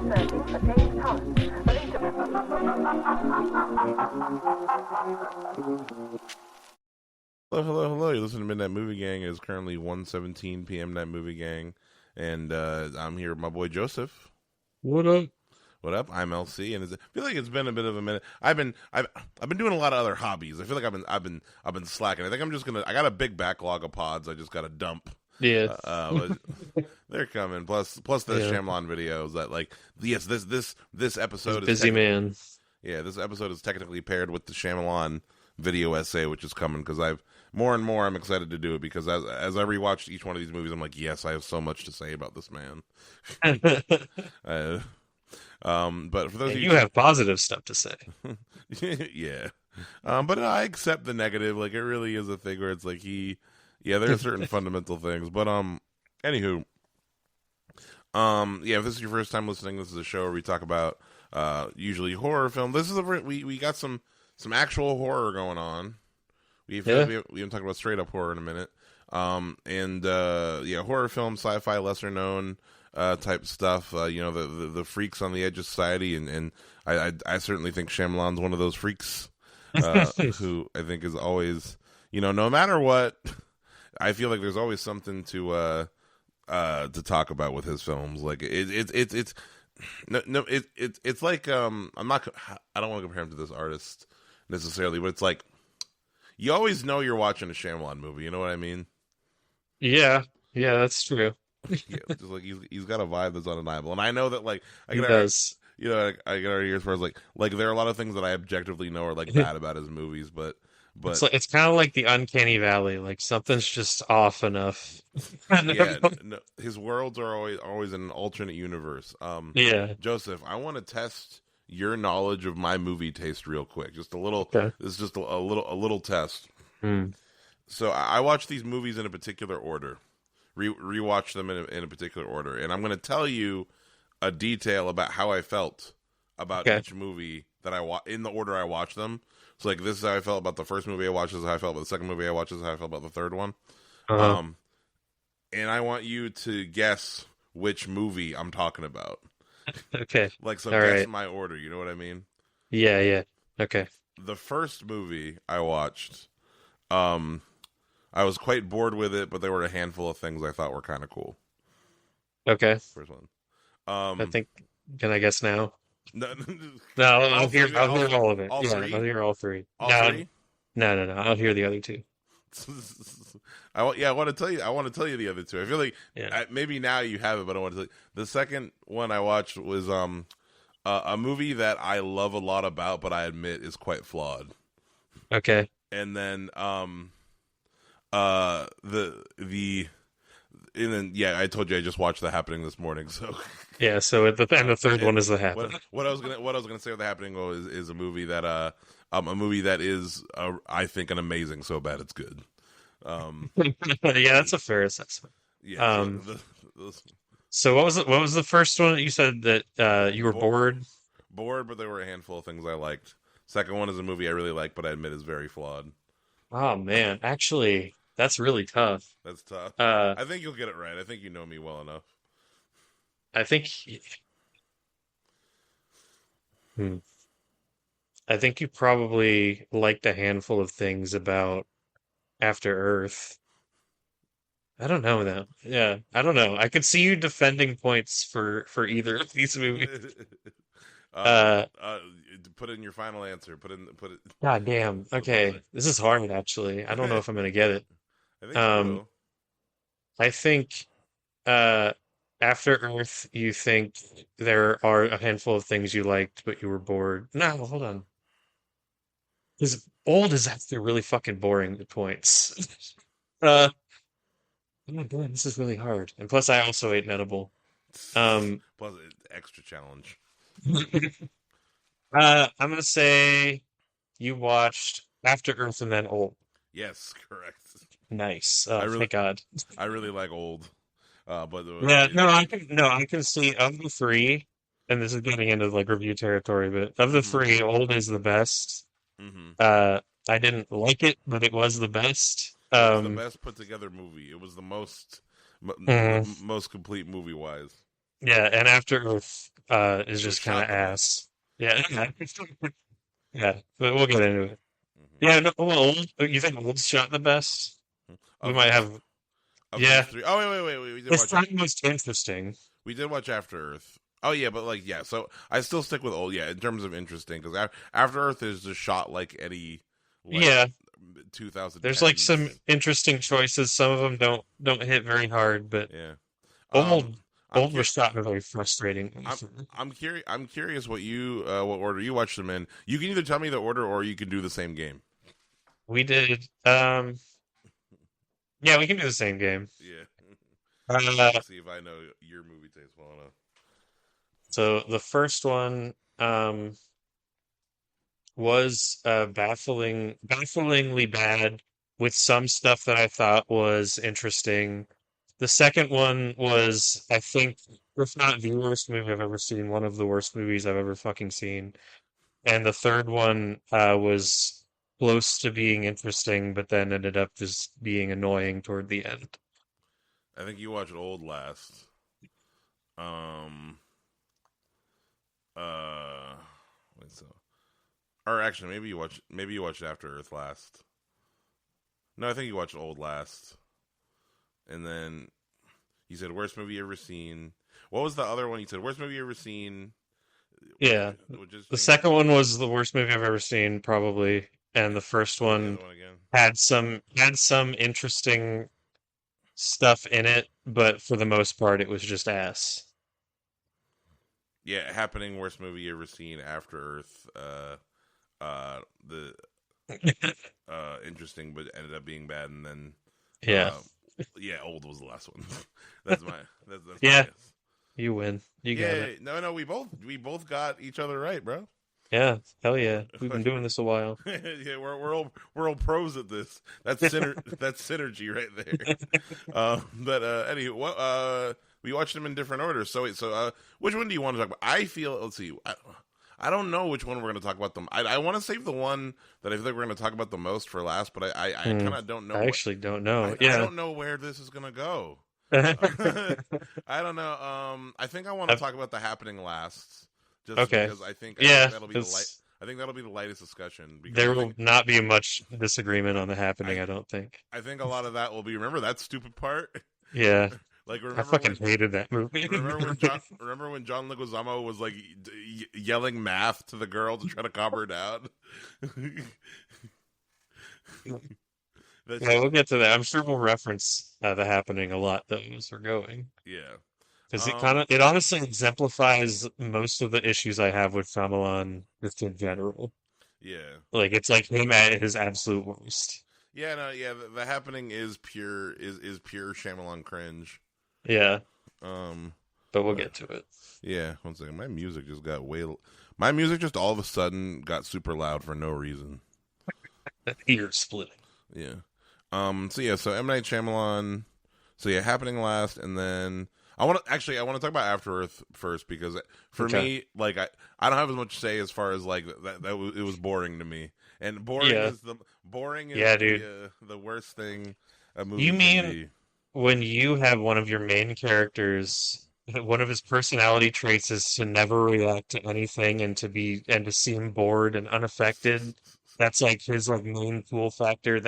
searching for James Holland, believed to Hello, hello, hello. You're listening to Midnight Movie Gang. It is currently 1:17 p.m. Night Movie Gang, and I'm here with my boy Joseph. What up? What up? I'm LC, and I feel like it's been a bit of a minute. I've been doing a lot of other hobbies. I feel like I've been slacking. I think I'm just gonna. I got a big backlog of pods. I just got to dump. Yeah. They're coming. Plus the Shyamalan videos that yes, this episode is busy man. Yeah, this episode is technically paired with the Shyamalan video essay, which is coming because I've more and more I'm excited to do it because as I rewatched each one of these movies, I'm like, yes, I have so much to say about this man. But for those of you have positive stuff to say. yeah. But I accept the negative. Like, it really is a thing where it's like there are certain fundamental things. But anywho, if this is your first time listening, this is a show where we talk about usually horror film. This is we got some actual horror going on. We haven't talked about straight up horror in a minute. Horror film, sci-fi, lesser known type stuff. The freaks on the edge of society, and I certainly think Shyamalan's one of those freaks who I think is always, no matter what, I feel like there's always something to talk about with his films. Like it's like I don't want to compare him to this artist necessarily, but it's like you always know you're watching a Shyamalan movie. You know what I mean? Yeah, that's true. Yeah, just like he's got a vibe that's undeniable, and I know that I He does. I get already as far as like there are a lot of things that I objectively know are bad about his movies, but It's kind of like the uncanny valley. Like something's just off enough. yeah, no, his worlds are always in an alternate universe. Yeah. Joseph, I want to test your knowledge of my movie taste real quick. Just a little. Okay. This is just a little test. Mm. So I watch these movies in a particular order, rewatch them in a particular order, and I'm going to tell you a detail about how I felt about each movie that I in the order I watched them. So this is how I felt about the first movie I watched. This is how I felt about the second movie I watched. This is how I felt about the third one. Uh-huh. And I want you to guess which movie I'm talking about. Okay. Guess right. my order. You know what I mean? Yeah. Okay. The first movie I watched, I was quite bored with it, but there were a handful of things I thought were kind of cool. Okay. First one. I think. Can I guess now? No, I'll hear all of it. All three? I'll hear all three. All three? No. I'll hear the other two. I want to tell you. I want to tell you the other two. I feel like maybe now you have it, but I want to tell you. The second one I watched was a movie that I love a lot about, but I admit is quite flawed. Okay. And then I told you I just watched The Happening this morning. So yeah. So the third one is The Happening. What I was gonna say with The Happening is a movie that is I think an amazing so bad it's good. Yeah, that's a fair assessment. Yeah. So what was the first one that you said that you were bored? Bored, but there were a handful of things I liked. Second one is a movie I really like, but I admit is very flawed. Oh man, actually, that's really tough. That's tough. I think you'll get it right. I think you know me well enough. I think you probably liked a handful of things about After Earth. I don't know though. Yeah, I don't know. I could see you defending points for either of these movies. Put in your final answer. Put it. God damn. Okay, this is hard actually. I don't know if I'm gonna get it. I think you will. I think After Earth, you think there are a handful of things you liked, but you were bored. No, hold on. Because old is actually really fucking boring at points. Oh my god, this is really hard. And plus, I also ate an edible. Plus, extra challenge. I'm gonna say you watched After Earth and then Old. Yes, correct. Nice. Thank God. I really like Old. I can see of the three, and this is getting into review territory, but of the three, Old is the best. Mm-hmm. I didn't like it, but it was the best. It was the best put together movie. It was the most complete movie wise. Yeah, and After Earth is It was just kind of shot the best. ass. Yeah, yeah, but we'll get into it. Hmm. Yeah, no, well, you think Old's shot the best? We Of might these have, of these yeah. three. Oh wait. We did It's watch. not the most interesting. We did watch After Earth. Oh yeah, but like yeah. So I still stick with old. Yeah, in terms of interesting, because After Earth is just shot like any like Yeah, there's like some 2010s. interesting choices. Some of them don't hit very hard, but Yeah. Um. Old I'm Old was curious. shot in a very frustrating way I'm for me. I'm curious. I'm curious what order you watched them in. You can either tell me the order or you can do the same game. We did, yeah, we can do the same game. Yeah. Uh, See if I know your movie taste well enough. so the first one, was bafflingly bad with some stuff that I thought was interesting. The second one was, I think, if not the worst movie I've ever seen, one of the worst movies I've ever fucking seen. And the third one was close to being interesting, but then ended up just being annoying toward the end. I think you watched Old last. Um. Uh. Wait, so or actually, maybe you watched After Earth last. No, I think you watched Old last, and then you said worst movie you ever seen. What was the other one? You said worst movie you ever seen. Yeah, Which just the changed. second one was the worst movie I've ever seen, probably, and the first What was the one other one again? had some interesting stuff in it, but for the most part, it was just ass. Yeah, happening worst movie you ever seen. After Earth. The interesting, but ended up being bad, and then Yeah, uh, yeah, Old was the last one. that's my that's my yeah, guess. you win. You got it. Yeah, no, we both got each other right, bro. Yeah, hell yeah. We've been doing Fucking this a while. yeah, we're all pros at this. That's synergy right there. But anyway, we watched them in different orders. So wait, which one do you want to talk about? I feel let's see. I don't know which one we're going to talk about them. I want to save the one that I feel like we're going to talk about the most for last, but I Hmm. kind of don't know I what actually don't know. I Yeah. don't know where this is going to go. I don't know. I think I want to I've- talk about the happening last, just Okay. because I think Yeah, that'll be the light. it's I think that'll be the lightest discussion because there will not be much disagreement on the happening, I I don't think. I think a lot of that will be remember that stupid part. Yeah, Like I fucking hated that movie. remember when John Leguizamo was like yelling math to the girl to try to calm her down. That's Yeah, we'll get to that. I'm sure we'll reference the happening a lot though as we're going. yeah. Because Um. it honestly exemplifies most of the issues I have with Shyamalan just in general. Yeah. Like it's like him at his absolute worst. Yeah. No. Yeah. The happening is pure Shyamalan cringe. Yeah, Um. but we'll But get to it. yeah. One second. My music just got way. My music just all of a sudden got super loud for no reason. Ear splitting. Yeah. So yeah. So M Night Shyamalan. So yeah, happening last, and then I want to talk about After Earth first because for Okay. me, like I don't have as much to say as far as like it was boring to me, and Yeah. boring is Yeah, dude. the worst thing a You movie can mean be. when you have one of your main characters, one of his personality traits is to never react to anything and to seem bored and unaffected. That's like his like main cool factor.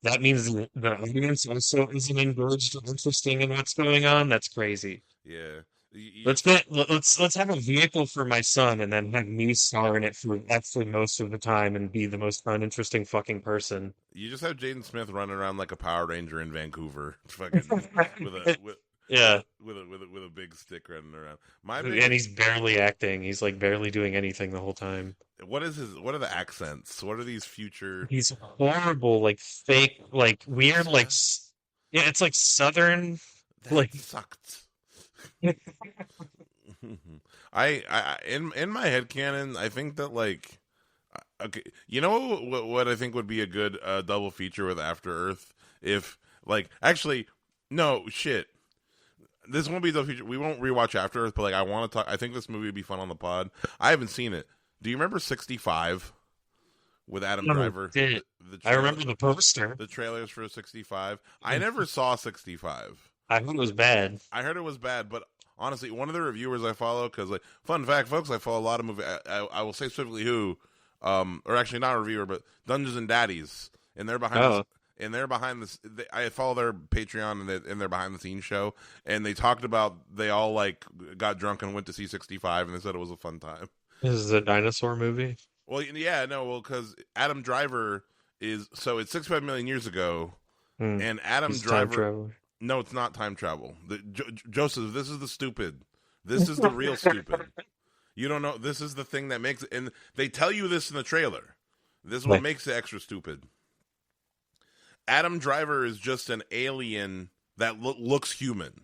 That means the audience also isn't engaged or interesting in what's going on. That's crazy. Yeah, you Let's just get let's have a vehicle for my son and then have me star in it for actually most of the time and be the most uninteresting fucking person. you just have Jaden Smith running around like a Power Ranger in Vancouver, fucking with a with Yeah. with a big stick running around. My And biggest he's barely acting. He's like barely doing anything the whole time. what are the accents? What are these future? He's horrible, like fake, like weird, like yeah, it's like southern, That like sucked. I in my head canon, I think that like okay, you know what I think would be a good double feature with After Earth if like actually no shit. This won't be the feature. We won't rewatch After Earth, but like I want to talk. I think this movie would be fun on the pod. I haven't seen it. Do you remember 65 with Adam oh, Driver? shit. The I trailer, remember the poster. the trailers for 65. I never saw 65. I heard it was bad. I heard it was bad, but honestly, one of the reviewers I follow, because like, fun fact, folks, I follow a lot of movies. I will say specifically who, or actually not a reviewer, but Dungeons and Daddies, and they're behind this. Oh, And they're behind this. I follow their Patreon and their behind the scenes show, and they talked about they all like got drunk and went to see 65, and they said it was a fun time. this is a dinosaur movie. Well, yeah, no, well, because Adam Driver it's 65 million years ago, Hmm. and Adam He's a time Driver. traveler. No, it's not time travel. Joseph, this is the stupid. This is the real stupid. You don't know. This is the thing that makes it, and they tell you this in the trailer. This is what makes it extra stupid. Adam Driver is just an alien that looks human.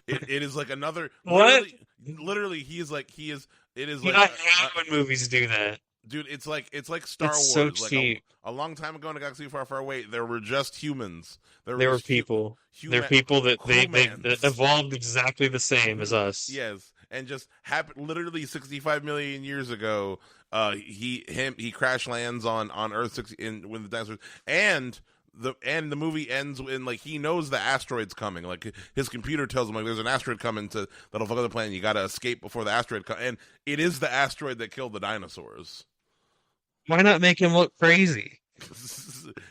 It is like another. What? Literally, he is like he is. It is You like know, I hate when movies do that. dude. It's like Star It's Wars. so Like cheap. a long time ago in a galaxy far, far away, there were just humans. They were just people. human, They're people that they humans. evolved exactly the same as us. Yes, and just happened literally 65 million years ago. He crash lands on Earth with the dinosaurs, and the movie ends when like he knows the asteroid's coming. Like his computer tells him like there's an asteroid coming that'll fuck up the planet. You got to escape before the asteroid comes, and it is the asteroid that killed the dinosaurs. Why not make him look crazy?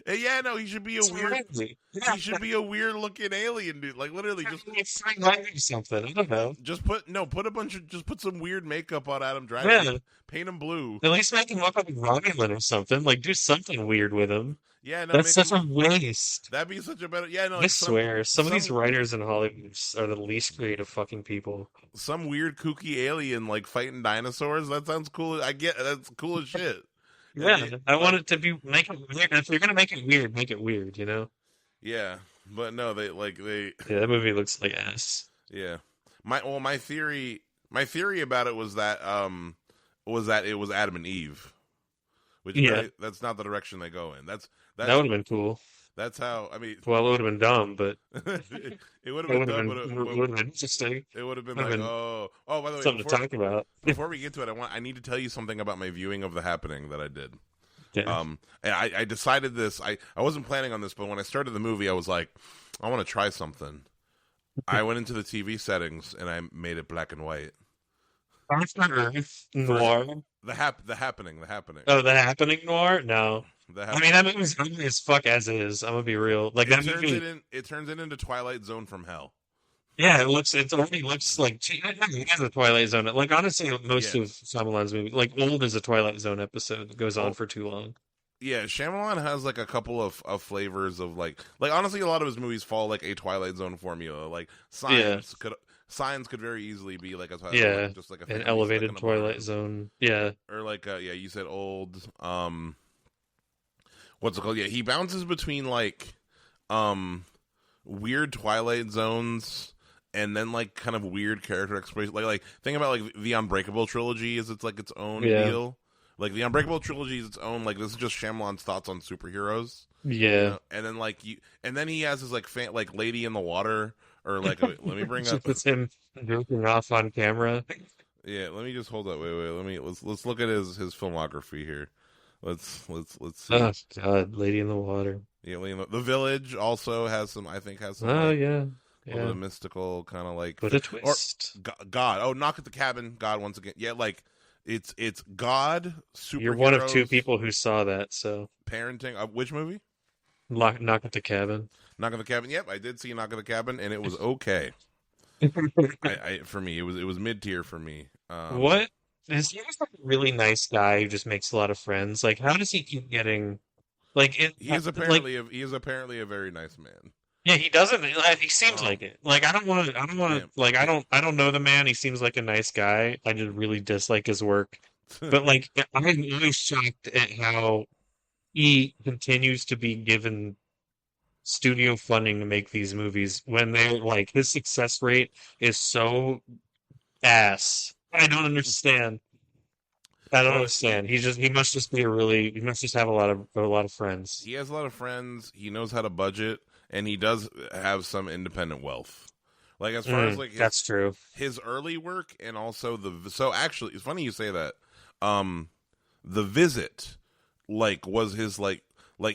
Yeah, no, he should be a It's weird. crazy. He should be a weird looking alien dude. Like literally, It's like something. I don't know. just put some weird makeup on Adam Driver. Yeah. Paint him blue. At least make him look like Romulan or something. Like do something weird with him. Yeah, no, That's make such him, a waste. that'd be such a better. Yeah, no, I like swear, some of these some- writers in Hollywood are the least creative fucking people. some weird kooky alien like fighting dinosaurs. That sounds cool. I get that's cool as shit. Yeah, I want like- it to be make it weird. If you're gonna make it weird, you know? Yeah, but no, they Yeah, that movie looks like ass. yeah. My theory about it was that it was Adam and Eve, which Yeah. that's not the direction they go in. That That would have been cool. That's how I mean. Well, it would have been dumb, but it would have it been would have dumb, been, but would have been interesting. it would have been would've like been oh by the way Something to talk about. before we get to it, I need to tell you something about my viewing of The Happening that I did. Okay. And I decided this. I wasn't planning on this, but when I started the movie, I was like, I want to try something. I went into the TV settings and I made it black and white. After Earth Noir. The happening. Oh, The Happening Noir? No. The I happening. mean, that movie's ugly as fuck as it is. I'm gonna be real. Like that movie. It turns it into Twilight Zone from hell. Yeah, it already looks like it has a Twilight Zone. Like honestly, most Yeah. of Shyamalan's movies, like Old is a Twilight Zone episode that goes on Oh. for too long. Yeah, Shyamalan has like a couple of flavors of like honestly, a lot of his movies fall like a Twilight Zone formula. Like Signs could very easily be like a Twilight Yeah, Zone, just like a An family elevated stuck in a barn. Twilight Zone. Yeah. Or like you said Old. What's it called? Yeah, he bounces between like weird Twilight Zones and then like kind of weird character exploration. Like think about like the Unbreakable trilogy is it's like its own Yeah. deal. Like the Unbreakable trilogy is its own. Like this is just Shyamalan's thoughts on superheroes. Yeah. And then and then he has his like like Lady in the Water or like let me bring up. It's him jerking off on camera. Yeah, let me just hold up. Wait. Let's look at his filmography here. Let's see. Oh God, Lady in the Water. Yeah, The Village also has some. I think has some. Oh like, yeah. a little Yeah. mystical kind of like. With a twist. God. Oh, Knock at the Cabin. God once again. Yeah, like it's God. Superheroes. You're one of two people who saw that, so Parenting. Which movie? knock at the cabin. Knock at the Cabin. Yep, I did see Knock at the Cabin, and it was okay. For me, it was mid tier for me. What? Is he just like a really nice guy who just makes a lot of friends? Like, how does he keep getting? Like, He is apparently a very nice man. yeah, he doesn't. He seems like it. Like, I don't want to. Yeah. Like, I don't know the man. He seems like a nice guy. I just really dislike his work. But like, I'm always shocked at how he continues to be given studio funding to make these movies when they're like his success rate is so ass. I don't understand. I don't understand. He must just be he must just have a lot of friends. He has a lot of friends. He knows how to budget, and he does have some independent wealth. Like as far as like That's true. his early work, and also so actually, it's funny you say that. The Visit, like, was his like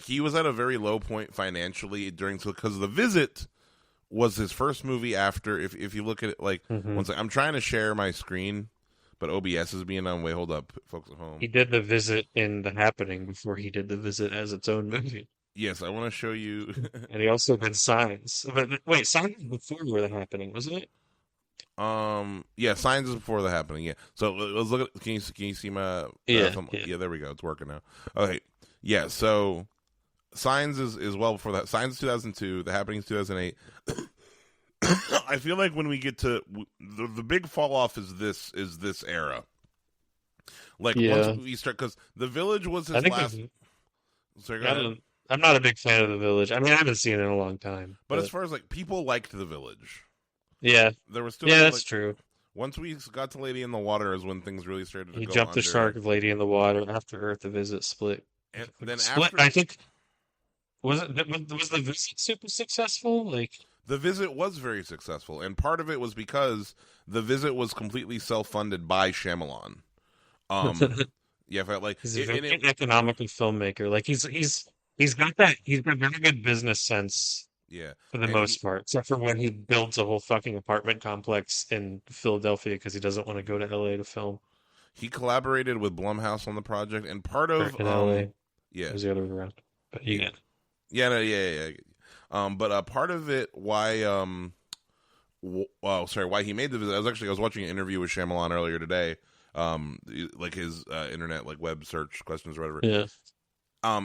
he was at a very low point financially because The Visit was his first movie after. If you look at it, like, Hmm. one second, I'm trying to share my screen, but OBS is being on. Wait, hold up, folks at home. He did The Visit in The Happening before he did The Visit as its own movie. Yes, I want to show you. And he also did Signs. But wait, Signs was before The Happening, wasn't it? Yeah, Signs is before the happening. Yeah, so let's look at. Can you see my? Yeah, yeah. Yeah, there we go. It's working now. Okay, yeah. So Signs is well before that. Signs is 2002. The Happening is 2008. I feel like when we get to the big fall off is this era. Like, once Yeah. we start, because The Village was I his think last. Sorry, go I ahead. don't, I'm not a big fan of The Village. I mean, I haven't seen it in a long time, But as but far as like people liked The Village, yeah, there was still yeah, like that's true. once we got to Lady in the Water is when things really started to He go jumped the under. shark of Lady in the Water after Earth, The Visit split. And then Split. after I think was The Visit super successful? Like, The Visit was very successful, and part of it was because The Visit was completely self-funded by Shyamalan. Um, yeah, if I, like he's a and very economical filmmaker. Like he's got very good business sense yeah, for the and most part, except for when he builds a whole fucking apartment complex in Philadelphia because he doesn't want to go to LA to film. he collaborated with Blumhouse on the project, and part Or of in LA, it yeah, was the other way around. But you get it. yeah, no, yeah. But part of it why sorry, why he made The Visit. I was watching an interview with Shyamalan earlier today. Like his internet, like, web search questions or whatever. Yeah.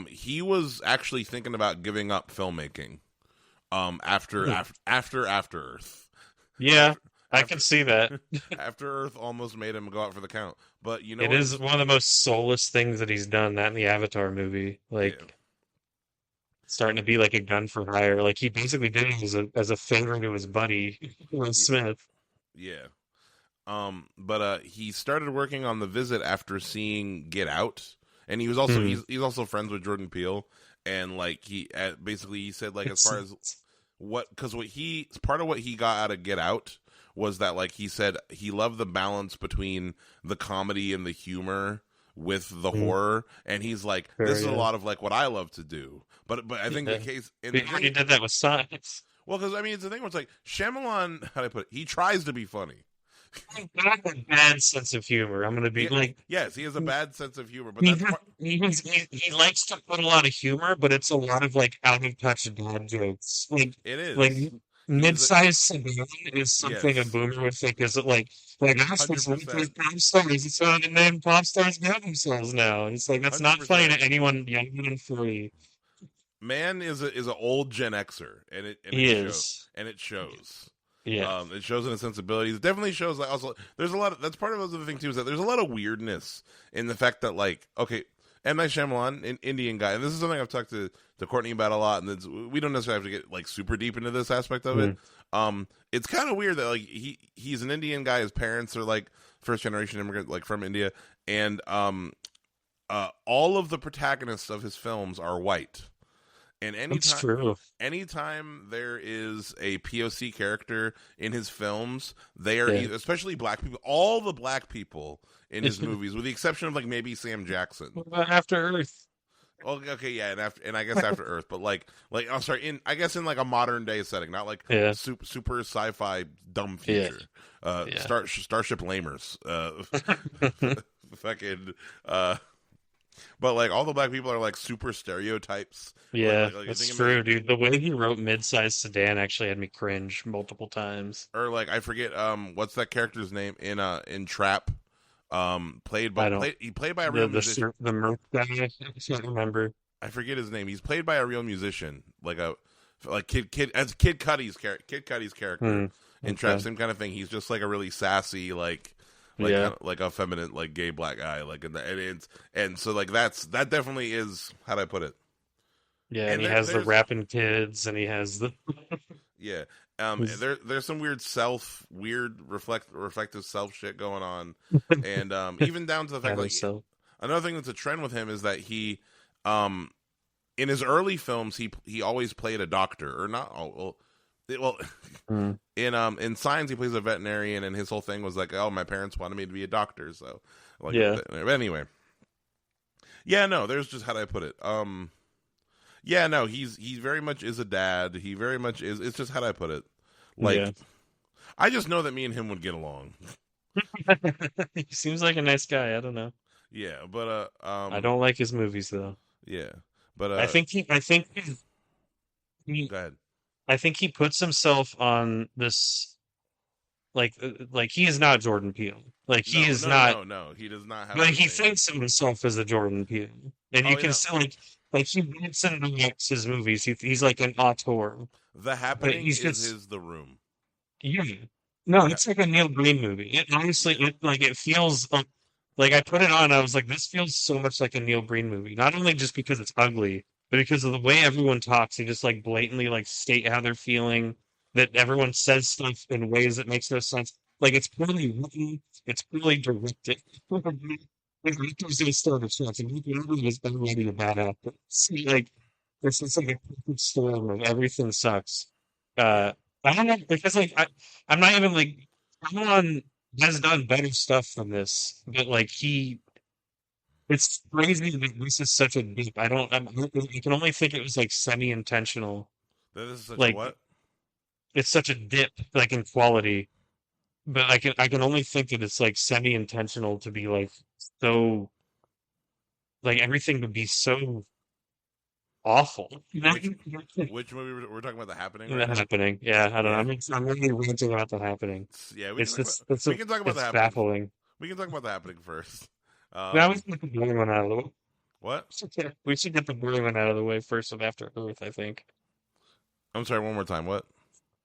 He was actually thinking about giving up filmmaking. After Earth. Yeah, I After can see that. After Earth almost made him go out for the count. But you know It what? is one of the most soulless things that he's done, that in the Avatar movie. Yeah, Like, starting to be like a gun for hire. Like, he basically did it as a favor to his buddy, Will Smith. yeah. But he started working on The Visit after seeing Get Out, and he was also Hmm. he's also friends with Jordan Peele, and like basically he said, like, as It's, far as because part of what he got out of Get Out was that, like, he said he loved the balance between the comedy and the humor with the hmm, horror, and he's like, this sure, is a yeah. lot of like what I love to do. But I think the Yeah. case in He already did that with Science. well, because I mean, it's the thing where it's like Shyamalan, how do I put it? He tries to be funny. He has a bad sense of humor. I'm gonna be He, like, yes, he has a bad sense of humor, but he that's has, part. he likes to put a lot of humor, but it's a lot of like out of touch dad jokes. It Like is. He's mid-sized sedan is something a yes, boomer would think is like us hundred was one for percent, pop stars. It's how the name pop stars have themselves now. It's like that's hundred not funny percent. to anyone younger than 40. Man is an old Gen Xer, and He is. it shows. Yeah. It shows in his sensibilities. It definitely shows. Like, also, there's a lot. That's part of the other thing too, is that there's a lot of weirdness in the fact that, like, okay, M. Night Shyamalan, an Indian guy, and this is something I've talked to Courtney about a lot, and we don't necessarily have to get like super deep into this aspect of it. Mm. It's kind of weird that, like, he's an Indian guy. His parents are like first generation immigrant, like, from India, and all of the protagonists of his films are white. And That's true. anytime there is a POC character in his films, they are Yeah. especially black people. All the black people in his movies, with the exception of, like, maybe Sam Jackson. What about After Earth? Oh, okay, yeah, and I guess After Earth, but like I'm sorry, I guess in like a modern day setting, not like Yeah. super sci-fi dumb Yeah. future. Yeah. Starship Lamers, fucking. But like all the black people are like super stereotypes. Yeah, Like, I that's think true, dude. The way he wrote Mid-Sized Sedan actually had me cringe multiple times. or like I forget what's that character's name in Trap, I don't. he played by a real musician. The Merc guy. I can't remember. I forget his name. He's played by a real musician, like Kid Cudi's character Hmm. in Trap. Okay. Same kind of thing. He's just like a really sassy, like Yeah. kind of, like effeminate, like gay black guy, like, and so like that definitely is, how do I put it? Yeah, And and he has the there's rapping kids, and he has the. yeah. He's- There's some reflective self shit going on, and even down to the fact, Yeah, like, so another thing that's a trend with him is that he, in his early films, he always played a doctor, or not. Well, mm, in Signs he plays a veterinarian, and his whole thing was like, oh, my parents wanted me to be a doctor, so like, yeah, but anyway, yeah, no, there's just, how do I put it? Yeah, no, he very much is a dad. He very much is. It's just, how do I put it? Like, Yeah. I just know that me and him would get along. He seems like a nice guy. I don't know. Yeah, but I don't like his movies though. yeah, but He, go ahead. I think he puts himself on this like he is not Jordan Peele. Like he No, is no, not. no, no. He does not have But the he same. thinks of himself as a Jordan Peele, and Oh, you you can know, still like he writes and directs his movies. He's like an auteur, The but Happening he's is just his The Room. yeah. No, The ha- it's like a Neil Breen movie. It honestly, yeah, it feels like I put it on. I was like, this feels so much like a Neil Breen movie. Not only just because it's ugly, but because of the way everyone talks. They just like blatantly like state how they're feeling. That everyone says stuff in ways that makes no sense. Like it's poorly written. It's poorly directed. The actors they still the shots, and Nick Levy is already a bad actor. See, like this is like a perfect storm of everything sucks. yeah. Uh, I don't know because I'm not even like Shyamalan has done better stuff than this, but like it's crazy that this is such a deep. I can only think it was like semi-intentional. This is such a Like what? it's such a dip, like in quality, but I can only think that it's like semi-intentional to be like so like everything to be so awful. You know, Which which movie we're talking about? The Happening right that now. happening. Yeah, I don't know. Yeah, I'm really ranting about that happening. yeah. We can It's talk about just we can talk about The it's Happening. baffling. We can talk about The Happening first. Now we Um, should get the boring one out of the way. what? We should get the boring one out of the way first of After Earth, I think. I'm sorry. One more time. What?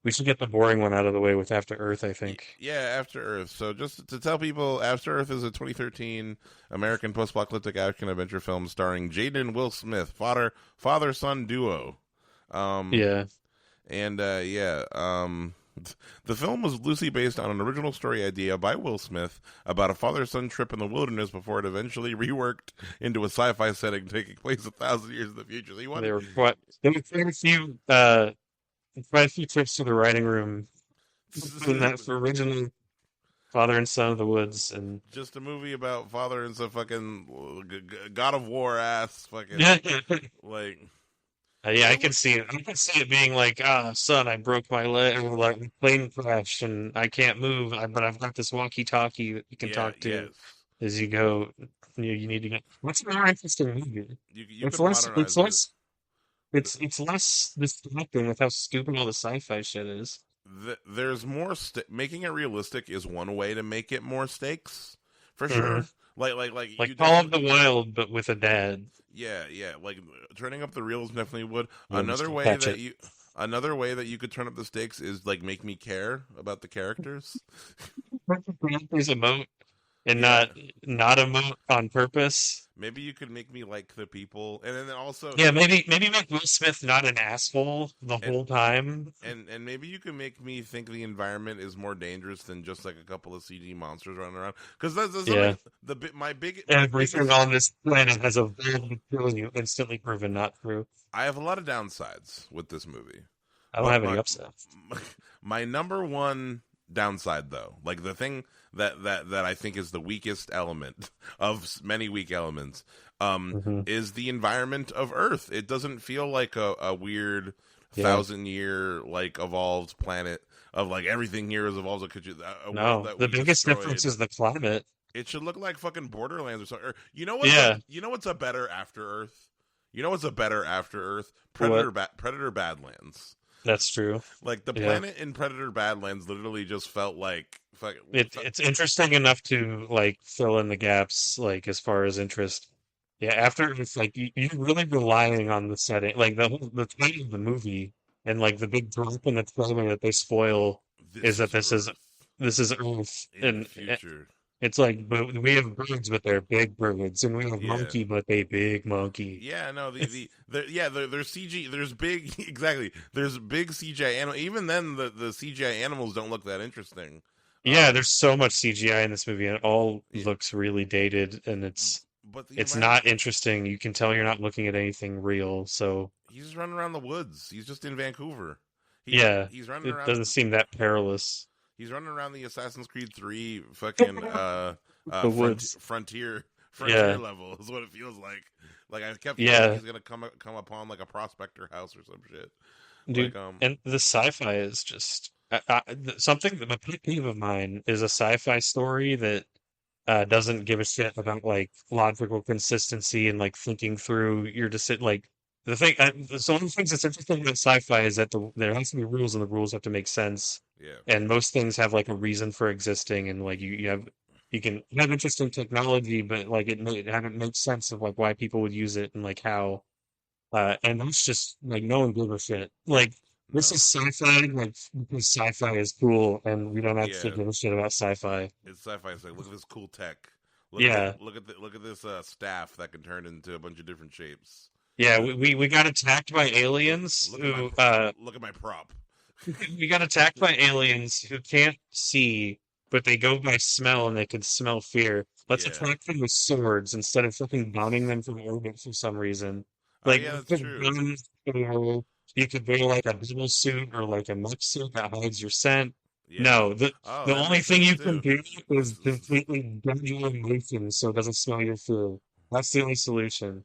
We should get the boring one out of the way with After Earth, I think. Yeah, After Earth. So just to tell people, After Earth is a 2013 American post-apocalyptic action adventure film starring Jaden and Will Smith, father-son duo. Um, Yeah. and the film was loosely based on an original story idea by Will Smith about a father-son trip in the wilderness before it eventually reworked into a sci-fi setting taking place 1,000 years in the future. So he wanted There were quite a few trips to the writing room in that for original Father and Son of the Woods and just a movie about father and some fucking God of War ass fucking yeah, like. yeah, But I it can was see it. I can see it being like, ah, son, I broke my leg, or like the plane crashed and I can't move, but I've got this walkie-talkie that you can yeah, talk to yes. as you go. You need to get. What's a more interesting movie? You It's could less. It's modernize it. less. It's less distracting with how stupid all the sci-fi shit is. There's more making it realistic is one way to make it more stakes for Hmm. sure. Like you Like Call of the definitely Wild, but with a dad. yeah like turning up the reels definitely would. And then just catch it. Another way that you could turn up the stakes is like make me care about the characters. There's a moat and Yeah, not a moat on purpose. maybe you could make me like the people, and then also Yeah, maybe make Will Smith not an asshole the and whole time. and maybe you can make me think the environment is more dangerous than just like a couple of CG monsters running around. Because that's Yeah. something my Everything biggest. on this planet has evolved to kill you, instantly proven not true. I have a lot of downsides with this movie, I don't but have any upsets. my number one downside though, like the thing that I think is the weakest element of many weak elements, Hmm. is the environment of Earth. It doesn't feel like a weird Yeah. 1,000-year like evolved planet of like everything here is evolved. A world No, that the we biggest difference destroyed. is the climate. It should look like fucking Borderlands or something. Or, Yeah. you know what's a better After Earth? You know what's a better After Earth? What? Predator Badlands. That's true. Like the Yeah. planet in Predator Badlands literally just felt like fucking. It's interesting enough to like fill in the gaps, like as far as interest. Yeah, after it's like you're really relying on the setting, like the title of the movie, and like the big drop in the trailer that they spoil is This that is Earth this is Earth, in the and future. it's like but we have birds, but they're big birds, and we have Yeah. monkey, but they big monkey. Yeah, no, there's CG, there's big, exactly, there's big CGI animal. Even then, the CGI animals don't look that interesting. Yeah, there's so much CGI in this movie, and it all Yeah, looks really dated, and but the it's environment, not interesting. You can tell you're not looking at anything real. So he's just running around the woods. He's just in Vancouver. yeah, He's running it around. doesn't seem that perilous. He's running around the Assassin's Creed 3 fucking The woods. frontier Yeah, level is what it feels like. Like I kept feeling like yeah, he's gonna come upon like a prospector house or some shit. dude. Like And the sci-fi is just something that a pet peeve of mine is a sci-fi story that doesn't give a shit about like logical consistency and like thinking through your decision. Like the thing, so one of the things that's interesting about sci-fi is that there has to be rules and the rules have to make sense. Yeah. And most things have like a reason for existing, and like you can have interesting technology, but like it haven't made sense of like why people would use it and like how. And that's just like no one gives a shit. Like this No. is sci-fi, like because sci-fi is cool, and we don't actually Yeah. give a shit about sci-fi. It's sci-fi. It's like, look at this cool tech. Yeah. Look at this staff that can turn into a bunch of different shapes. Yeah, Look, we got attacked by aliens look at my who look at my prop. we got attacked by aliens who can't see, but they go by smell and they can smell fear. Let's Yeah. attack them with swords instead of fucking bombing them from orbit for some reason. Like Yeah, you that's could true. you could wear like a double suit or like a mech suit that hides your scent. Yeah. No, Oh, the that only makes thing sense you can too. do is completely gun your emotions so it doesn't smell your fear. That's the only solution.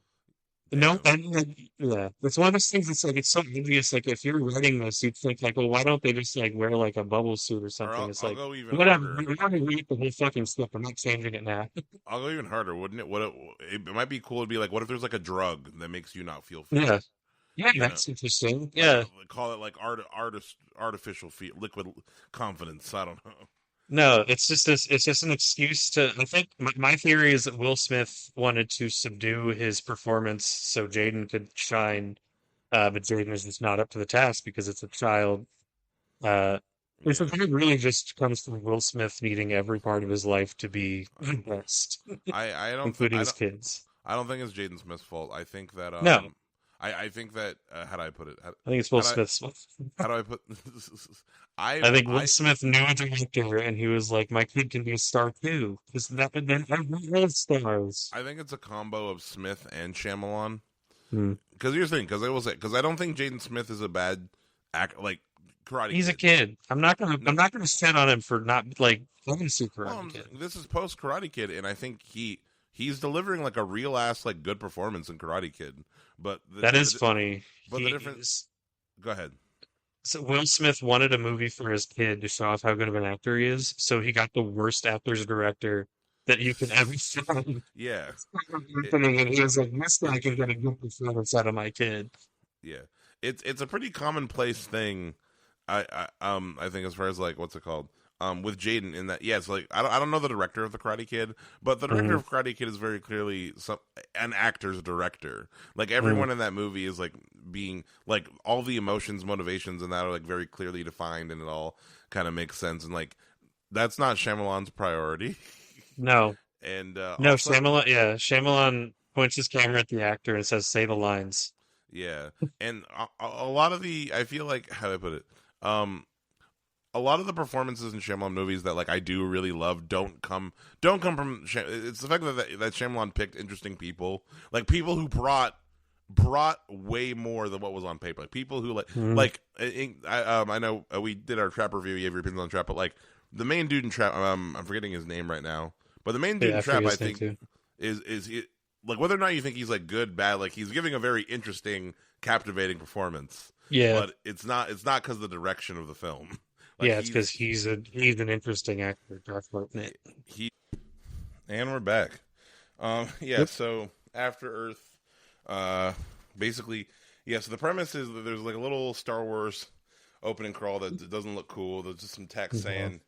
No, Damn. and like, yeah, it's one of those things. It's like it's so obvious. Like if you're writing this, you'd think like, well, why don't they just like wear like a bubble suit or Or something? It's I'll like, go even whatever. harder. We already read the whole fucking script. I'm not changing it now. I'll go even harder, wouldn't it? It might be cool to be like, what if there's like a drug that makes you not feel fear? Yeah, yeah, You know, that's interesting. like Yeah, call it like artificial fear, liquid confidence. I don't know. no, it's just this. It's just an excuse to. I think my theory is that Will Smith wanted to subdue his performance so Jaden could shine, but Jaden is just not up to the task because it's a child. Uh, which I Yeah. think really just comes from Will Smith needing every part of his life to be the best, including I his don't kids. I don't think it's Jaden Smith's fault. I think that No, I think that how do I put it? I think it's Will How do I Smith's fault. how do I put I think Will I Smith knew a director and he was like, my kid can be a star too. Because that would then everyone else stars. I think it's a combo of Smith and Shyamalan. Hmm. Because here's the thing, because I don't think Jaden Smith is a bad act like Karate He's a Kid. kid. No, I'm not gonna shit on him for not like loving Super well, Karate Kid. this is post Karate Kid, and I think he's delivering like a real ass like good performance in Karate Kid. But That is funny. the different. He's Go ahead. So Will Smith wanted a movie for his kid to show off how good of an actor he is, so he got the worst actor's director that you can ever find. Yeah, it, Happening, and he was like, "This guy can get a good performance out of my kid." yeah. It's a pretty commonplace thing. I think as far as like what's it called with Jaden in that it's like I don't know the director of the Karate Kid, but the director Mm, of Karate Kid is very clearly an actor's director. Like mm. everyone in that movie is like being like all the emotions, motivations, and that are like very clearly defined, and it all kind of makes sense. And like that's not Shyamalan's priority. No, And no, also, Shyamalan. Yeah, Shyamalan points his camera at the actor and says, "Say the lines." yeah, and a lot of the I feel like how do I put it? Um, a lot of the performances in Shyamalan movies that like I do really love don't come from it's the fact that Shyamalan picked interesting people, like people who brought way more than what was on paper, like people who Mm, I know we did our Trap review, you have your opinions on Trap, but like the main dude in Trap, I'm forgetting his name right now, but the main dude yeah, in I Trap forget I his name think too. is like whether or not you think he's like good bad, like he's giving a very interesting captivating performance, Yeah, but it's not because of the direction of the film. Like yeah, it's because he's an interesting actor, Darth Martinet. he and we're back. Yeah, Yep. so After Earth, uh, basically, yeah. So the premise is that there's like a little Star Wars opening crawl that doesn't look cool. There's just some text No. saying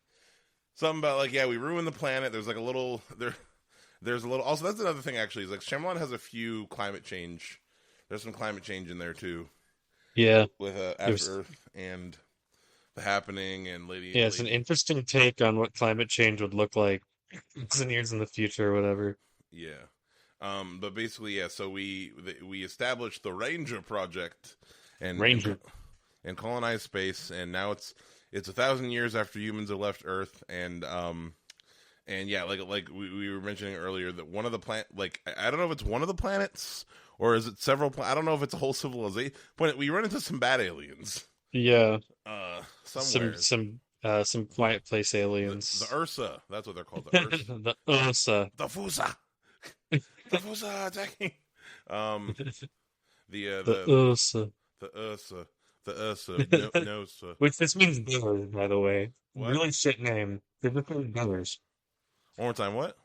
something about like, yeah, we ruined the planet. There's like a little there. There's a little. Also, that's another thing. Actually, is like Shyamalan has a few climate change. There's some climate change in there too Yeah, with there's After Earth and The Happening and yeah, it's an interesting take on what climate change would look like years and years in the future or whatever. Yeah. But basically, yeah. So we established the Ranger Project and Ranger. and colonized space, and now it's 1,000 years after humans have left Earth, and yeah, like we were mentioning earlier that one of the like I don't know if it's one of the planets or is it several. I don't know if it's a whole civilization. But we run into some bad aliens. Yeah, Somewhere. some Quiet Place The aliens. Ursa, that's what they're called. The Ursa, The Ursa. the Fusa, the Fusa attacking. Um, the The Ursa. the Ursa, The Ursa. No, no, sir. Which this means bears, by the way. What? Really shit name. They're just called bears. One more time. What?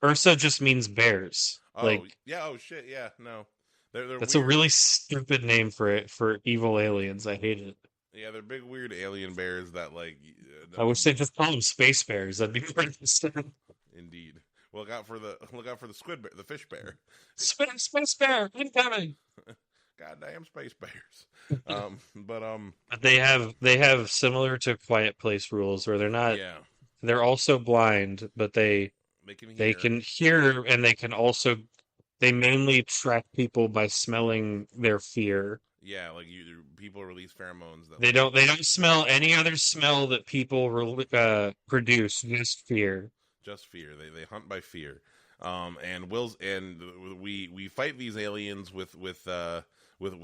Ursa just means bears. Oh, Like, yeah. Oh, shit. Yeah. No. They're that's a weird. really stupid name for it, for evil aliens. I hate it. Yeah, they're big, weird alien bears that, like, I wish they just called them space bears. That'd be more interesting. indeed. Well, look out for the squid bear, the fish bear. Space bear, incoming! Goddamn space bears. But But they have similar to Quiet Place rules where yeah, they're also blind, but they can they hear. can hear, and they mainly track people by smelling their fear. Yeah, like people release pheromones that They like don't smell any other smell that people produce, just fear. just fear. They hunt by fear. And we fight these aliens with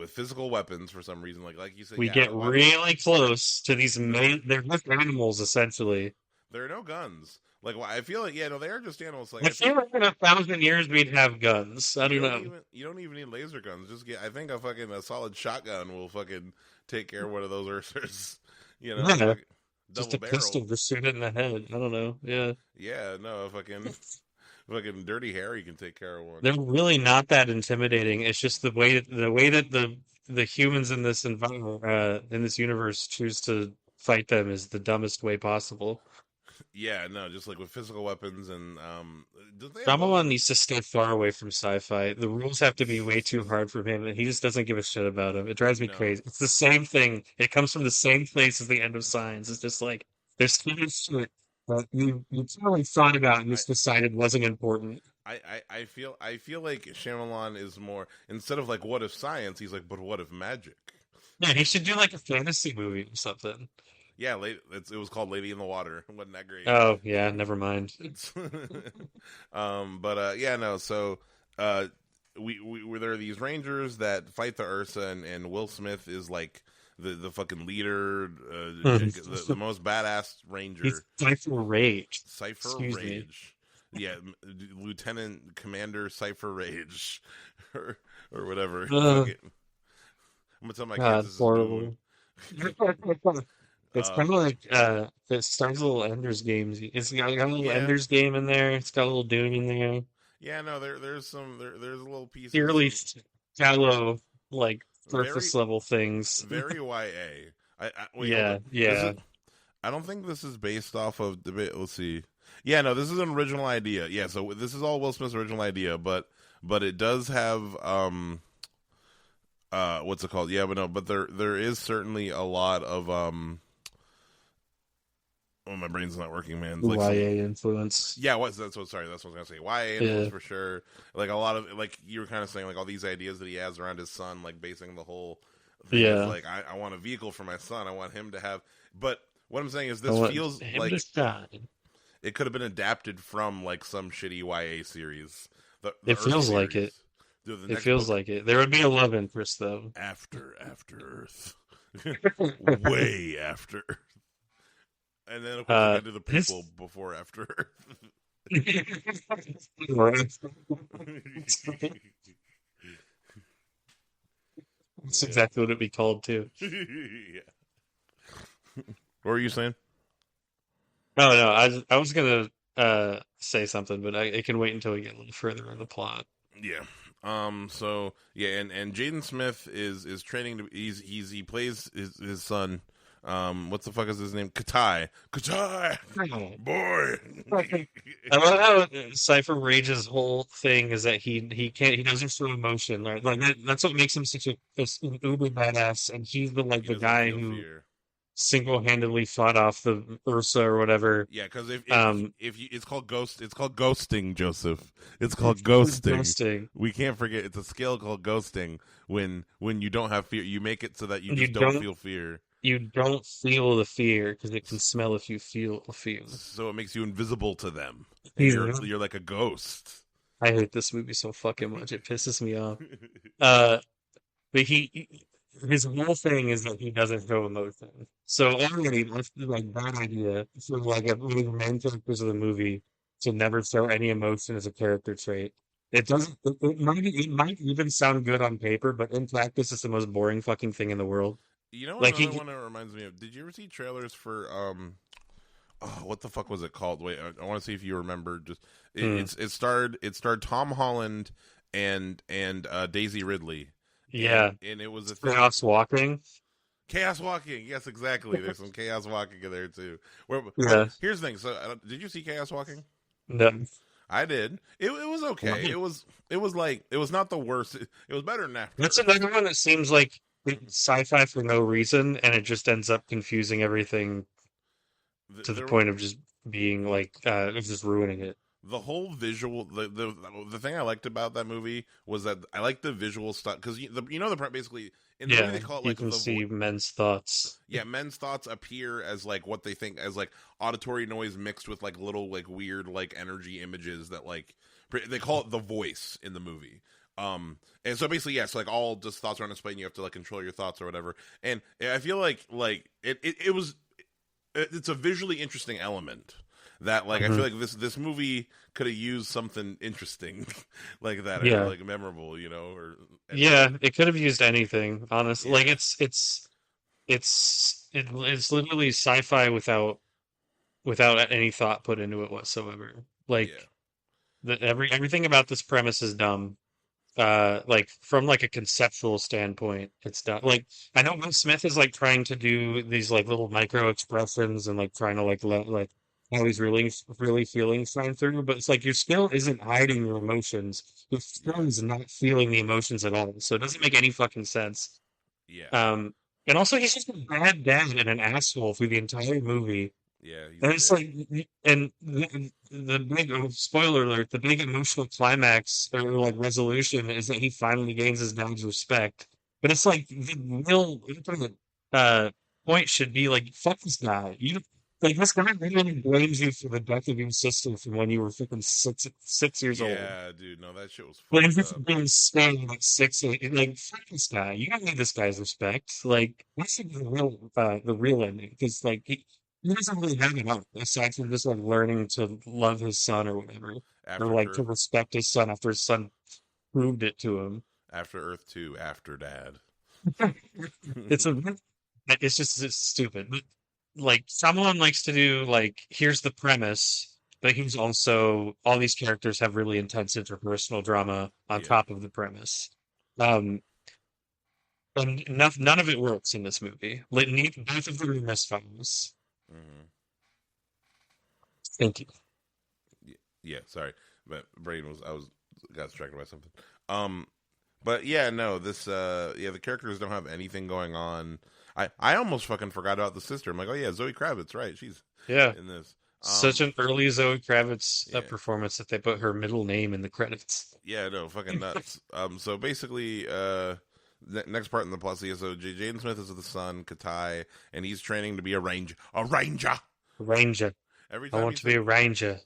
physical weapons for some reason. Like you said, We yeah. get really close to these they're just animals essentially. There are no guns. Like I feel like yeah, no, they are just animals. Like I I feel feel like in 1,000 years we'd have guns. I don't know. you don't even need laser guns. Just get I think a solid shotgun will fucking take care of one of those ursers. You know, Yeah, like just double a pistol, barrel. just shoot it in the head. I don't know. Yeah. Yeah, no, fucking Dirty Harry can take care of one. They're really not that intimidating. It's just the way that the humans in this environment in this universe choose to fight them is the dumbest way possible. Yeah, no, just like with physical weapons and do they have Shyamalan weapons? needs to stay far away from sci-fi. The rules have to be way too hard for him, and he just doesn't give a shit about them. It drives me No, crazy. It's the same thing. It comes from the same place as the end of Signs. It's just like there's too much shit that you totally thought about and I, just decided wasn't important. I feel like Shyamalan is more instead of like what if science, he's like, but what if magic? Yeah, he should do like a fantasy movie or something. Yeah, it was called Lady in the Water. Wasn't that great? Oh, yeah, never mind. But yeah, no. So uh, we there are these rangers that fight the Ursa, and Will Smith is like the fucking leader, the most badass He's ranger. Cypher Rage. Cipher Excuse me. Rage. Yeah, Lieutenant Commander Cipher Rage, or whatever. Fuck Ugh, it. I'm gonna tell my kids God, this is Boone. horrible. It's Uh, kind of like it starts a little Ender's Games. Got a little yeah, Ender's Game in there. It's got a little Doom in there. yeah. No, there's a little pieces, Purely some shallow, like very surface level things. very YA. Wait, hold Yeah, up. This is yeah. I don't think this is based off of debate. Let's see. Yeah, no, this is an original idea. Yeah, so this is all Will Smith's original idea, but it does have what's it called? Yeah, but no, but there is certainly a lot of oh, my brain's not working, man. It's like some YA influence. yeah, that's what I was gonna say. YA influence Yeah, for sure. Like a lot of like you were kind of saying, like all these ideas that he has around his son, like basing the whole thing is yeah. like I want a vehicle for my son. I want him to have. But what I'm saying is I this want feels him to like shine. it could have been adapted from like some shitty YA series. The It Earth feels like it. series. Dude, the It next feels book like it. There would be a love interest though. after Earth, way after, and then of course you Uh, got to do the his prequel before after Earth. That's Yeah. exactly what it'd be called too. Yeah. What were you saying? No, no, I was gonna say something, but it can wait until we get a little further in the plot. Yeah. So yeah, and Jaden Smith is training to he plays his son. What's the fuck is his name? Katai, I boy. love how Cypher Rage's whole thing is that he doesn't show emotion. That's what makes him such an uber badass, and he's He the doesn't guy feel who fear. single-handedly fought off the Ursa or whatever. Yeah, because Um, if you, it's called ghosting, Joseph. It's called it's ghosting. disgusting. We can't forget it's a skill called ghosting. When you don't have fear, you make it so that you You just don't don't feel fear. you don't feel the fear because it can smell if you feel the fear. So it makes you invisible to them, and He's you're like a ghost. I hate this movie so fucking much. It pisses me off. Uh, but his whole thing is that he doesn't show emotion. So already that's like bad idea for like one of the main characters of the movie to never show any emotion as a character trait. It doesn't. It might even sound good on paper, but in practice, it's the most boring fucking thing in the world. You know Like another one that reminds me of? Did you ever see trailers for oh, what the fuck was it called? Wait, I want to see if you remember. Just it starred Tom Holland and Daisy Ridley, yeah, and it was a thing. Chaos Walking. Chaos Walking, yes, exactly. There's some Chaos Walking in there too. But Yeah, here's the thing. So, did you see Chaos Walking? no, I did. It was okay. It was not the worst. It was better than After that's Earth. another one that seems like it's sci-fi for no reason, and it just ends up confusing everything to the There point of just being like, of just ruining it. the whole visual the thing I liked about that movie was that I liked the visual stuff because basically in the movie Yeah, they call it you like can see men's thoughts. yeah, men's thoughts appear as like what they think as like auditory noise mixed with like little like weird like energy images that like they call it the voice in the movie. And so basically yes, like all just thoughts are on display and you have to like control your thoughts or whatever. And I feel like it's a visually interesting element that like I Hmm. feel like this movie could have used something interesting like that or Yeah, like memorable, or yeah, it could have used anything, honestly. yeah, Like it's literally sci-fi without any thought put into it whatsoever. yeah, Like everything about this premise is dumb. Like from like a conceptual standpoint, it's dumb. Like I know Will Smith is like trying to do these like little micro expressions and like trying to like let like how he's really feeling shine through, but it's like your skill isn't hiding your emotions. Your skill yeah, is not feeling the emotions at all. So it doesn't make any fucking sense. yeah, Um, and also he's just a bad dad and an asshole through the entire movie. yeah. He's And a it's dick. like, and the big spoiler alert, the big emotional climax or like resolution is that he finally gains his dad's respect. But it's like the real ultimate uh, point should be like, fuck this guy. You like this guy literally blames you for the death of your sister from when you were freaking six years old. Yeah, dude. No, that shit was Blames fucked you for up. being scared at 6, like fuck this guy. You don't need this guy's respect. Like that should be the real ending because like he doesn't really have it out aside from just like learning to love his son or whatever, or After like to Earth, respect his son after his son proved it to him. After Earth 2, After Dad. It's a it's stupid. But, like someone likes to do like here's the premise, but he's also all these characters have really intense interpersonal drama on Yeah. top of the premise. Um, and none of it works in this movie. Like, both of them are misfires. Hmm. Thank you. Yeah, sorry, but brain was I was got distracted by something. Um, but yeah, no, the characters don't have anything going on. I almost fucking forgot about the sister. I'm like, oh yeah, Zoe Kravitz, right? She's Yeah, in this. such an early Zoe Kravitz Yeah, performance that they put her middle name in the credits. yeah, no, fucking nuts. So basically, next part in the plot, so Jaden Smith is the son, Katai, and he's training to be a ranger. A ranger. Ranger. Every I time want he to be said, a ranger.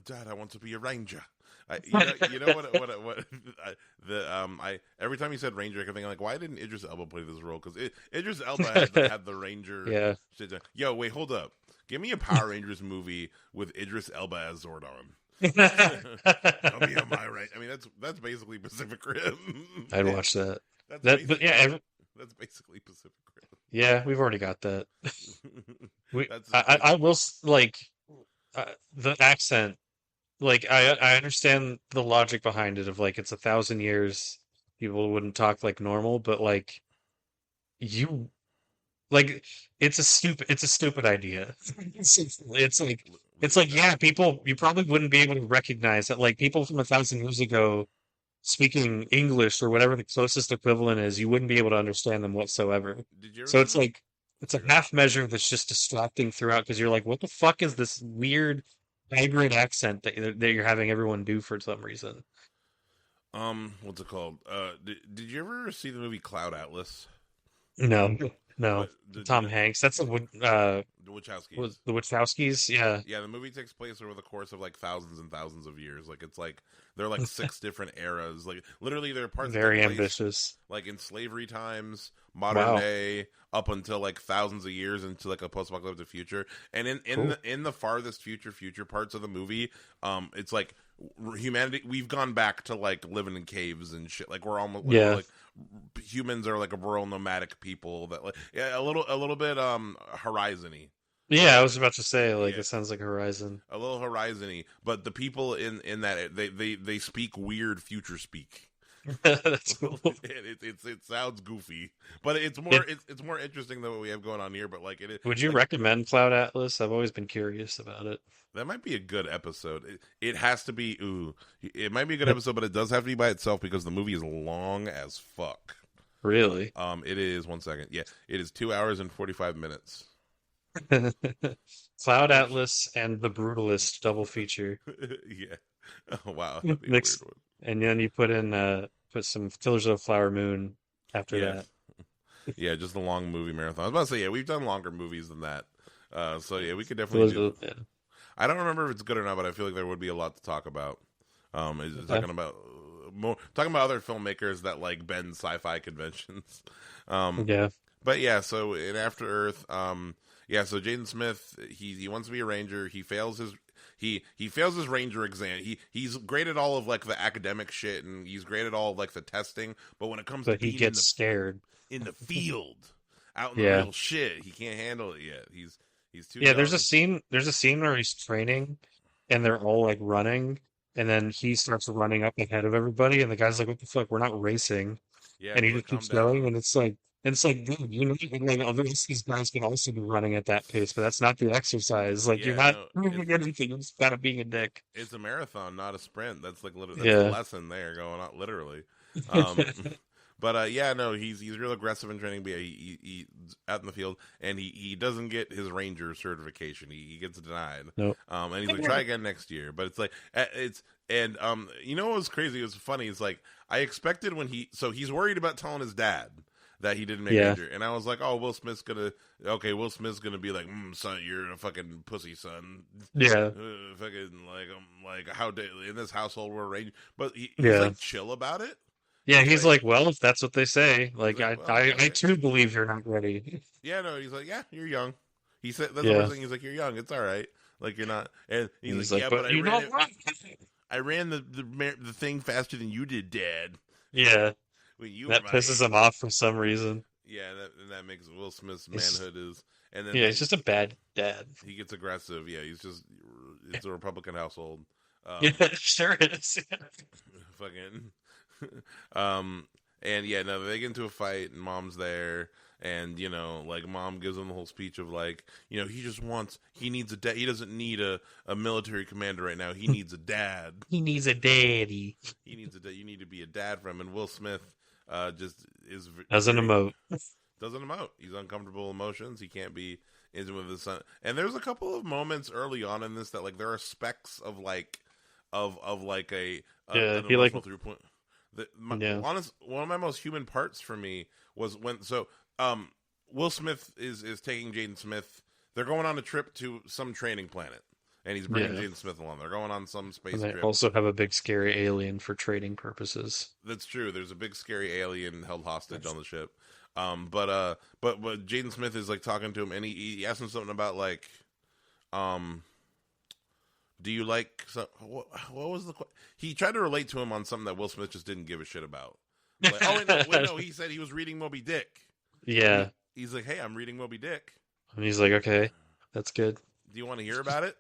Dad, I want to be a ranger. What every time he said ranger, I kept thinking like, why didn't Idris Elba play this role? Because Idris Elba had the ranger Yeah. shit. Yo, wait, hold up. Give me a Power Rangers movie with Idris Elba as Zordon. Tell me, am I right? I mean, that's basically Pacific Rim. I'd watch that. That's But basically yeah, that's basically Pacific yeah, we've already got that. Rim. We, That's I will like the accent. Like I understand the logic behind it of like it's 1,000 years, people wouldn't talk like normal, but like you like it's a stupid idea. It's like listen. yeah, people you probably wouldn't be able to recognize that like people from 1,000 years ago speaking English or whatever the closest equivalent is, you wouldn't be able to understand them whatsoever. Did you ever So see it's the? like it's a half measure that's just distracting throughout because you're like, what the fuck is this weird hybrid accent that you're having everyone do for some reason? What's it called? Did you ever see the movie Cloud Atlas? No, no. What did you Tom know? Hanks. That's a The Wachowskis. Was the Wachowskis? Yeah, Yeah, the movie takes place over the course of like thousands and thousands of years. Like it's like they're like six different eras. Like literally, there are parts that very take place ambitious. like in slavery times, modern Wow, day, up until like thousands of years into like a post-apocalyptic future. And cool. in the farthest future parts of the movie, it's like humanity. We've gone back to like living in caves and shit. Like we're almost like we're Yeah, like humans are like a rural nomadic people that like yeah a little bit horizony. yeah. I was about to say, like, Yeah, it sounds like Horizon. a little horizony, but the people in that they speak weird future speak. That's cool. It sounds goofy, but It, it's more interesting than what we have going on here. But like would you like recommend Cloud Atlas? I've always been curious about it. that might be a good episode. It has to be. Ooh, it might be a good episode, but it does have to be by itself because the movie is long as fuck. Really? It is 1 second. Yeah, it is 2 hours and 45 minutes. Cloud Which Atlas and The Brutalist double feature. yeah. Oh wow, that'd be a weird Mixed, one. and then you put some Killers of the Flower Moon after Yeah, that. yeah, just a long movie marathon. I was about to say yeah, we've done longer movies than that. So yeah, we could definitely Those do. yeah. I don't remember if it's good or not, but I feel like there would be a lot to talk about. Is Okay. talking about more talking about other filmmakers that like bend sci-fi conventions. Um, Yeah. but yeah, so in After Earth, yeah, so Jaden Smith, he wants to be a ranger. He fails his ranger exam. He's great at all of like the academic shit, and he's great at all of like the testing. But when it comes to But he being gets scared. in the field, out in the Yeah. real shit, he can't handle it yet. He's too Yeah, young. there's a scene where he's training and they're all like running and then he starts running up ahead of everybody and the guy's like, "What the fuck? We're not racing." Yeah, And and he he's like, just calm keeps going down. and it's like, dude, you know, like all the rest of these guys can also be running at that pace, but that's not the exercise. Like you're Yeah, not no, proving anything, you're just kind of being a dick. it's a marathon, not a sprint. That's like that's the Yeah. lesson there going on literally. Um, but yeah, no, he's real aggressive in training. But yeah, he out in the field, and he doesn't get his ranger certification. He gets denied. Nope. And he's like, try again next year. But it's like it's and you know what was crazy? It was funny. It's like I expected when he's worried about telling his dad that he didn't make Yeah. ranger, and I was like, oh, Will Smith's gonna be like, son, you're a fucking pussy, son. Yeah. Fucking like how in this household we're arranged, but he's Yeah. like chill about it. Yeah, He's he's like like, well, if that's what they say, he's like like, well, I okay, too believe you're not ready. yeah, no, he's like, yeah, you're young. He said that's the Yeah. first thing. He's like, you're young, it's all right. Like you're not, and he's He's like, like, yeah, but but you don't want I ran the thing faster than you did, Dad. Yeah. When you were That my pisses him age. off for some reason. Yeah, that makes Will Smith's It's manhood is, and then yeah, he's just a bad dad. he gets aggressive. Yeah, it's a Republican household. Yeah, Um, sure is. fucking um and yeah, no, they get into a fight and mom's there, and you know, like mom gives him the whole speech of like, you know, he needs a dad. He doesn't need a military commander right now. He needs a dad. He needs a daddy. He needs a dad. You need to be a dad for him. And Will Smith just is Doesn't very emote. doesn't emote. He's uncomfortable emotions. He can't be intimate with his son. And there's a couple of moments early on in this that like there are specks of like of like Yeah, an he like emotional through point. yeah. One of my most human parts for me was when Will Smith is taking Jaden Smith. They're going on a trip to some training planet, and he's bringing Yeah. Jaden Smith along. They're going on some space And they trip. also have a big scary alien for trading purposes. That's true. There's a big scary alien held hostage on the ship. But Jaden Smith is like talking to him, and he asks him something about like, do you like what was he tried to relate to him on something that Will Smith just didn't give a shit about. Like, oh wait, no, he said he was reading Moby Dick. Yeah. He's like, hey, I'm reading Moby Dick. And he's like, okay, that's good. Do you want to hear about it?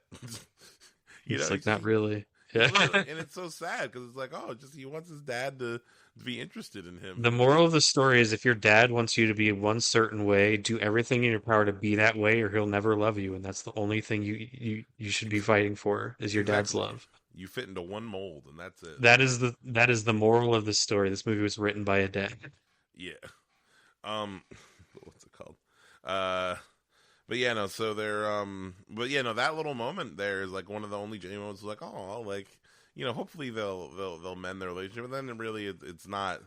You know, He's like, not really. Yeah. and it's so sad because it's like, oh, just he wants his dad to be interested in him. The moral of the story is if your dad wants you to be one certain way, do everything in your power to be that way or he'll never love you. And that's the only thing you should be fighting for is your dad's Exactly. love. You fit into one mold, and that's it. That is the moral of the story. This movie was written by a dad. Yeah. What's it called? But yeah, no. So they're but yeah, no. That little moment there is like one of the only genuine moments. Like, oh, like you know, hopefully they'll mend their relationship. But then really, it's not.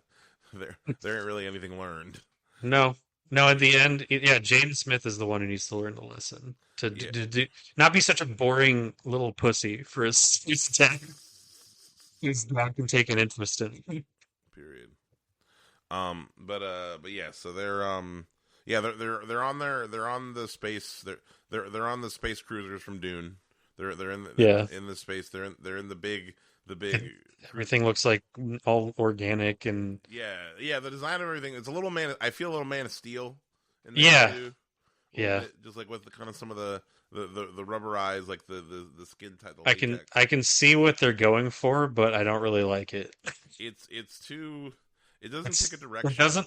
There ain't really anything learned. No. No, at the end, yeah, Jaden Smith is the one who needs to learn to listen. Yeah. Not be such a boring little pussy for his dad who's not can take an interest in. Period. But yeah, so yeah, they're on they're on the space, they're on the space cruisers from Dune. They're in Yeah. in the space. They're in the big And cruise. everything looks like all organic and Yeah, yeah. The design of everything. It's a little man. I feel a little Man of Steel in there yeah, too. A little yeah. bit, just like with the kind of some of the rubber eyes, like the skin type, the I latex. can see what they're going for, but I don't really like it. It's too. It doesn't pick a It direction.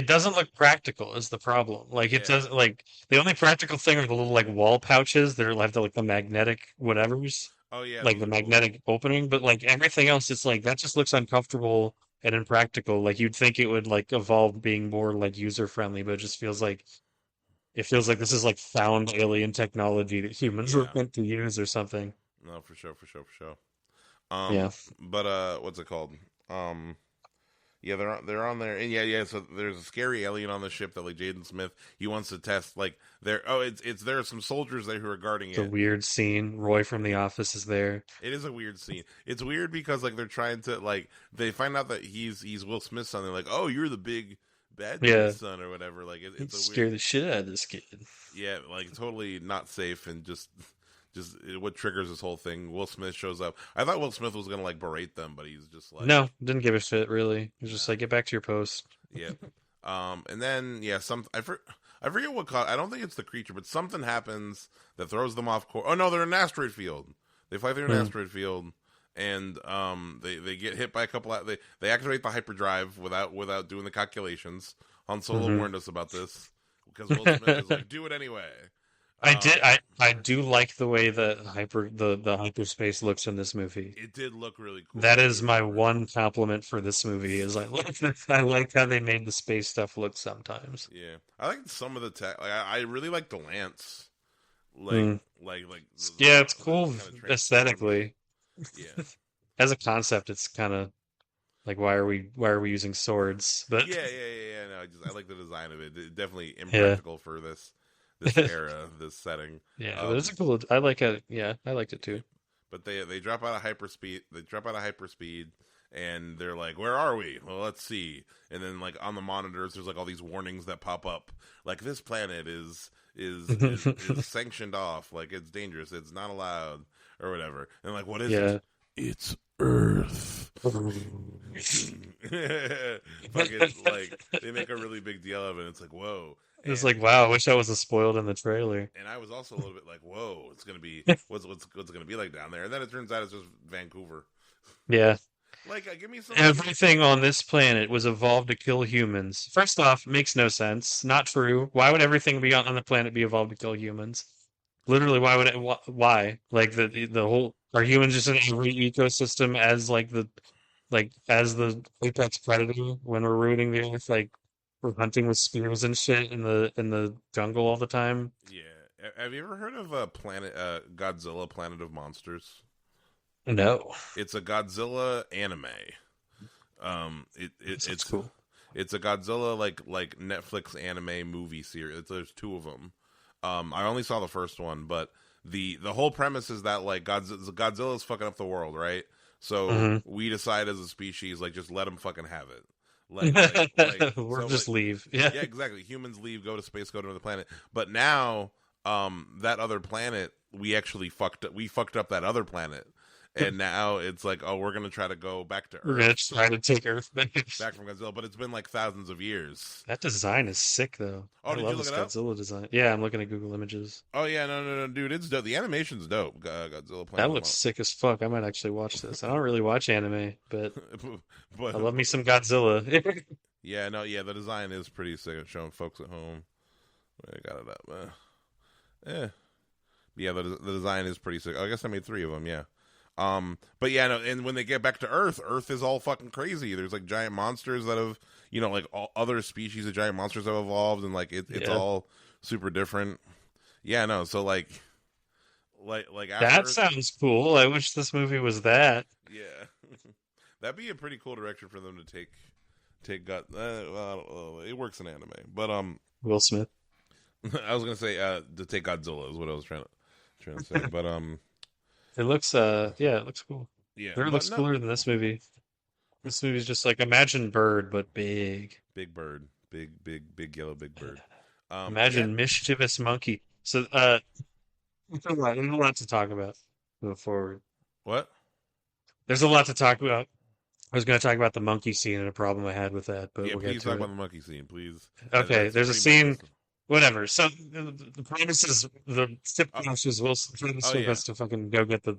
doesn't look practical is the problem. Like it Yeah. doesn't like the only practical thing are the little like wall pouches that are left like the magnetic whatevers, Oh yeah, like those the are cool. magnetic opening, but like everything else it's like that just looks uncomfortable and impractical. Like you'd think it would like evolve being more like user friendly, but it feels like this is like found alien technology that humans were Yeah. meant to use or something. No, for sure, for sure, for sure. Yeah. But what's it called? Um, yeah, they're on there, and yeah, yeah. So there's a scary alien on the ship that like Jaden Smith he wants to test. Like there, oh, it's there are some soldiers there who are guarding It's a it. weird scene. Roy from The Office is there. It is a weird scene. It's weird because like they're trying to like they find out that he's Will Smith's son. They're like, oh, you're the big bad dude's Yeah. son or whatever. Like He it's a weird, scared the shit out of this kid. yeah, like totally not safe and just what triggers this whole thing. Will Smith shows up. I thought Will Smith was gonna like berate them, but he's just like, No, didn't give a shit really. He was just nah, like, get back to your post. yeah. And then yeah, I forget what caught. I don't think it's the creature, but something happens that throws them off course. Oh no, they're in an asteroid field. They fly through an Hmm. asteroid field, and they get hit by a couple. They activate the hyperdrive without doing the calculations. Han Solo Hmm. warned us about this because Will Smith is like, do it anyway. Um, I do like the way the hyperspace looks in this movie. it did look really cool. That I is do my remember. one compliment for this movie is I like how they made the space stuff look sometimes. Yeah, I like some of the tech. Like, I really like the lance. Hmm. Like Yeah, it's that cool kind of transforms. aesthetically. Yeah. As a concept, it's kind of like why are we using swords? But Yeah. No, I like the design of it. Definitely yeah, impractical for this era, this setting. yeah, but it's a Um, cool. I like it. Yeah, I liked it too. but they drop out of hyperspeed. They drop out of hyperspeed, and they're like, "Where are we? Well, let's see." And then like on the monitors, there's like all these warnings that pop up, like this planet is sanctioned off, like it's dangerous, it's not allowed, or whatever. And like, what is it? Yeah. It's Earth. Fucking like they make a really big deal of it. It's like whoa, It's and like, wow, I wish I wasn't spoiled in the trailer. I was also a little bit like whoa, it's gonna be what's it gonna be like down there, and then it turns out it's just Vancouver. Yeah. Like give me some give me Everything on this planet was evolved to kill humans. First off, makes no sense. Not true. Why would everything be on the planet be evolved to kill humans? Literally, why would it? Why? Like the whole are humans just in every ecosystem as like as the apex predator when we're ruining the earth? Like we're hunting with spears and shit in the jungle all the time. yeah. Have you ever heard of Planet Godzilla Planet of Monsters? No, It's a Godzilla anime. that sounds It's cool. it's a Godzilla like Netflix anime movie series. There's two of them. I only saw the first one, but the whole premise is that like Godzilla's fucking up the world, right? So Hmm. we decide as a species, like, just let him fucking have it. We'll So just like, leave. Yeah. yeah, exactly. Humans leave, go to space, go to another planet. But now, that other planet, we actually fucked up. We fucked up that other planet, and now it's like, oh, we're gonna try to go back to We're gonna Earth, try to take Earth back. back from Godzilla. But it's been like thousands of years. That design is sick, though. Oh, I did you love look this it up? Godzilla design. Yeah, I'm looking at Google Images. Oh yeah, no, dude, it's dope. The animation's dope. Godzilla That Planet of looks sick as fuck. I might actually watch this. I don't really watch anime, but but I love me some Godzilla. yeah, no, yeah, the design is pretty sick. It's showing folks at home. I got it up. Yeah, yeah, the design is pretty sick. I guess I made three of them. Yeah. But yeah, no, and when they get back to Earth, Earth is all fucking crazy. There's like giant monsters that have, like all other species of giant monsters have evolved, and like it's Yeah. all super different. Yeah, no, so like That after, sounds cool. I wish this movie was that. yeah, that'd be a pretty cool direction for them to take God. Well, it works in anime, but Will Smith. I was gonna say to take Godzilla is what I was trying to say, but It looks yeah, it looks cool. yeah, It but looks no, cooler than this movie. This movie's just like imagine Bird but big. big bird, big yellow big bird. Yeah, Imagine mischievous monkey. So there's a lot to talk about moving forward. what? There's a lot to talk about. I was going to talk about the monkey scene and a problem I had with that, but Yeah, we'll get please talk to about it. the monkey scene, please. Okay, That's there's a pretty much scene. this. Whatever. So the premise is the tip Oh, is Jaden oh Smith yeah, has to fucking go get the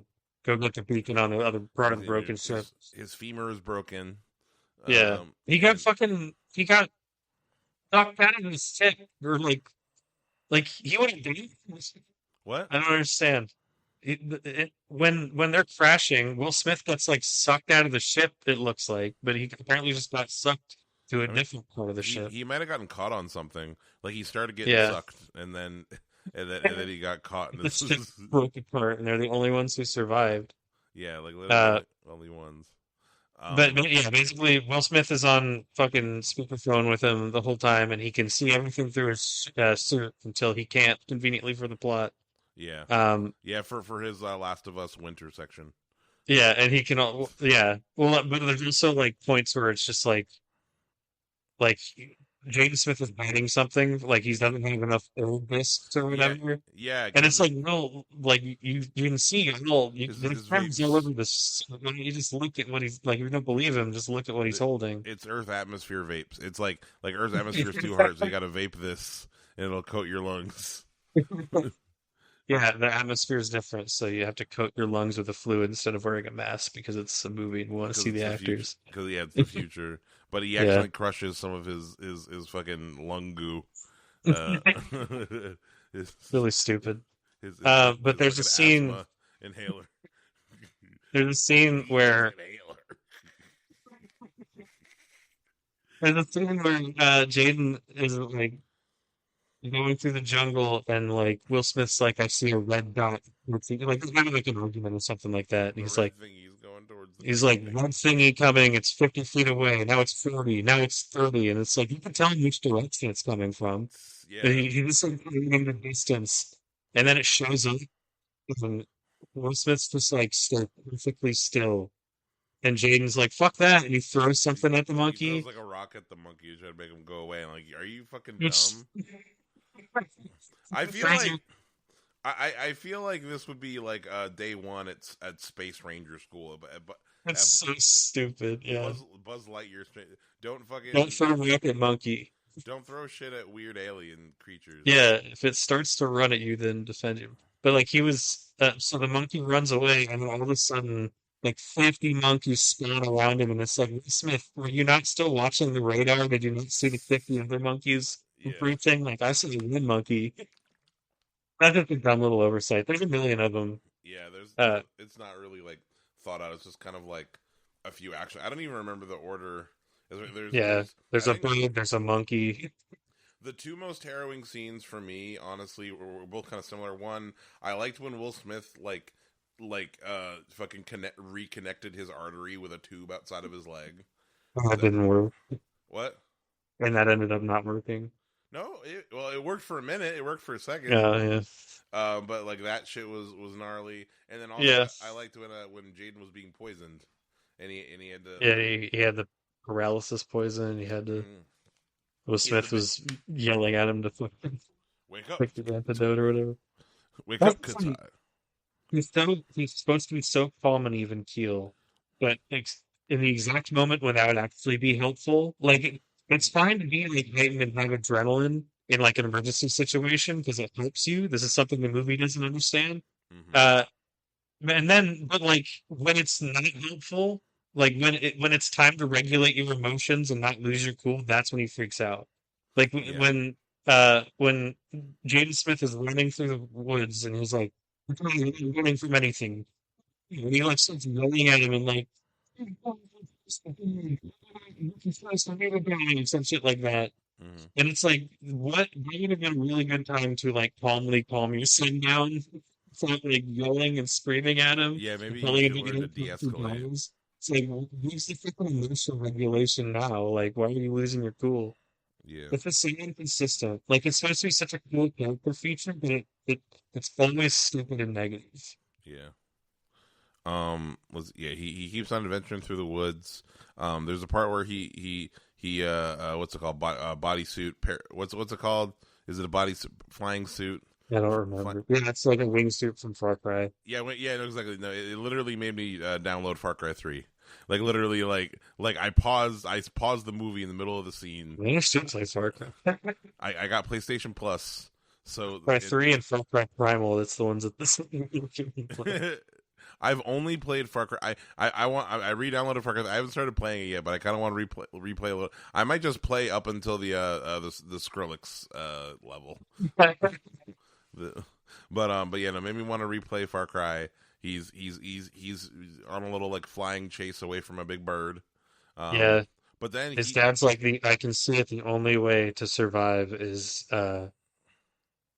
beacon on the other part of the broken ship. his femur is broken. Yeah, And he got knocked out of his ship or like he would have died. what? I don't understand. When they're crashing, Will Smith gets like sucked out of the ship. It looks like, but he apparently just got sucked to a I mean, different part of the ship. he might have gotten caught on something. Like he started getting Yeah, sucked, and then and then he got caught. And the this ship is broke apart, and they're the only ones who survived. yeah, like Uh, literally only ones. but yeah, basically, Will Smith is on fucking speakerphone with him the whole time, and he can see everything through his suit until he can't conveniently for the plot. Yeah, Um, yeah. For his Last of Us winter section. yeah, and he can, yeah. Well, but there's also like points where it's just like Jaden Smith is hiding something, like he doesn't have enough air discs or Yeah, whatever, yeah. and Because it's like no, like you can see there's his crumbs all vapes, over this. When you just look at what he's like, if you don't believe him, just look at what he's holding. it's Earth atmosphere vapes. It's like Earth's atmosphere is too hard, so you got to vape this, and it'll coat your lungs. Yeah, the atmosphere is different, so you have to coat your lungs with a fluid instead of wearing a mask because it's a movie and we want to Because see it's the the future. actors. Because yeah, it's the future. But he Yeah. actually crushes some of his fucking lung goo. Uh, his, Really stupid. his But there's a fucking scene. asthma inhaler. There's a scene where Inhaler. Jaden is like going through the jungle and like Will Smith's like I see a red dot. Like he's having like an argument or something like that. And The he's red like thing he's going towards the he's green like thing. one thingy coming. It's 50 feet away. Now it's 40. Now it's 30. And it's like you can tell which direction it's coming from. And Yeah. he just like in the distance, and then it shows up, and Will Smith's just like still perfectly still, and Jaden's like, "Fuck that!" and he throws something at the He throws monkey, like a rock at the monkey to try to make him go away. I'm like, are you fucking which dumb? I feel throws like him- I feel like this would be like day one at Space Ranger School, but that's so stupid. Yeah, Buzz Lightyear. Don't don't fucking throw a rock at monkey. don't throw shit at weird alien creatures. Yeah, if it starts to run at you, then defend him. But like he was, so the monkey runs away, and then all of a sudden, like 50 monkeys spawn around him, and it's like, Smith, were you not still watching the radar? Did you not see the 50 other monkeys Yeah, breathing? Like I saw the one monkey. That's just a dumb little oversight. There's a million of them. yeah. Uh, It's not really like thought out. It's just kind of like a few action. I don't even remember the order. yeah, there's I a think bird, there's a monkey. the two most harrowing scenes for me, honestly, were both kind of similar. One, I liked when Will Smith fucking reconnected his artery with a tube outside of his leg. That didn't work, What? and that ended up not working. No, it worked for a minute. It worked for a second. Yeah, But like that shit was gnarly. And then also yeah, I liked when Jaden was being poisoned, and he had to yeah. He had the paralysis poison. He had to. mm, Will he had Smith to was yelling at him to fucking wake up, take the antidote or whatever. wake up, That's funny. Katai. He's supposed to be so calm and even keel, but in the exact moment when that would actually be helpful, like it's fine to be like heightened and have adrenaline in like an emergency situation because it helps you. This is something the movie doesn't understand. Mm-hmm. Uh, and then, but like when it's not helpful, like when it's time to regulate your emotions and not lose your cool, that's when he freaks out. Like Yeah, when Jaden Smith is running through the woods and he's like, "I'm running from anything." And he like starts yelling at him and like some shit like that. mm-hmm. And it's like, what? That would have been a really good time to like calmly calm your son down, without like yelling and screaming at him, Yeah. and Maybe he telling him should to learn to get into de-escalate. dollars. It's like, use the freaking inertial regulation now. Like, why are you losing your cool? Yeah, It's so inconsistent. Like, it's supposed to be such a cool character feature, but it's always stupid and negative. yeah. Was yeah, he keeps on adventuring through the woods. There's a part where he what's it called? Bodysuit. What's it called? Is it a flying suit? I don't Fly, remember. Yeah, it's like a wingsuit from Far Cry. yeah, yeah, no, exactly. No, it literally made me download Far Cry 3. Like literally, like I paused the movie in the middle of the scene. Wingsuits like Far Cry. I got PlayStation Plus, so Far Cry 3 and Far Cry Primal, that's the ones that this can play. I've only played Far Cry. I re-downloaded Far Cry. I haven't started playing it yet, but I kind of want to replay a little. I might just play up until the Skrillex level. But yeah, no, made me want to replay Far Cry. He's on a little like flying chase away from a big bird. Yeah, But then his dad's like I can see it, the only way to survive is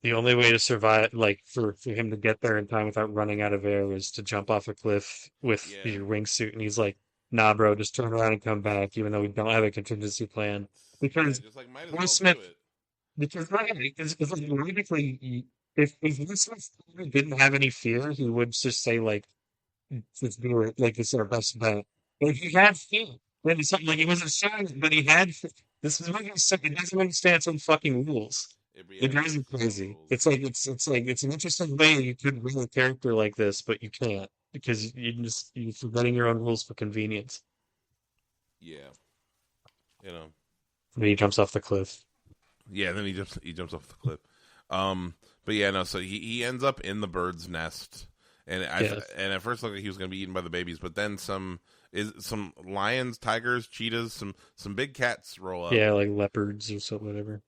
the only way to survive, like for him to get there in time without running out of air, is to jump off a cliff with yeah, your wingsuit. And he's like, "Nah, bro, just turn around and come back," even though we don't have a contingency plan. yeah, Because just like might as Will well do Smith, it. because right, because like logically, if Will Smith didn't have any fear, he would just say like, "Just do it," like it's our best bet. But he had fear. Then it's something like he wasn't shy, but he had. This is movie suck. It doesn't understand some fucking rules. Yeah, It it drives breaks me its own crazy. rules. It's an interesting way you could run a character like this, but you can't because you're forgetting your own rules for convenience. Yeah, you know. And then he jumps off the cliff. Yeah, then he jumps off the cliff. But yeah, no. So he ends up in the bird's nest, and Yeah, at first looked like he was going to be eaten by the babies, but then some lions, tigers, cheetahs, some big cats roll up, yeah, like leopards or something, whatever.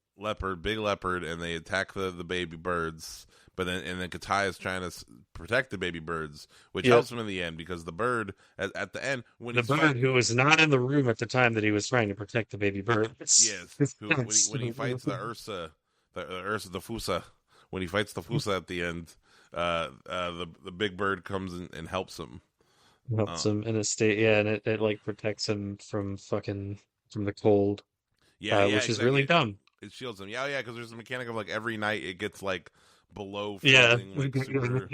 big leopard, and they attack the baby birds. But then Katai is trying to protect the baby birds, which Yep. helps him in the end because the bird at the end when The he's fight bird who was not in the room at the time that he was trying to protect the baby bird. yes who when he fights the Ursa the Fusa when he fights the Fusa at the end the big bird comes and helps him. Uh, Helps him in a state, yeah, and it like protects him from fucking from the cold, yeah, yeah, which is really exactly. dumb. It shields him. Yeah, yeah, because there's a mechanic of like every night it gets like below Yeah, freezing, like super.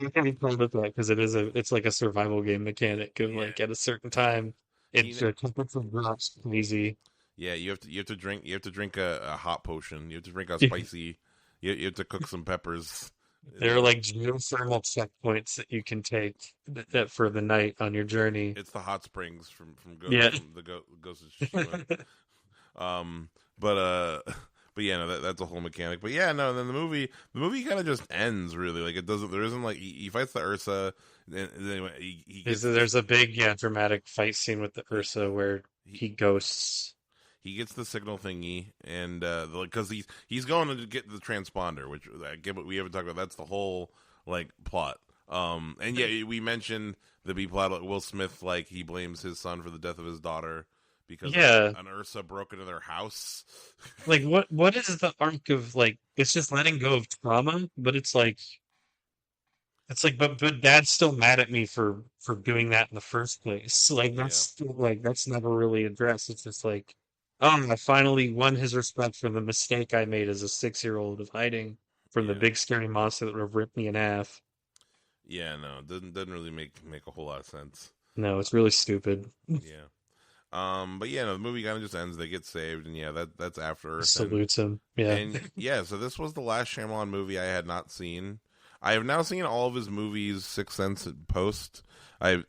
I can be proud of that because it's like a survival game mechanic of Yeah, like at a certain time, he. it's the temperature drops crazy. Yeah, you have to drink a hot potion. You have to drink a spicy. You have to cook some peppers. There are like geothermal checkpoints that you can take that for the night on your journey. It's the hot springs Yeah. from the Ghost of Tsushima. Um, but but yeah, no, that's a whole mechanic. But yeah, no, then the movie kind of just ends really. Like it doesn't. There isn't like he fights the Ursa. And anyway, he gets There's a big, yeah, dramatic fight scene with the Ursa where he he ghosts. he gets the signal thingy, and because he's going to get the transponder, which we haven't talked about. That's the whole like plot. And yeah, we mentioned the B plot. Like, Will Smith, like he blames his son for the death of his daughter because Yeah, an Ursa broke into their house. like what is the arc of like it's just letting go of trauma, but it's like but dad's still mad at me for doing that in the first place. Like that's Yeah, still like that's never really addressed. It's just like, oh, I finally won his respect for the mistake I made as a 6-year-old of hiding from the yeah, big scary monster that would have ripped me in half. yeah. No, it doesn't really make a whole lot of sense. No, it's really stupid. Yeah. But yeah, no, the movie kind of just ends. They get saved, and yeah, that's After Earth, Salutes him. Yeah. and yeah. So this was the last Shyamalan movie I had not seen. I have now seen all of his movies, Sixth Sense and Post.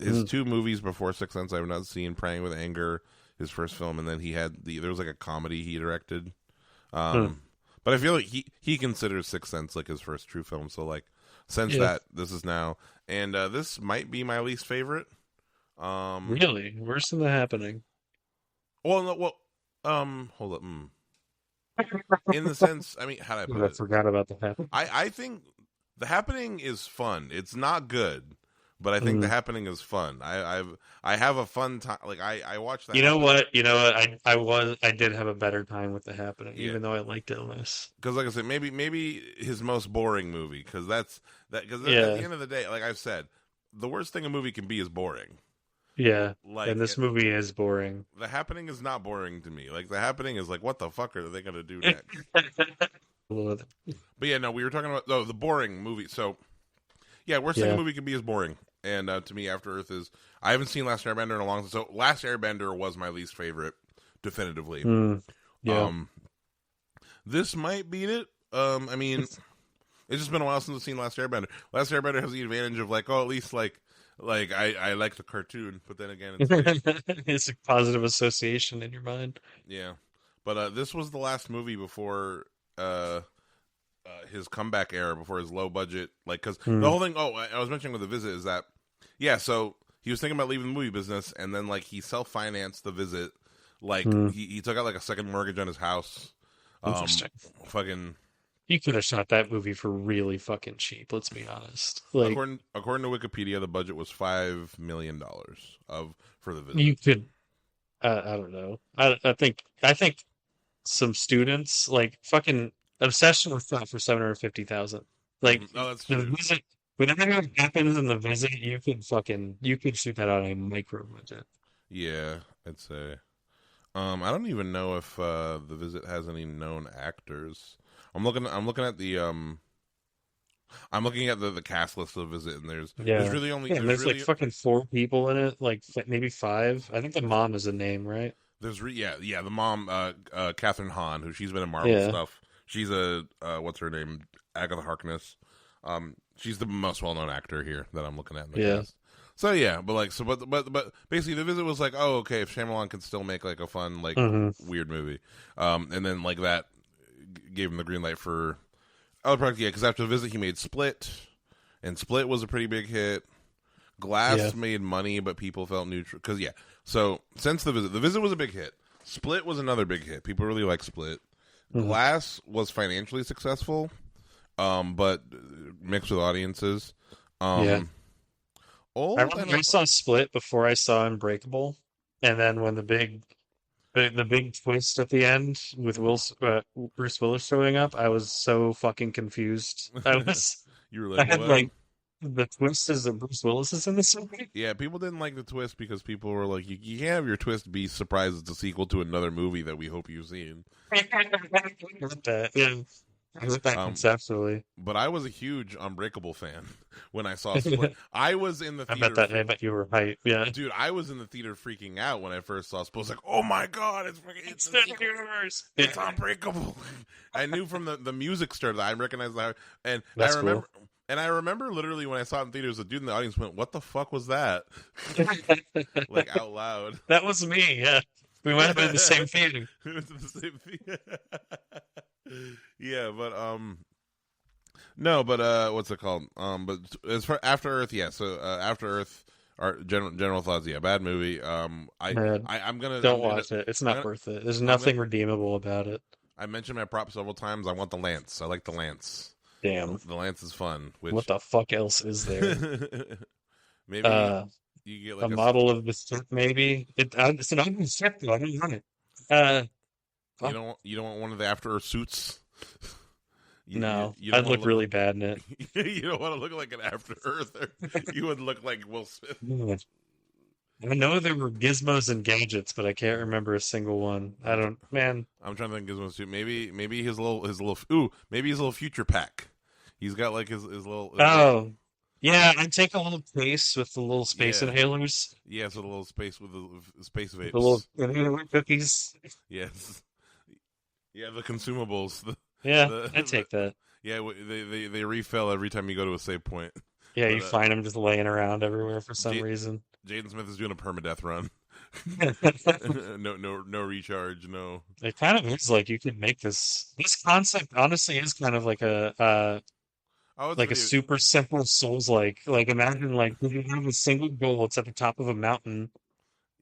His Mm, two movies before Sixth Sense. I have not seen Praying with Anger, his first film, and then he had there was like a comedy he directed. mm. But I feel like he considers Sixth Sense like his first true film. So like since Yeah. that, this is now, and this might be my least favorite. Um, Really? Worse than the happening. well, no, well, hold up. In the sense, I mean, how do I Dude, put I it? forgot about the happening. I think The Happening is fun. It's not good, but I think The Mm. Happening is fun. I have a fun time. Like I watch The You know Happening. what? You know what? I did have a better time with the happening, Yeah, even though I liked it less. because like I said, maybe his most boring movie. Because that's that. Because at Yeah. the end of the day, like I've said, the worst thing a movie can be is boring. Yeah, Like and this movie is boring. The Happening is not boring to me. Like The Happening is like, what the fuck are they gonna do next? But yeah, no, we were talking about the boring movie. So yeah, worst thing a Yeah. movie can be is boring. And to me, After Earth is. I haven't seen Last Airbender in a long time. So Last Airbender was my least favorite, definitively. Mm, yeah. Um, this might beat it. I mean, it's just been a while since I've seen Last Airbender. Last Airbender has the advantage of like, oh, at least like I like the cartoon, but then again, it's like, It's a positive association in your mind. yeah. But this was the last movie before uh, his comeback era, before his low budget. Like, because the Mm, whole thing. Oh, I was mentioning with the visit is that, yeah. So he was thinking about leaving the movie business, and then like he self financed the visit. Like mm. he took out like a second mortgage on his house. Um, Interesting. fucking You could have shot that movie for really fucking cheap, let's be honest. Like, according to Wikipedia, the budget was $5 million of for the visit. you could, I don't know. I think some students, like, fucking obsession with that for 750,000. Like, Oh, that's the true. visit, whatever happens in the visit, you could shoot that on a micro budget. Yeah, I'd say. I don't even know if the visit has any known actors. I'm looking at the cast list of the visit, and there's Yeah. really only Yeah, and there's like fucking four people in it, like maybe five. I think the mom is a name, right? yeah the mom Catherine Hahn, who she's been in Marvel Yeah. stuff. She's a what's her name, Agatha Harkness. She's the most well known actor here that I'm looking at in the Yeah. cast. So yeah, but like but basically the visit was like, oh okay, if Shyamalan can still make like a fun like Hmm. weird movie, and then like that gave him the green light for other projects. Yeah, because after the visit he made Split, and Split was a pretty big hit. Yeah. Glass made money, but people felt neutral because yeah. So since the visit was a big hit. Split was another big hit. People really like Split. Hmm. Glass was financially successful, but mixed with audiences. Yeah. Um, I old remember and I saw Split before I saw Unbreakable, and then when the big twist at the end with Bruce Willis showing up, I was so fucking confused. you were I like, had what? like the twist is that Bruce Willis is in this movie. Yeah, people didn't like the twist because people were like, you can't have your twist be surprised it's a sequel to another movie that we hope you've seen. I heard that, yeah. I heard that Um, conceptually. but I was a huge Unbreakable fan when I saw Split. I was in the theater. I bet you were hype. Yeah. Dude, I was in the theater freaking out when I first saw Split. I was like, oh my god, it's the Extended sequel. universe. It's Unbreakable. I knew from the music started. I recognized that, and That's I cool. remember. And I remember literally when I saw it in theaters, the dude in the audience went, "What the fuck was that?" Like out loud. That was me, yeah. We might have been in the same theater. It was the same thing. Yeah, but no, but what's it called? But as far After Earth, yeah. So After Earth, our general thoughts, yeah, bad movie. Man, I'm gonna don't watch it. It's I'm not gonna worth it. There's I'm gonna. nothing redeemable about it. I mentioned my prop several times. I want the lance. I like the lance. Damn. The lance is fun. What Which the fuck else is there? maybe Uh, you get a like a. model of the ship, maybe. It's an ugly ship, though. I don't want it. Fuck. You don't want one of the After Earth suits. No, You don't I'd want look to really bad in it. you don't want to look like an After Earther. You would look like Will Smith. Mm. I know there were gizmos and gadgets, but I can't remember a single one. I I'm, tr- don't, man. I'm trying to think of his suit. Maybe maybe his little future pack. He's got like his little Oh, yeah, I'd take a little case with the little space yeah inhalers, so the little space with the space the little vapes. inhaler cookies. Yes, yeah, the consumables. Yeah, I'd The take that. yeah, they refill every time you go to a save point. Yeah, But you find them just laying around everywhere for some J- reason. Jaden Smith is doing a permadeath run. No recharge. No. It kind of is like you could make this. This concept honestly is kind of Oh, it's like a video. super simple Souls like imagine like if you have a single goal, it's at the top of a mountain.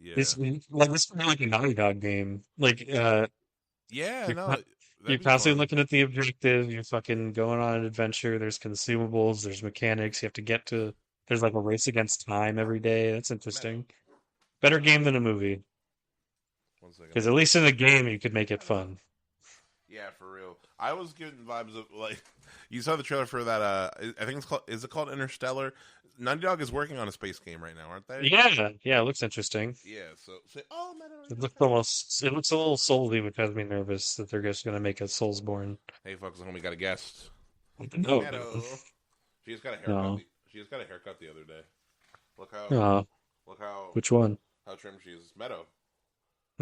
Yeah. This like this would be like a Naughty Dog game. Like Yeah. you're No, you're that'd be constantly fun. looking at the objective. You're fucking going on an adventure. There's consumables. There's mechanics. You have to get to. There's like a race against time every day. That's Man, interesting. Better game than a movie. 1 second. Because at least in a game you could make it fun. Yeah, for real. I was getting vibes of like you saw the trailer for that. I think it's called. Is it called Interstellar? Naughty Dog is working on a space game right now, aren't they? Yeah, yeah, it looks interesting. Yeah. So oh, man, It looks a little soulsy, which has me nervous that they're just gonna make a Soulsborne. hey, folks, at home, we got a guest. No, Meadow. She just got a haircut. no. She just got a haircut the other day. Look how No. look how Which one? how trim she is. Meadow.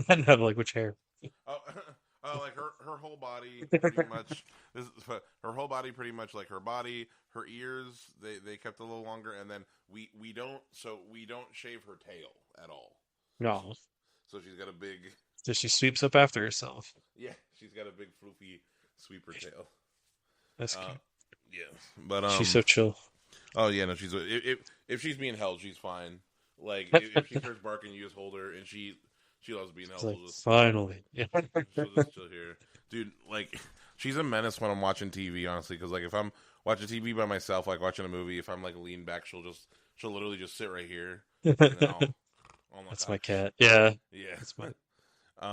I don't have like which hair. Oh, oh, like her whole body pretty much. Her whole body pretty much like her body. Her ears they kept a little longer, and then we don't shave her tail at all. No. So she's got a big. So she sweeps up after herself. Yeah, she's got a big floofy sweeper tail. That's cute. Yeah, but She's so chill. Oh yeah, no, she's if she's being held, she's fine. Like if she starts barking, you just hold her, and she loves being held. Like, finally. Yeah. She'll just chill here, dude. Like she's a menace when I'm watching TV, honestly. Because like if I'm watching TV by myself, like watching a movie, if I'm like leaned back, she'll literally just sit right here. And then That's my cat. Yeah. Yeah, That's my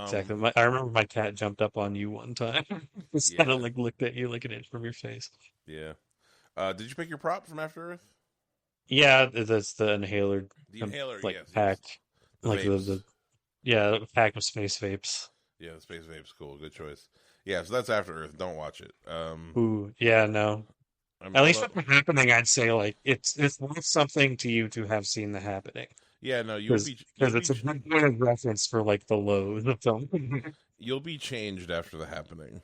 exactly. I remember my cat jumped up on you one time. Just kind of like looked at you like an inch from your face. Yeah. Did you pick your prop from After Earth? Yeah, that's the inhaler. The inhaler, like yes, pack, The like vapes. the pack of space vapes. Yeah, the space vape's cool. Good choice. Yeah, so that's After Earth. Don't watch it. Ooh, yeah, no. At least with the happening, I'd say like it's worth something to you to have seen the happening. Yeah, no, you'll be Because it's a good point of reference for like the low of the film. you'll be changed after the happening.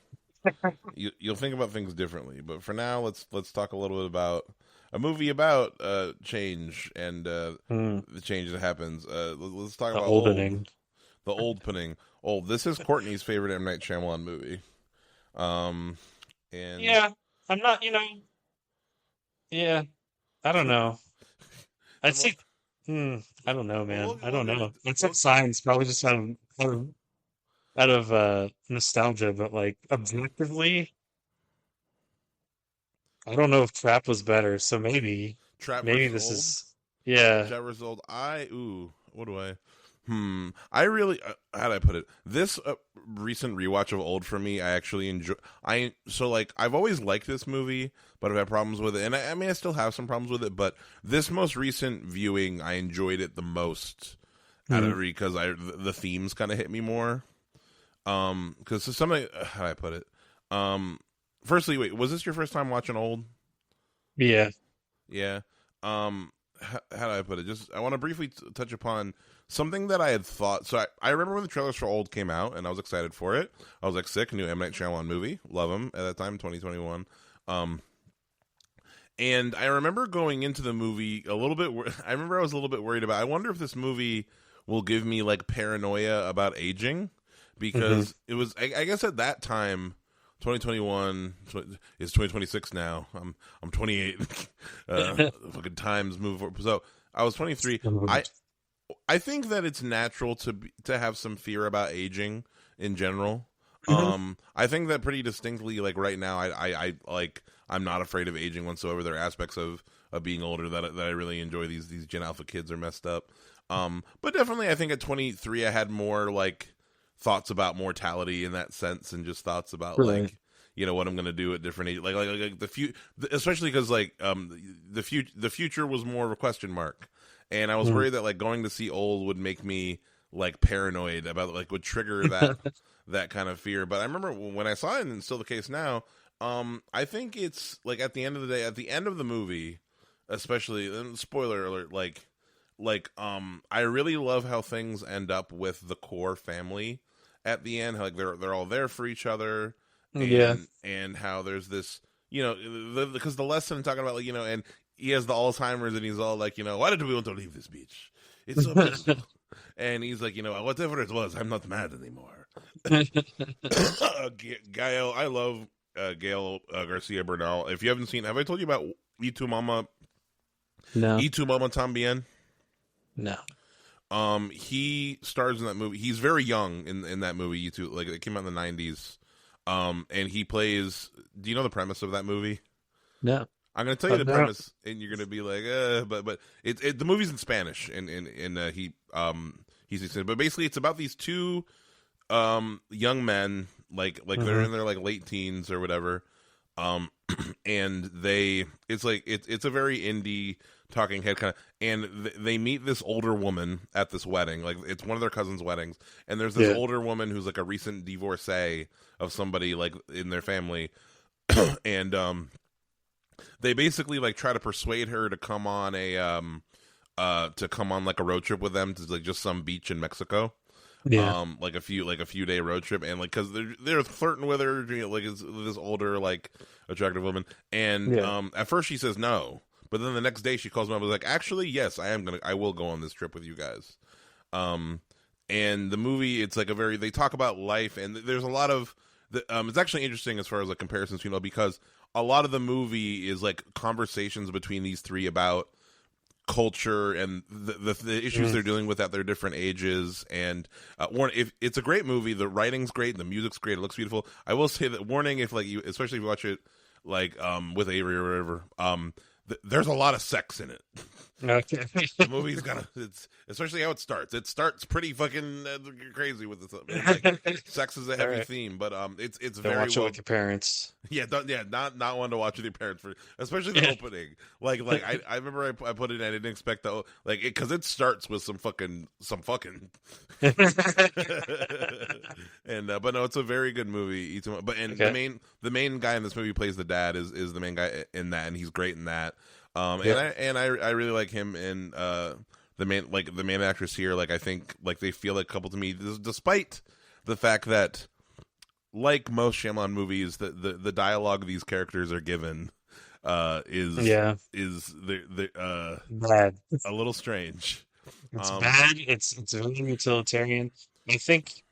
You'll think about things differently. But for now, let's talk a little bit about a movie about change and the change that happens. Let's talk about oldening. The old-pening. Old. This is Courtney's favorite M. Night Shyamalan movie. And Yeah, I'm not. Yeah, I don't know. I'd say. I don't know, man. I don't know. It's like science, probably just out of nostalgia, but like objectively, I don't know if Trap was better. So Trap maybe versus this Old. is yeah. Trap versus Old. What do I? I really, how do I put it? This recent rewatch of Old for me, I actually enjoy. I've always liked this movie, but I've had problems with it, and I mean, I still have some problems with it. But this most recent viewing, I enjoyed it the most out of because the themes kind of hit me more. Because something, how do I put it? Firstly, wait, was this your first time watching Old? Yeah. Yeah. How do I put it? Just I want to briefly touch upon something that I had thought. So I remember when the trailers for Old came out, and I was excited for it. I was like, sick, new M. Night Shyamalan movie. Love him at that time, 2021. And I remember going into the movie a little bit. I remember I was a little bit worried about. I wonder if this movie will give me like paranoia about aging, because it was. I guess at that time. 2021 is 2026 now. I'm 28. Fucking times move forward. So I was 23. I think that it's natural to have some fear about aging in general. I think that pretty distinctly, like right now, I I'm not afraid of aging whatsoever. There are aspects of being older that I really enjoy. These Gen Alpha kids are messed up. But definitely, I think at 23, I had more like thoughts about mortality in that sense, and just thoughts about like what I'm gonna do at different age, like the future, especially because like the future was more of a question mark, and I was worried that like going to see Old would make me like paranoid about like would trigger that kind of fear. But I remember when I saw it, and it's still the case now. I think it's like at the end of the day, at the end of the movie, especially, and spoiler alert, I really love how things end up with the core family at the end. How, like they're all there for each other, and how there's this, because the lesson talking about and he has the Alzheimer's, and he's all like, why did we want to leave this beach? It's so beautiful. And he's like, whatever it was, I'm not mad anymore. Gael, I love Gael Garcia Bernal. If you haven't seen, have I told you about Y Tu Mama? No. Y Tu Mama Tambien? No. He stars in that movie. He's very young in that movie. You two, like it came out in the 90s. And he plays. Do you know the premise of that movie? No. I'm gonna tell you the premise, and you're gonna be like, but the movie's in Spanish, and he's but basically it's about these two young men like they're Hmm. in their like late teens or whatever. Um, and it's a very indie talking head kind of, and they meet this older woman at this wedding. Like it's one of their cousins' weddings, and there's this Yeah. older woman who's like a recent divorcee of somebody like in their family, and they basically like try to persuade her to come on a to come on like a road trip with them to like just some beach in Mexico, Yeah. like a few day road trip, and like because they're flirting with her, you know, like it's this older like attractive woman, and Yeah. at first she says no, but then the next day she calls me up and was like, actually yes, I will go on this trip with you guys. um and the movie, it's like a very, they talk about life, and there's a lot of it's actually interesting as far as like comparisons, you know, because a lot of the movie is like conversations between these three about culture and the issues Mm. they're dealing with at their different ages. And warning, if it's a great movie, the writing's great, the music's great, it looks beautiful. I will say that, warning, if like you, especially if you watch it like with Avery or whatever, there's a lot of sex in it. Okay. The movie's got it's, especially how it starts. It starts pretty fucking crazy with this. It's like sex is a All heavy right. theme, but it's Don't very watch it well. with your parents. Yeah, not one to watch with your parents for, especially the Yeah. opening. Like I remember I put it in, I didn't expect the like it, because it starts with some fucking, and but no, it's a very good movie. But and Okay. the main guy in this movie plays the dad, is the main guy in that, and he's great in that. Yep. I really like him in the main actress here. Like I think like they feel like a couple to me, despite the fact that, like most Shyamalan movies, the dialogue these characters are given Yeah. is Bad. a little strange. It's Um, bad. It's very utilitarian. I think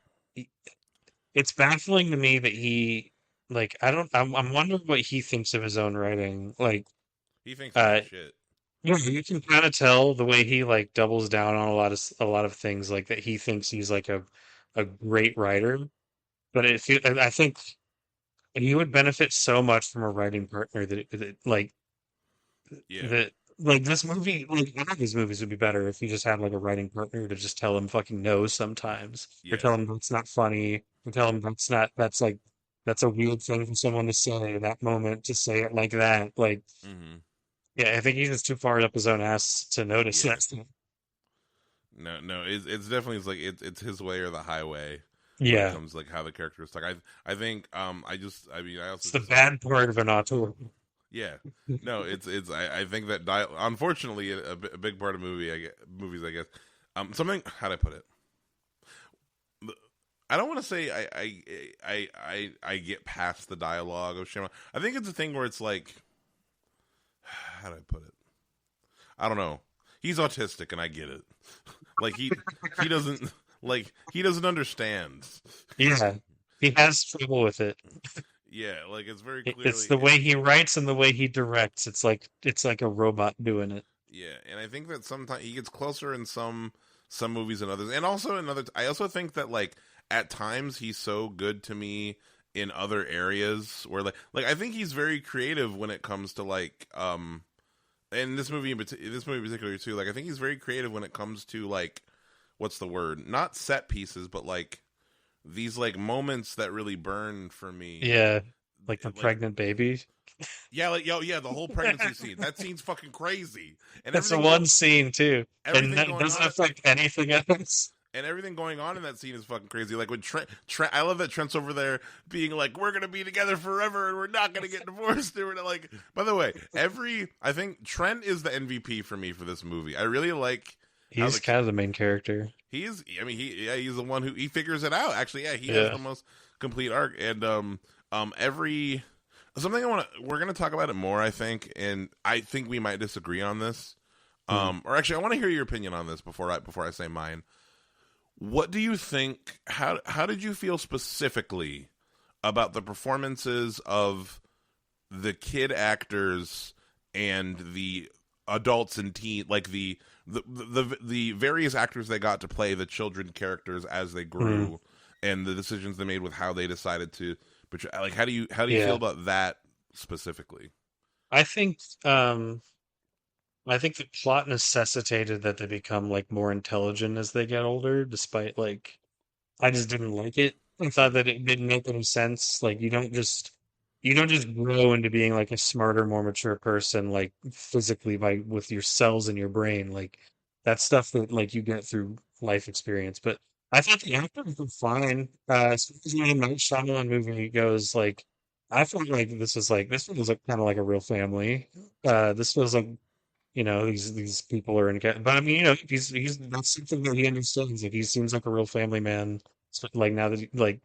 it's baffling to me that he like I don't I'm wondering what he thinks of his own writing. Like he thinks it's the uh shit. yeah, you can kind of tell the way he like doubles down on a lot of things like that he thinks he's like a great writer. But I think he would benefit so much from a writing partner Yeah, that like this movie, like one of these movies would be better if you just had like a writing partner to just tell him fucking no sometimes, or yeah. tell him that's not funny, or tell him that's like that's a weird thing for someone to say in that moment to say it like that. Like, Hmm. yeah, I think he's just too far up his own ass to notice Yeah. that stuff. No, it's definitely, it's like it's his way or the highway when it Yeah, comes to, like how the characters talk. I think I mean I also it's the just bad part of an auteur. yeah. No, it's I think that unfortunately a big part of movies, I guess. Something, how do I put it? I don't want to say I get past the dialogue of Shyamalan. I think it's a thing where it's like, how do I put it? I don't know. He's autistic, and I get it. Like he doesn't he doesn't understand. Yeah, he has trouble with it. Yeah, like it's very It's clearly, the way he writes and the way he directs. It's like a robot doing it. yeah, and I think that sometimes he gets closer in some movies than others, and also in other. I also think that like at times he's so good to me in other areas where like I think he's very creative when it comes to like and this movie in particular too. Like I think he's very creative when it comes to like, what's the word? Not set pieces, but like these like moments that really burn for me. Yeah, like the Like pregnant baby. yeah, like yo, yeah, the whole pregnancy scene. That scene's fucking crazy, and That's the one scene too, and everything that going doesn't on, affect anything else. and everything going on in that scene is fucking crazy. Like when Trent, I love that Trent's over there being like, "We're gonna be together forever, and we're not gonna get divorced." And we're not like. By the way, I think Trent is the MVP for me for this movie. I really like how He's kind of the main character. he's. I mean, he's the one who he figures it out. Actually, yeah, he has Yeah. the most complete arc, and every something we're gonna talk about it more, I think, and I think we might disagree on this. Hmm. Or actually, I want to hear your opinion on this before I say mine. What do you think? How did you feel specifically about the performances of the kid actors and the adults and teen, like the various actors they got to play the children characters as they Hmm. grew, and the decisions they made with how they decided to portray? Like, how do you feel Yeah. about that specifically? I think um I think the plot necessitated that they become like more intelligent as they get older, despite like I just didn't like it. I thought that it didn't make any sense. Like you don't just grow into being like a smarter, more mature person, like physically by with your cells in your brain. Like that's stuff that like you get through life experience. But I thought the actors were fine. As far as the M. Night Shyamalan movie goes, like I felt like this was like kind of like a real family. This feels like these people are in, but I mean, he's that's something that he understands. Like he seems like a real family man. So, like now that like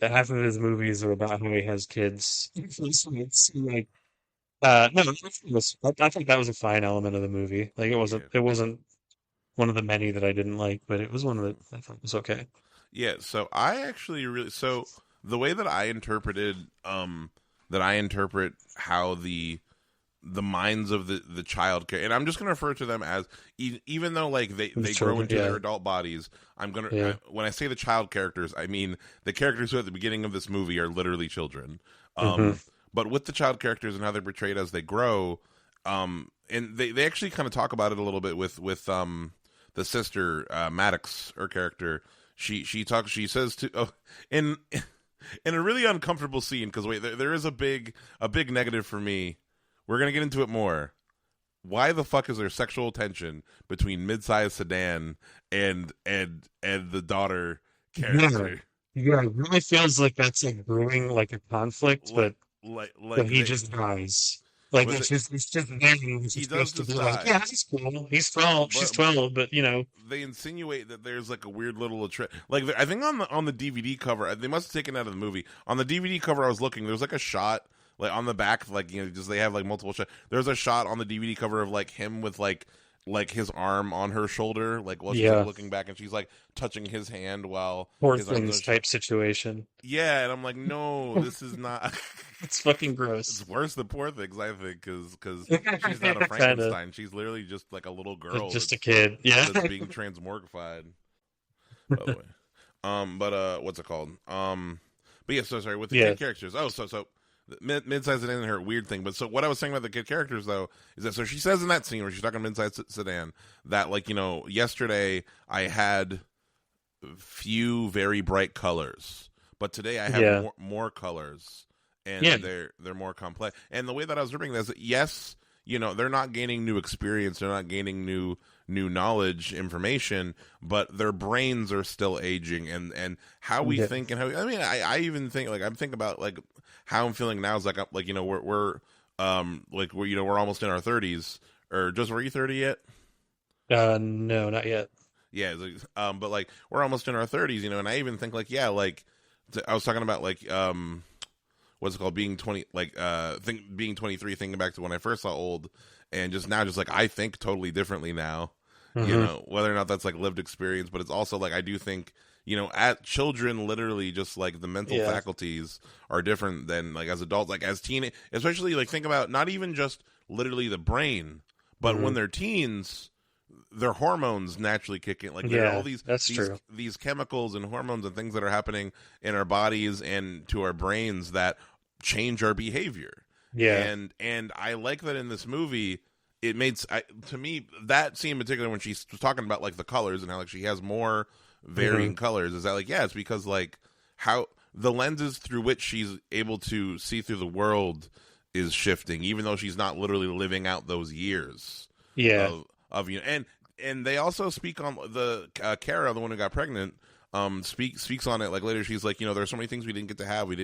half of his movies are about how he has kids. So it's like, no, I think that was a fine element of the movie. Like Yeah. it wasn't one of the many that I didn't like, but it was one of the I thought was okay. Yeah, so I actually really so the way that I interpreted that I interpret how the minds of the child and I'm just going to refer to them as even though like The they grow children, into their yeah, adult bodies. yeah, When I say the child characters, I mean the characters who at the beginning of this movie are literally children. hmm But with the child characters and how they're portrayed as they grow, and they actually kind of talk about it a little bit with the sister, Maddox, her character. She says to in in a really uncomfortable scene, because wait, there is a big negative for me. We're gonna get into it more. Why the fuck is there sexual tension between mid-sized sedan and the daughter yeah, character? yeah. It really feels like that's like brewing like a conflict, Like but like he they just dies. Like but the, it's just there. And it's he just does supposed to be just like, die. yeah, he's cool. He's 12. She's But 12, but they insinuate that there's like a weird little like I think on the DVD cover they must have taken it out of the movie. On the DVD cover I was looking, there was like a shot like on the back, like just they have like multiple shots. There's a shot on the DVD cover of like him with like his arm on her shoulder, like while she's like yeah, looking back and she's like touching his hand while poor his arms things are type situation. yeah, and I'm like, no, this is not. It's fucking It's gross. worse than Poor Things, I think, because she's not a Kind of Frankenstein. She's literally just like a little girl just a kid. Yeah. that's being transmorgified. By the way, but what's it called? But yeah, so sorry with the Yeah. kid characters. Oh, so mid-sized sedan and her weird thing. But so what I was saying about the kid characters though is that so she says in that scene where she's talking mid-sized sedan that like yesterday I had few very bright colors, but today I have Yeah. more colors, and Yeah. they're more complex. And the way that I was ripping this, yes, they're not gaining new experience, they're not gaining new knowledge, information, but their brains are still aging, and how we Yeah. think and how I mean, I even think like I'm thinking about like how I'm feeling now is like we're almost in our 30s, or just were you 30 yet? No, not yet. Yeah, but like we're almost in our 30s, and I even think like yeah, like I was talking about like what's it called, being 20, like being 23, thinking back to when I first saw Old, and just now, just like I think totally differently now, Hmm. whether or not that's like lived experience, but it's also like I do think at children literally just like the mental Yeah. faculties are different than like as adults, like as teen, especially like think about not even just literally the brain, but Hmm. when they're teens their hormones naturally kick in. Like there are all Yeah, that's true. these chemicals and hormones and things that are happening in our bodies and to our brains that change our behavior. Yeah. And I like that in this movie. It made to me that scene in particular when she's talking about like the colors and how like she has more Hmm. varying colors. Is that like yeah? It's because like how the lenses through which she's able to see through the world is shifting, even though she's not literally living out those years Yeah. of and they also speak on the Kara, the one who got pregnant. Speaks on it like later. She's like, there's so many things we didn't get to have. We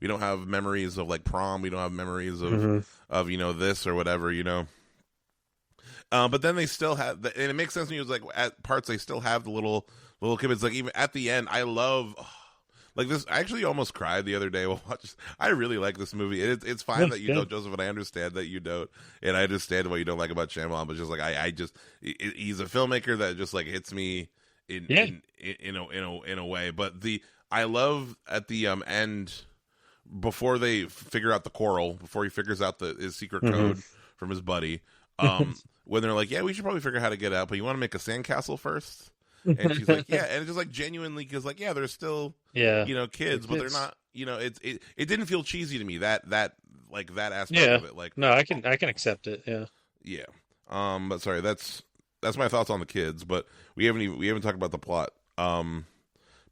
don't have memories of like prom. We don't have memories Hmm. of this or whatever. But then they still have, and it makes sense when you was like at parts they still have the little kids. Like even at the end, I love. Like this, I actually almost cried the other day while watching. I really like this movie. It's fine that you Good. don't, Joseph, and I understand that you don't, and I understand what you don't like about Shyamalan. But just like I just, he's a filmmaker that just like hits me in Yeah. in a way. But I love at the end before they figure out the coral, before he figures out his secret Hmm. code from his buddy. When they're like, yeah, we should probably figure out how to get out, but you want to make a sandcastle first? And she's like, yeah, and it's just like genuinely because like yeah, they're still Yeah. The kids, but they're kids. not. It didn't feel cheesy to me that like that aspect Yeah. of it. Like No, I can accept it. Yeah. yeah, but sorry, that's my thoughts on the kids, but we haven't talked about the plot.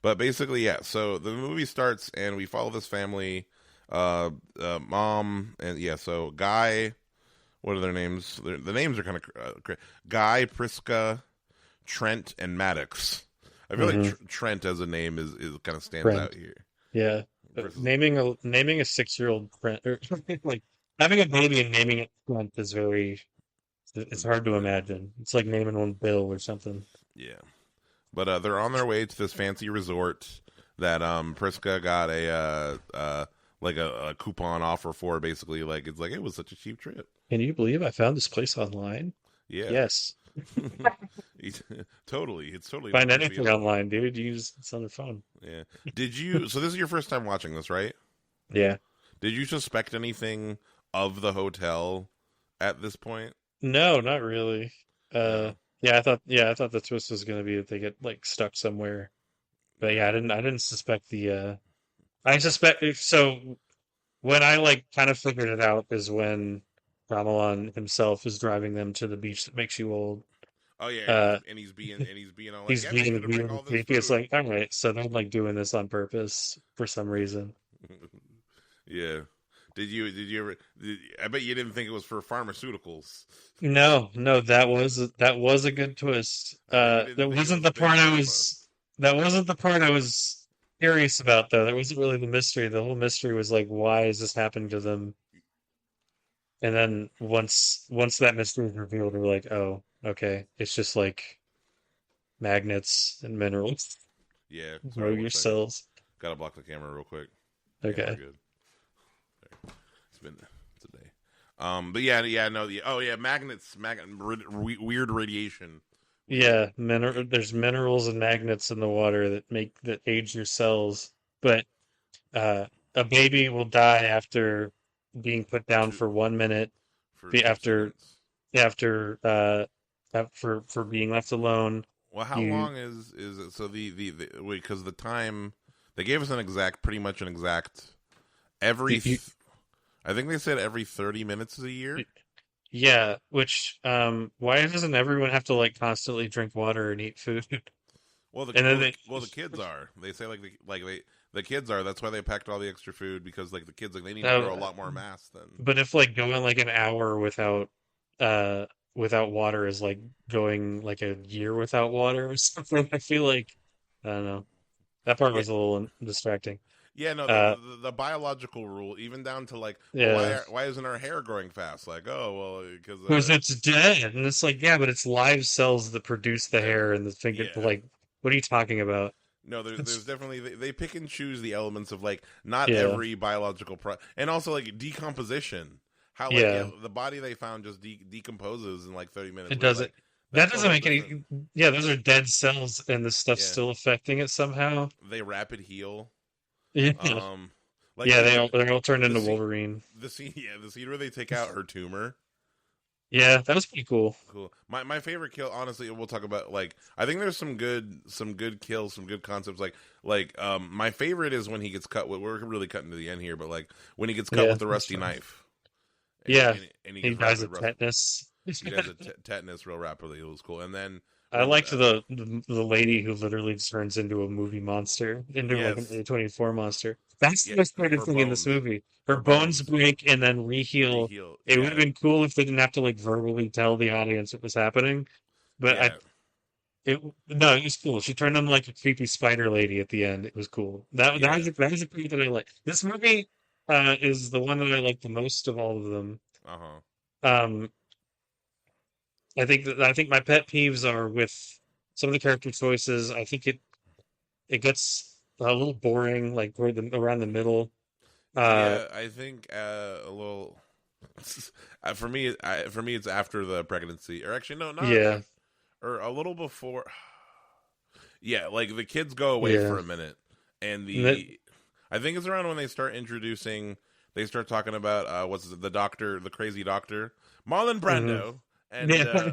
But basically, yeah. So the movie starts, and we follow this family, mom, and yeah. So Guy, what are their names? The names are kind of Guy, Priska, Trent, and Maddox. I feel like Hmm. Trent as a name is kind of stands Brent. out here. Yeah. Versus, Naming a 6-year-old Brent, or like having a baby and naming it Brent is very, it's hard to imagine. It's like naming one Bill or something. yeah. But they're on their way to this fancy resort that Priska got a coupon offer for. Basically, like it's like it was such a cheap trip. Can you believe I found this place online? Yeah, Yes. totally. It's totally Find worth anything feeling. online, dude. Use it's on the phone. Yeah. Did you? So this is your first time watching this, right? Yeah. Did you suspect anything of the hotel at this point? No, not really. Uh, No. I thought the twist was gonna be that they get like stuck somewhere. But Yeah. yeah, I didn't suspect I suspect so when I like kind of figured it out is when Ramalan himself is driving them to the beach that makes you old. Oh yeah, Uh, and he's being all like, he's "Yeah, make sure being to bring weird all and this creepy. It's food." like, all right, so they're like doing this on purpose for some reason. Yeah. Did you ever? I bet you didn't think it was for pharmaceuticals. No, that was a good twist. I bet you didn't think it was big pharma. That wasn't the part I was curious about though. That wasn't really the mystery. The whole mystery was like, why is this happening to them? And then once that mystery is revealed, we're like, oh, okay, it's just like magnets and minerals. Yeah. Grow Sorry, one your second. cells. Gotta block the camera real quick. Yeah, we're Okay. good. It's been today. But yeah, no, oh yeah, weird radiation. Weird. Yeah, there's minerals and magnets in the water that age your cells. But uh, a baby will die after being put down Two for 1 minute, for be 2 seconds. after for being left alone. Well, how You long is it? So the wait, because the time they gave us an exact, pretty much an exact every. you I think they said every 30 minutes is a year. yeah, which why doesn't everyone have to like constantly drink water and eat food? Well, the And well then the they well the kids are. They say the kids are. That's why they packed all the extra food because like the kids like they need to grow a uh, lot more mass than. but if like going like an hour uh without water is like going like a year without water or something, I feel like I don't know. That part Yeah, was a little distracting. yeah. No, Uh the biological rule, even down to like, well, yeah. why isn't our hair growing fast? Like, oh well, because Because it's dead. And it's like, yeah, but it's live cells that produce the that hair and the finger yeah. like what are you talking about? No, there's It's definitely they pick and choose the elements of like not yeah. every biological and also like decomposition. How like yeah, Yeah. the body they found just decomposes in like 30 minutes, It which doesn't like that that's a doesn't whole make different any yeah, those are dead cells and the stuff's yeah. still affecting it somehow. They rapid heal. Yeah. Um, like Yeah, the they're all turned the into scene Wolverine. the scene yeah the scene where they take out her tumor. Yeah, that was pretty cool. Cool. My favorite kill, honestly, we'll talk about like I think there's some good kills, some good concepts. My favorite is when he gets cut. We're really cutting to the end here, but like when he gets cut Yeah, with the that's rusty fine. knife, Yeah, and he he gets dies rapid of rust. tetanus. He does a tetanus real rapidly. It was cool. And then I when liked the lady who literally turns into a movie monster, into like an yes, A24 monster. That's the yeah, most creative her thing in this bones, movie. Her her bones bones break and then reheal. reheal. It would have Yeah, been cool if they didn't have to like verbally tell the audience it was happening. But yeah, no, it was cool. She turned into like a creepy spider lady at the end. It was cool. yeah. That was a creep that I like. This movie is the one that I like the most of all of them. Uh huh. Um, I think my pet peeves are with some of the character choices. I think it gets a little boring, like toward the around the middle. Uh, Yeah, I think a little. For me, it's after the pregnancy, or actually, no, not yeah, after, or a little before. Yeah, like the kids go away yeah. for a minute, and And that, I think it's around when they start introducing. They start talking about the doctor, the crazy doctor, Marlon mhm. Brando, and Yeah,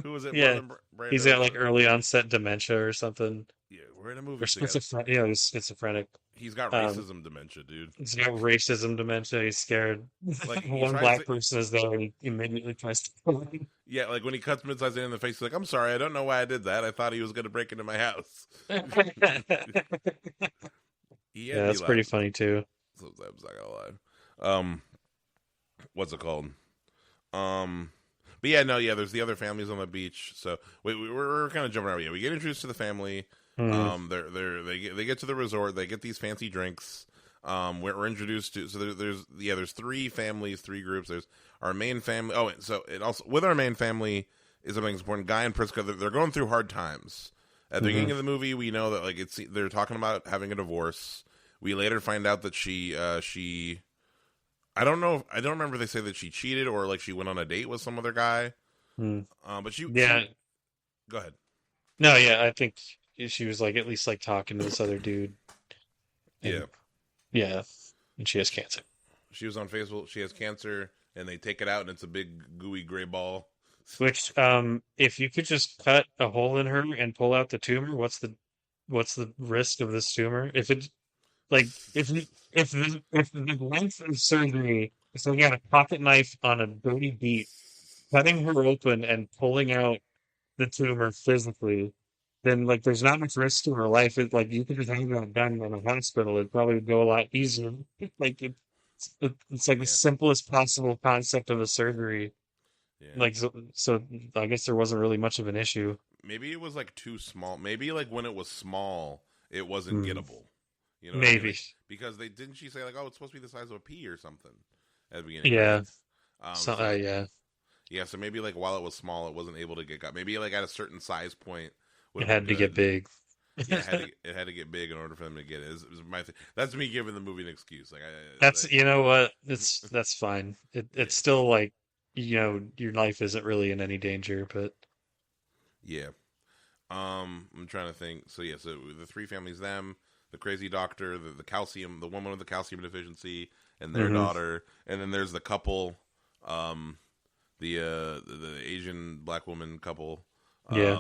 who was it? yeah. Marlon He's Brando. got like early onset dementia or something, Yeah, we're in a or movie together. schizophrenic. Yeah, he's schizophrenic. He's got Um, racism dementia, dude. he's got racism dementia. He's scared. Like he One tries black to, person is there, and he immediately tries to kill him. yeah, like when he cuts mid-sized in the face, he's like, "I'm sorry, I don't know why I did that. I thought he was going to break into my house." He Yeah, had me that's pretty laughing funny too. sometimes. Not gonna lie. What's it called? But yeah, no, yeah. There's the other families on the beach. So we're kind of jumping around. Yeah, we get introduced to the family. Hmm. They get to the resort. They get these fancy drinks. We're introduced to. So there's three families, three groups. There's our main family. Oh, and so it also with our main family is something important. Guy and Priska, they're going through hard times. At the beginning Hmm. of the movie, we know that like they're talking about having a divorce. We later find out that she I don't know. I don't remember if they say that she cheated or like she went on a date with some other guy. Hmm. But she Yeah. go ahead. No, yeah, I think she was like at least like talking to this other dude, Yeah, and yeah, and she has cancer. she was on Facebook. She has cancer, and they take it out, and it's a big gooey gray ball. Which, if you could just cut a hole in her and pull out the tumor, what's the risk of this tumor? If it like if the length of surgery, so you got a pocket knife on a dirty beat, cutting her open and pulling out the tumor physically, then like there's not much risk to her life. It like you could just have that done in a hospital. It'd probably go a lot easier. Like it's like the Yeah, simplest possible concept of a surgery. yeah. Like so I guess there wasn't really much of an issue. Maybe it was like too small. Maybe like when it was small, it wasn't Hmm. gettable. You know what I mean? Maybe. Like because they didn't she say like, oh, it's supposed to be the size of a pea or something at the beginning, right? Yeah. So So yeah, yeah, so maybe like while it was small, it wasn't able to get cut. Maybe like at a certain size point would it have been had to get good. big. Yeah, it had to get big in order for them to get it. It was my that's me giving the movie an excuse. That's you know what? That's fine. Yeah, It's still like your life isn't really in any danger, but yeah. I'm trying to think. So yeah, so the three families, them, the crazy doctor, the calcium, the woman with the calcium deficiency, and their hmm daughter, and then there's the couple, um, the Asian black woman couple, yeah,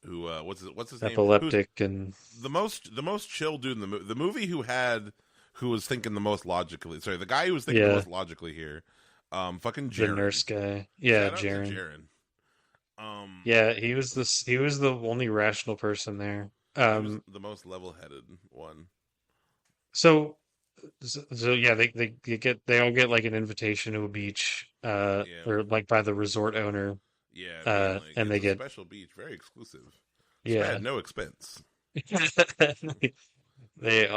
who what's his name? Who's epileptic and the most chill dude in the movie who was thinking the most logically. Sorry, the guy who was thinking the yeah, most logically here. Fucking the Jaren. nurse guy. Yeah, Shout out to Jaren. Jaren. Um, Yeah, he was the only rational person there. he was the most level-headed one. So so yeah, they all get like an invitation to a beach, Yeah, or like by the resort owner, yeah. Apparently, and it's they a get special beach, very exclusive, yeah. spared no expense. They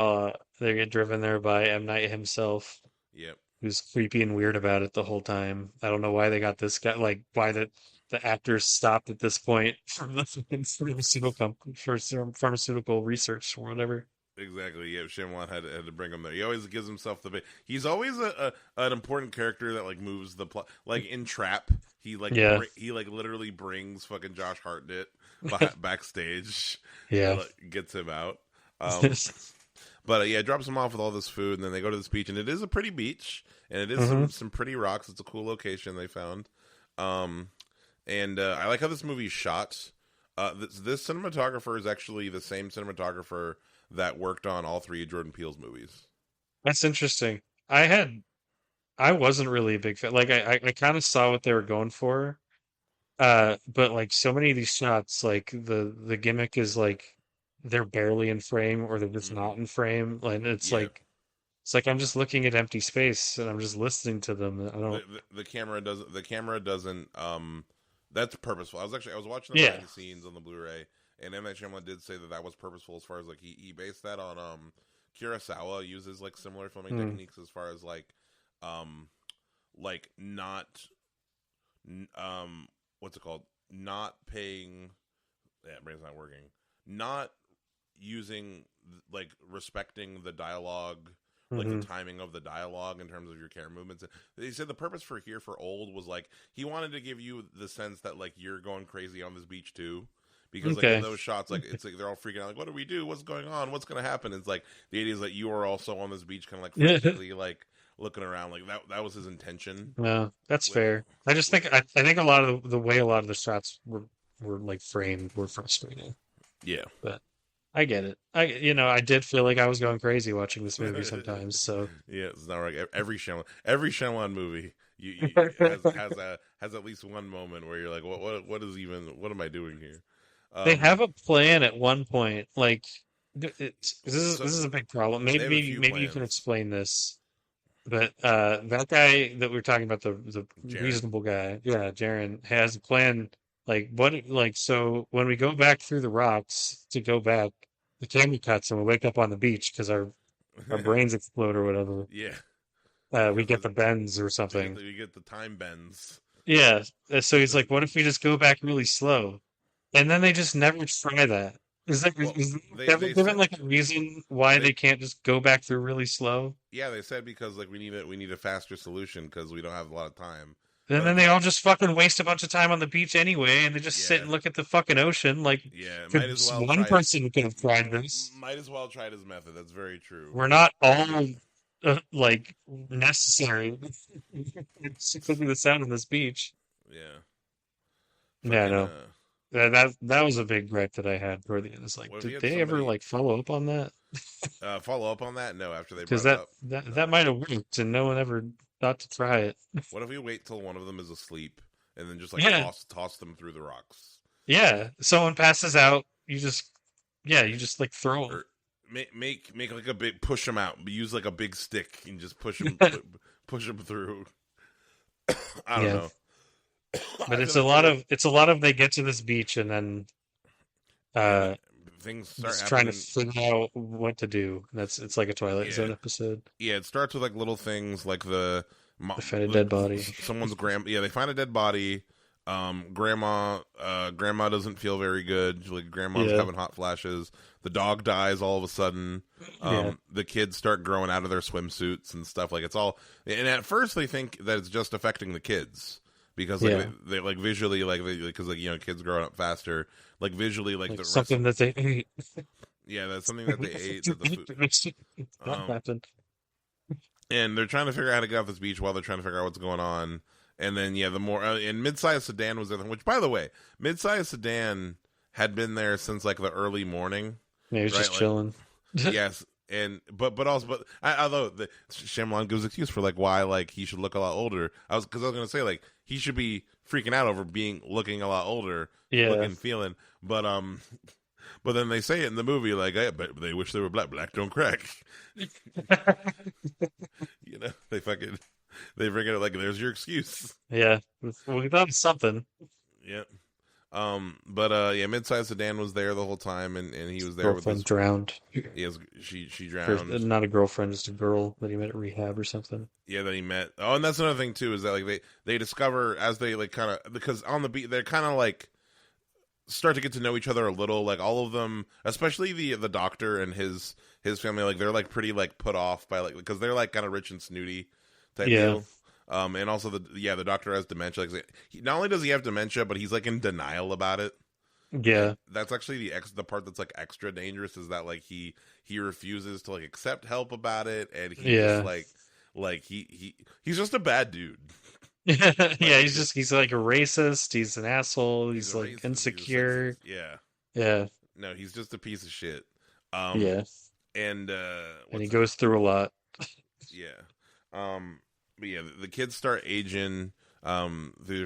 they get driven there by M. Night himself, Yep, who's creepy and weird about it the whole time. I don't know why they got this guy, like why the actors stopped at this point from the fucking pharmaceutical research or whatever. exactly. Yeah, Shyamalan had to bring him there. He always gives himself he's always an important character that like moves the plot. Like in Trap, Yeah. he like literally brings fucking Josh Hartnett backstage and Yeah. like, gets him out. Um, but yeah, drops him off with all this food, and then they go to this beach, and it is a pretty beach, and it is hmm some pretty rocks. It's a cool location they found. Um, and I like how this movie's shot. This cinematographer is actually the same cinematographer that worked on all three of Jordan Peele's movies. That's interesting. I wasn't really a big fan. Like I kind of saw what they were going for. But like so many of these shots, like the gimmick is like they're barely in frame or they're just Hmm. not in frame. Like Yeah, it's like I'm just looking at empty space and I'm just listening to them. I don't. the camera doesn't. The camera doesn't. That's purposeful. I was watching the Yeah. behind the scenes on the Blu-ray, and M Night Shyamalan did say that was purposeful as far as like he based that on Kurosawa uses like similar filming Mm, techniques as far as um like not what's it called, not paying, yeah, brain's not working, not using like respecting the dialogue, like the hmm timing of the dialogue in terms of your camera movements. They said the purpose for Here for Old was like he wanted to give you the sense that like you're going crazy on this beach too. Because like in Okay. those shots, like it's like they're all freaking out, like, what do we do? What's going on? What's gonna happen? It's like the idea is that you are also on this beach, kind of like Yeah. frantically like looking around, like that was his intention. No, that's With fair. I just think I think a lot of the way a lot of the shots were like framed were frustrating. yeah, But I get it. I did feel like I was going crazy watching this movie sometimes. So Yeah, it's not right. Every Shyamalan movie has at least one moment where you're like, what am I doing here? they Um, have a plan at one point. Like so this is a big problem. they have a Maybe few maybe you can plans. explain this. But that guy that we were talking about, the Jaren. reasonable guy, yeah, Jaren, has a plan. So when we go back through the rocks to go back, the camera cuts and we wake up on the beach because our brains explode or whatever. Yeah, We because get the bends or something. we get the time bends. Yeah. So he's The, like, what if we just go back really slow? And then they just never try that. well, Is there ever they given said like a reason why they they can't just go back through really slow? yeah they said because like we need a faster solution because we don't have a lot of time. And But then they all just fucking waste a bunch of time on the beach anyway, and they just sit yeah, and look at the fucking ocean. Like, yeah, one person could have tried this. might as well tried his method. That's very true. We're not all like necessary. Simply the sound on this beach. Yeah, Yeah, fucking no, that was a big gripe that I had toward the end. It's like, what if you did had they ever somebody like follow up on that? follow up on that? No, after they Because brought it up, that no. might have worked, and no one ever thought to try it. What if we wait till one of them is asleep and then just like Yeah, toss them through the rocks, yeah. Someone passes out, you just like throw them. or make like a big push them out, use like a big stick and just push them through. I don't Yeah. know. But I feel like they it's a lot of they get to this beach and then and then uh things start just trying to happening. figure out what to do. It's like a Twilight Yeah, Zone episode. yeah. It starts with like little things like They find a dead body. someone's grand. Yeah, they find a dead body. Grandma doesn't feel very good. Like grandma's Yeah. having hot flashes. The dog dies all of a sudden. Yeah. The kids start growing out of their swimsuits and stuff. Like it's all. And at first they think that it's just affecting the kids because like Yeah. they like visually like because like kids growing up faster. Like visually like Like the rest. something that they ate. Yeah, that's something that they ate. That the food. That Um, happened. and they're trying to figure out how to get off this beach while they're trying to figure out what's going on. And then yeah, the more and mid-sized sedan was there. Which by the way, mid-sized sedan had been there since like the early morning, Yeah, he was right? just Like chilling. yes, and although the Shyamalan gives excuse for like why like he should look a lot older. I was gonna say like he should be freaking out over looking a lot older, Yeah. looking feeling, but but then they say it in the movie like, hey, but they wish they were black. Black don't crack. They fucking they bring it like there's your excuse. Yeah. Well, we thought of something. Yep. But yeah, mid-sized sedan was there the whole time, and he was there with Girlfriend his. drowned. Yes, she Or, drowned. not a girlfriend, just a girl that he met at rehab or something. Yeah, that he met. Oh, and that's another thing too is that like they discover as they like kind of because on the beat they're kind of like start to get to know each other a little. Like all of them, especially the doctor and his family, like they're like pretty like put off by like because they're like kind of rich and snooty type Yeah. deal. And also the doctor has dementia. Like, not only does he have dementia, but he's like in denial about it. Yeah. And that's actually the part that's like extra dangerous is that like he refuses to like accept help about it, and he just Yeah. like he's just a bad dude. Yeah, Like he's like a racist, he's an asshole, he's he's a like racist, he's a sexist. insecure. Yeah, Yeah. no, he's just a piece of shit. Um, Yeah. and And he what's goes through a lot. yeah, but yeah, the kids start aging. They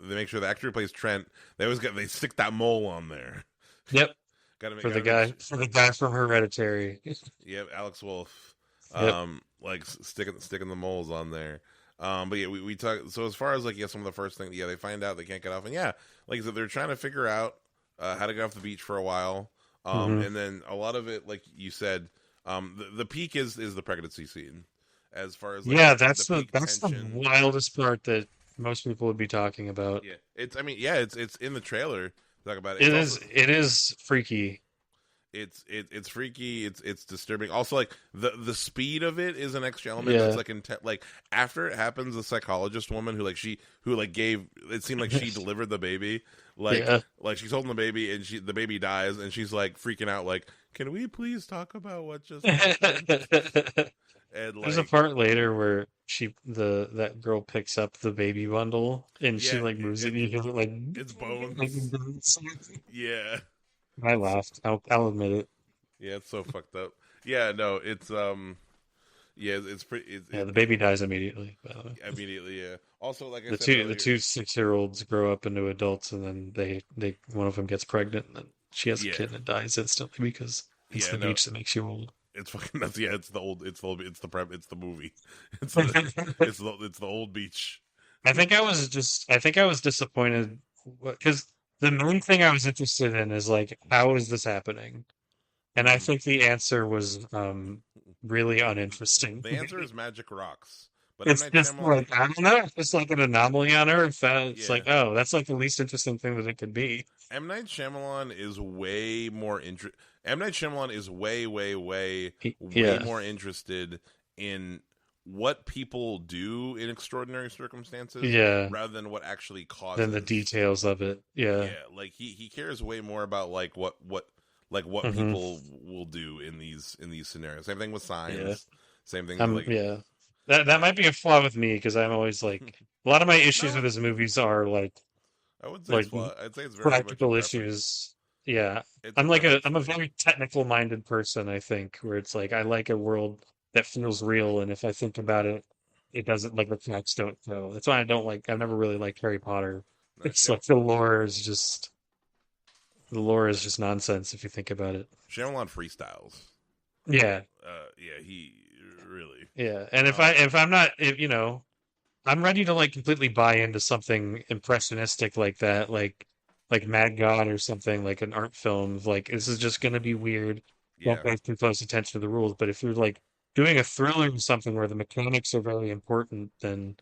make sure the actor who plays Trent. They stick that mole on there. Yep. Got to make For the gotta make guy sure. for the guy from Hereditary. Yep, Alex Wolf. Yep. Like sticking the moles on there. But yeah, we talk. So as far as like some of the first things, they find out they can't get off, and yeah, like I said, they're trying to figure out how to get off the beach for a while. Hmm. And then a lot of it, like you said, the peak is the pregnancy scene. As far as like Yeah, the peak that's the tension. wildest part that most people would be talking about. Yeah, it's in the trailer. Talk about it. It's also It is freaky. it's freaky. It's disturbing. Also, like the speed of it is an extra element. Yeah. That's like like after it happens, the psychologist woman who gave it seemed like she delivered the baby. Yeah. Like she's holding the baby and the baby dies and she's like freaking out. Like, can we please talk about what just happened? And There's a like, part later where that girl picks up the baby bundle and she yeah, like moves it and you hear it like it's bones. Yeah. I laughed. I'll admit it. Yeah, it's so fucked up. Yeah, no, it's yeah, it's pretty. Yeah, the baby dies immediately, by the way. Immediately, yeah. Also, like I The said two the earlier, two 6-year-olds grow up into adults, and then they one of them gets pregnant, and then she has a yeah, kid and it dies instantly because it's yeah, the no, beach that makes you old. it's fucking nuts. Yeah, it's the prep, it's the movie, I it's the old beach. think I was disappointed because the main thing I was interested in is like, how is this happening? And I Mhm. think the answer was really uninteresting. The answer is magic rocks, but M It's Night just Shyamalan, like, I don't know, it's just like an anomaly on Earth. It's like, yeah, oh, that's like the least interesting thing that it could be. M Night Shyamalan is way more M Night Shyamalan is way Yeah, more interested in what people do in extraordinary circumstances yeah. rather than what actually Then the causes. details of it. Yeah. Yeah, like he cares way more about what Hmm. people will do in these scenarios. Same thing with Yeah. signs. Same thing with like Yeah. That might be a flaw with me because I'm always like, a lot of my issues with no, his movies are I wouldn't say it's like flawed. I'd say it's very much a practical preference. issues. Yeah. It's a I'm preference a thing. very technical minded person, I think, where it's like I like a world that feels real, and if I think about it, it doesn't, like, the facts don't go. That's why I've never really liked Harry Potter. No, It's like the lore is just nonsense if you think about it. Shyamalan freestyles. Yeah. Yeah, he really. Yeah. And Um, if I'm not if you know, I'm ready to like completely buy into something impressionistic like that, like Mad God or something, like an art film. Like, this is just gonna be weird. Don't yeah, pay too close attention to the rules. But if you're like doing a thriller or something where the mechanics are very important, then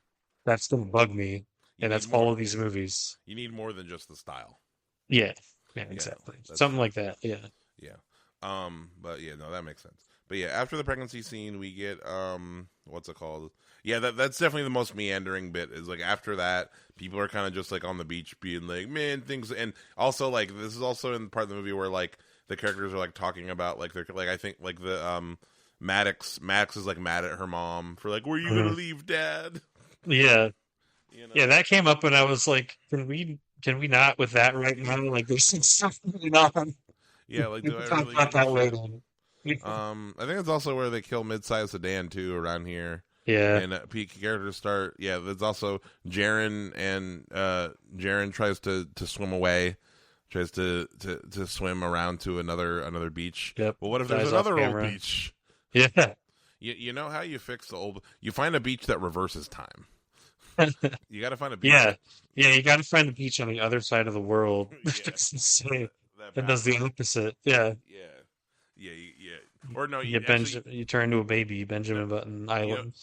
that's gonna bug me. you And need that's all more. of these movies. You need more than just the style. Yeah. Yeah, Yeah, exactly. that's Something like that. Yeah. yeah. But yeah, no, that makes sense. But yeah, after the pregnancy scene, we get what's it called? Yeah, that's definitely the most meandering bit. Is like after that, people are kind of just like on the beach, being like, man, things, and also like this is also in the part of the movie where like the characters are like talking about like they're like I think like the Maddox is like mad at her mom for like, were you gonna Mhm. leave, Dad? Yeah. You Yeah, know? that came up and I was like, can we not with that right now? Like, there's some stuff going on. Yeah, like We do can I talk really about give a that shit? later. I think it's also where they kill mid-sized sedan too around here, Yeah. and peak characters start. Yeah, there's also Jaren and Jaren tries to swim away, tries to swim around to another beach. Yep. But what if there's Dies off another old camera. beach? Yeah. You know how you fix the old? You find a beach that reverses time. You got to find a beach Yeah. that Yeah, you got to find a beach on the other side of the world. yeah It's insane. that It does the backwards. opposite. Yeah. Yeah, yeah. Or no, You you get actually You turn into a baby, no, Benjamin Button you know Island.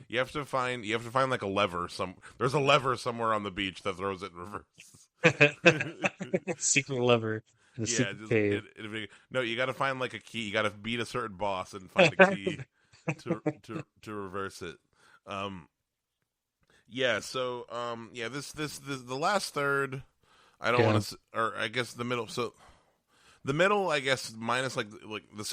you have to find like a lever there's a lever somewhere on the beach that throws it in reverse. Secret lever in a Yeah, secret just cave. no, you got to find like a key. You got to beat a certain boss and find a key to reverse it. Um yeah, so yeah, this the last third I don't Yeah. want to or I guess the middle so the middle I guess minus like the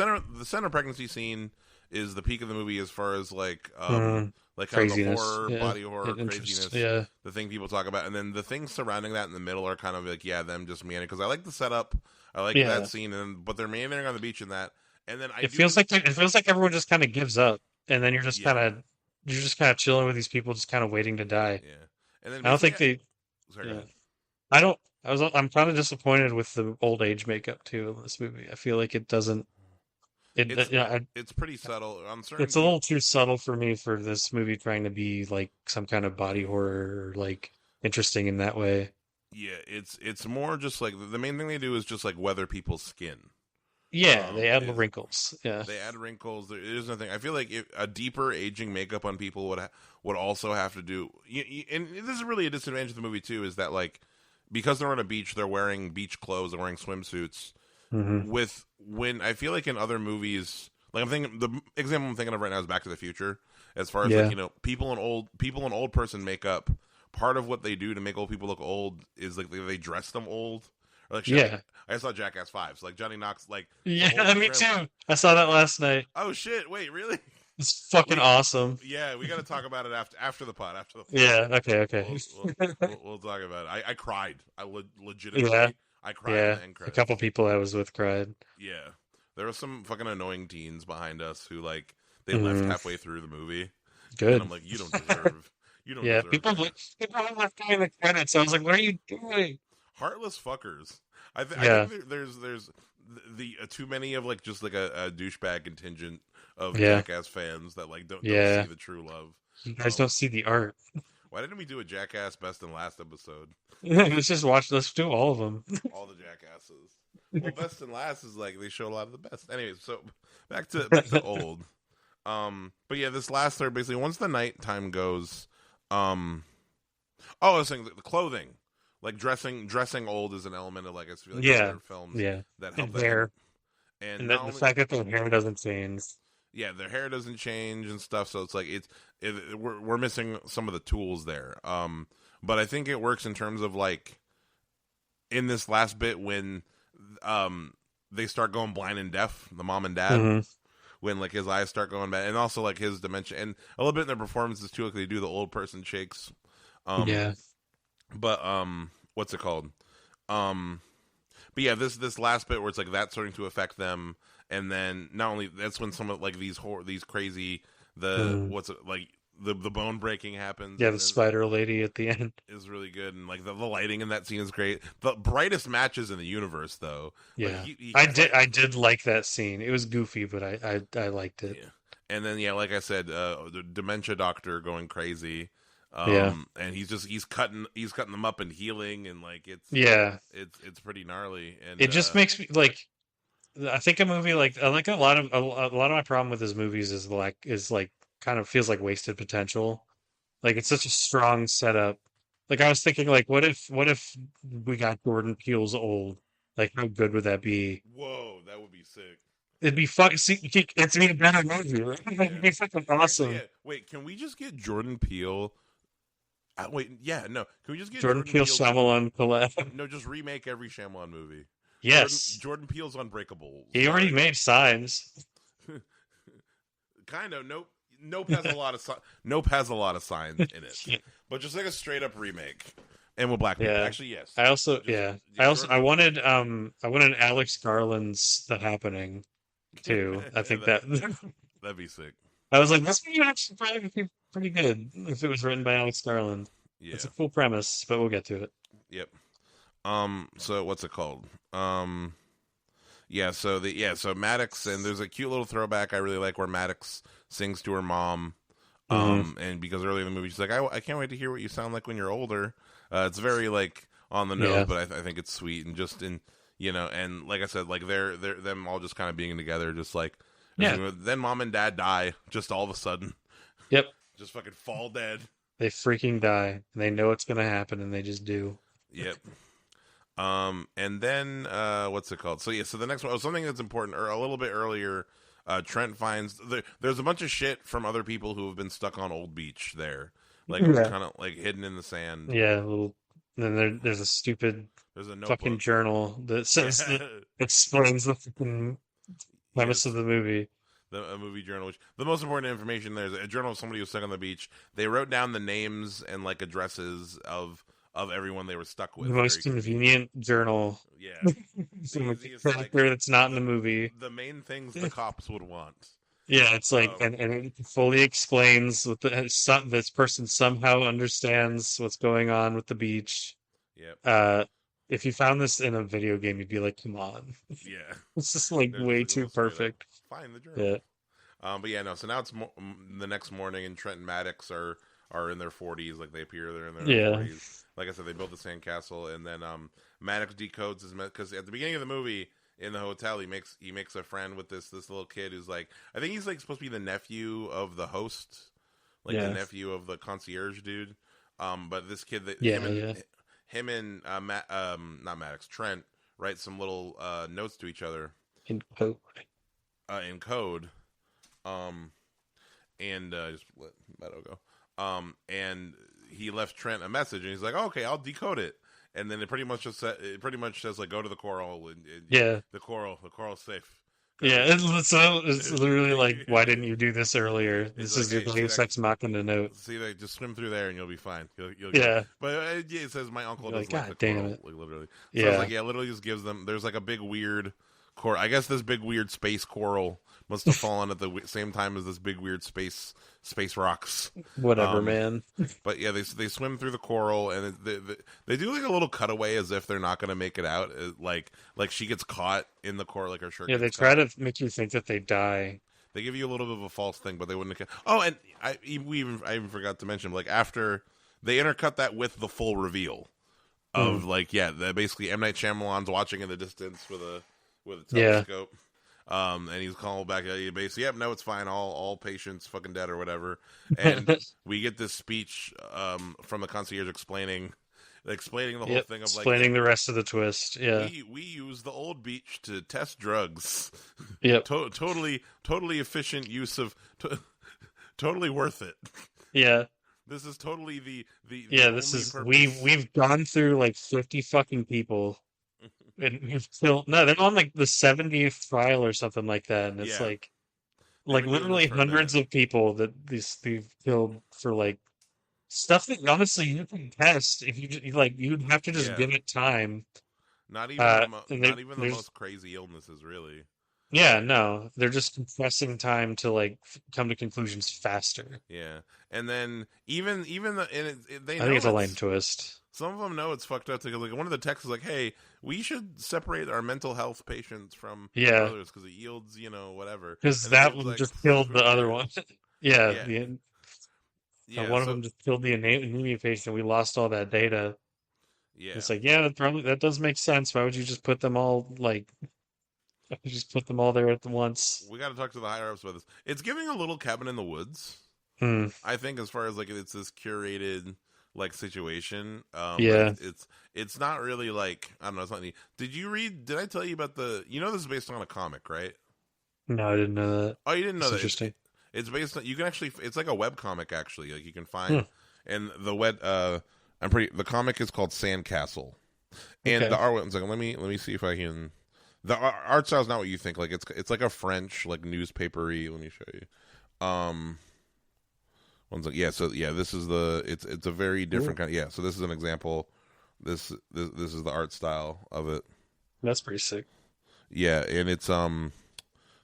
center pregnancy scene is the peak of the movie as far as Mm, like kind of the craziness. horror, Yeah. body horror, Interest. craziness, Yeah. the thing people talk about, and then the things surrounding that in the middle are kind of like yeah, them just meandering because I like the setup, I like that Yeah. scene, and but they're meandering on the beach in that, and then I It do feels like everyone just kind of gives up, and then yeah you're just kind of chilling with these people, just kind of waiting to die. yeah, and then I don't basically think they. sorry go Yeah, ahead. I don't. I'm kind of disappointed with the old age makeup too in this movie. I feel like it doesn't. It's Yeah, it's pretty subtle on certain it's a people. little too subtle for me for this movie trying to be like some kind of body horror or like interesting in that way. Yeah, it's more just like the main thing they do is just like weather people's skin. Yeah, they add Is wrinkles. Yeah, they add wrinkles. There's nothing. I feel like a deeper aging makeup on people would also have to do. And this is really a disadvantage of the movie too. Is that like because they're on a beach, they're wearing beach clothes, they're wearing swimsuits. hmm With when I feel like in other movies, like I'm thinking the example I'm thinking of right now is Back to the Future. As far as like yeah, people in old person makeup, part of what they do to make old people look old is like they dress them old. Or like shit, yeah, I saw Jackass 5. So like Johnny Knox, like the whole yeah. Me too. I saw that last night. oh shit, wait, really? It's fucking We awesome. yeah, we got to talk about it after the pod. After the pod, Yeah. Okay. Okay. we'll talk about it. I cried. Yeah. Legitimately I cried in Yeah. the end A couple credits. people I was with cried. Yeah. There were some fucking annoying teens behind us who like they left Mm, halfway through the movie, and I'm good. like, you don't Yeah, deserve that. people were left during the credits. I was like, what are you doing? Heartless fuckers. I think Yeah, there's the too many of like just like a douchebag contingent of yeah, Jackass fans that like don't see yeah. the true love. You guys Um, don't see the art. why didn't we do a Jackass best and last episode? Let's just watch. Let's do all of them. All the Jackasses. Well, best and last is like they show a lot of the best. Anyways, so back to old. But yeah, this last third basically once the nighttime goes, I was saying the clothing, like dressing old is an element of like I feel like Yeah, other films yeah. that help And that, hair, and and not the only fact that their hair doesn't change. yeah, their hair doesn't change and stuff, so it's like we're missing some of the tools there. But I think it works in terms of like in this last bit when they start going blind and deaf, the mom and dad. Hmm. When like his eyes start going bad, and also like his dementia, and a little bit in their performances too, like they do the old person shakes. Um, Yeah, but what's it called? Um, but yeah, this last bit where it's like that's starting to affect them, and then not only that's when some of like these crazy mm. what's it like the bone breaking happens, Yeah. and The spider lady at the end. is really good, and like the lighting in that scene is great. The brightest matches in the universe, though. Like Yeah, he I did like that scene. It was goofy, but I liked it. yeah. And then yeah, like I said, the dementia doctor going crazy. Yeah, And he's cutting them up and healing, and like yeah. it's pretty gnarly. And It just makes me like. I think a movie like I like a lot of my problem with his movies is like kind of feels like wasted potential. Like it's such a strong setup. Like I was thinking, like, what if we got Jordan Peele's old? Like, how good would that be? whoa, that would be sick. It'd be fucking. See, it's be a better movie. Right? It'd Yeah. be fucking Actually, awesome. yeah. Wait, can we just get Jordan Peele? Wait, yeah, no. Can we just get Jordan Jordan Peele, Peele to Shyamalan, collab. no, just remake every Shyamalan movie. Yes, Jordan Peele's Unbreakable. he already Sorry, made Signs. kind of. Nope. Nope has a lot of Nope has a lot of signs in it, but just like a straight up remake, and with black people. Yeah. Actually, yes. I also, Just, yeah, Jordan, I wanted Alex Garland's The Happening too. I think that that'd be sick. I was like, this movie would actually probably be pretty good if it was written by Alex Garland. Yeah. It's a cool premise, but we'll get to it. Yep. So what's it called? Yeah. So Maddox, and there's a cute little throwback I really like where Maddox sings to her mom. Hmm. And because earlier in the movie she's like, I can't wait to hear what you sound like when you're older. It's very like on the nose, Yeah, but I think it's sweet and just in and like I said, like they're them all just kind of being together, just like yeah, then mom and dad die just all of a sudden, yep. just fucking fall dead. They freaking die, and they know it's gonna happen, and they just do. Yep. And then what's it called? So yeah, so the next one, something that's important, or a little bit earlier, Trent finds there's a bunch of shit from other people who have been stuck on Old Beach there, like Yeah, kind of like hidden in the sand. yeah. Little. Then there's a stupid There's a fucking notebook. journal that says Yeah, that explains the fucking premise of yes. the movie. A movie journal. Which the most important information there is a journal of somebody who was stuck on the beach. They wrote down the names and like addresses of everyone they were stuck with. The most Very convenient journal Yeah, from the a easiest character that's not in the movie. the main things the cops would want. Yeah, it's like, Um, and it fully explains what this person somehow understands what's going on with the beach. yep, Uh, if you found this in a video game, you'd be like, come on. yeah. It's just like They're just way like a too little straight up. perfect. Find the journal. Yeah. But yeah, no. So now it's the next morning, and Trent and Maddox are in their 40s. Like they appear, they're in their Yeah. 40s. Like I said, they built the sandcastle, and then Maddox decodes his because at the beginning of the movie in the hotel, he makes a friend with this little kid who's like, I think he's like supposed to be the nephew of the host, like the Yeah. nephew of the concierge dude. But this kid that Yeah. Yeah. him and not Maddox, Trent write some little notes to each other In code. in code. And just let Meadow go. And he left Trent a message, and he's like, oh, "Okay, I'll decode it." And then it pretty much says like, "Go to the coral," and Yeah. the coral's safe. Yeah. It's literally like, why didn't you do this earlier? This is your Hey, Deus Ex Machina note. see that, just swim through there and you'll be fine. You'll Yeah. But yeah, it says my uncle You're doesn't like, like God the damn coral, it. like literally. So I was Yeah. like, yeah, literally just gives them. There's like a big weird I guess this big weird space coral must have fallen at the same time as this big weird space rocks. Whatever, Um, man. but yeah, they swim through the coral, and they do like a little cutaway as if they're not going to make it out. Like she gets caught in the coral, like her shirt Yeah, they gets try caught. to make you think that they die. They give you a little bit of a false thing, but they wouldn't have. Oh, and I even forgot to mention, like, after they intercut that with the full reveal of like, yeah, basically M. Night Shyamalan's watching in the distance with a Yeah. telescope. And he's calling back. Basically, yep, no, it's fine. All patients fucking dead or whatever. And we get this speech from the concierge explaining the whole Yep. thing of like, Explaining the rest of the twist. Yeah. we use the old beach to test drugs. Yep. Totally efficient use of totally worth it. Yeah. This is totally the Yeah, only this is purpose. we've gone through like 50 fucking people and we've still no, they're on like the 70th trial or something like that, and it's Yeah, they've like been doing literally this for a minute. hundreds of people that they've killed for like stuff that honestly you can test if like you'd have to just Yeah, give it time. And not even the there's most crazy illnesses, really. yeah, no, they're just compressing time to like come to conclusions faster. Yeah, and then even the and they I think know it's a lame it's twist. some of them know it's fucked up because like one of the texts is like, hey, we should separate our mental health patients from Yeah, others because it yields whatever. because And the that dude's one like, just killed who the other one. cares? Yeah, Yeah, yeah. one of So them just killed the anemia patient. We lost all that data. yeah, It's like, yeah, that does make sense. Why would you just put them all like just put them all there at the once? we got to talk to the higher ups about this. It's giving a little cabin in the woods. Hmm. I think as far as like it's this curated like situation, but Yeah. it's not really like I don't know. It's not neat. Did I tell you about the? This is based on a comic, right? No, I didn't know that. Oh, you didn't know That's that? interesting. It's based on. You can actually. It's like a web comic actually. Like you can Hmm. find, and the web. The comic is called Sandcastle, and the Okay. art. One second. Let me see if I can. The art style is not what you think. Like it's like a French like newspapery. Let me show you. One second. Yeah. So yeah, this is it's a very different Cool. kind. Yeah. So this is an example. This is the art style of it. That's pretty sick. Yeah, and it's the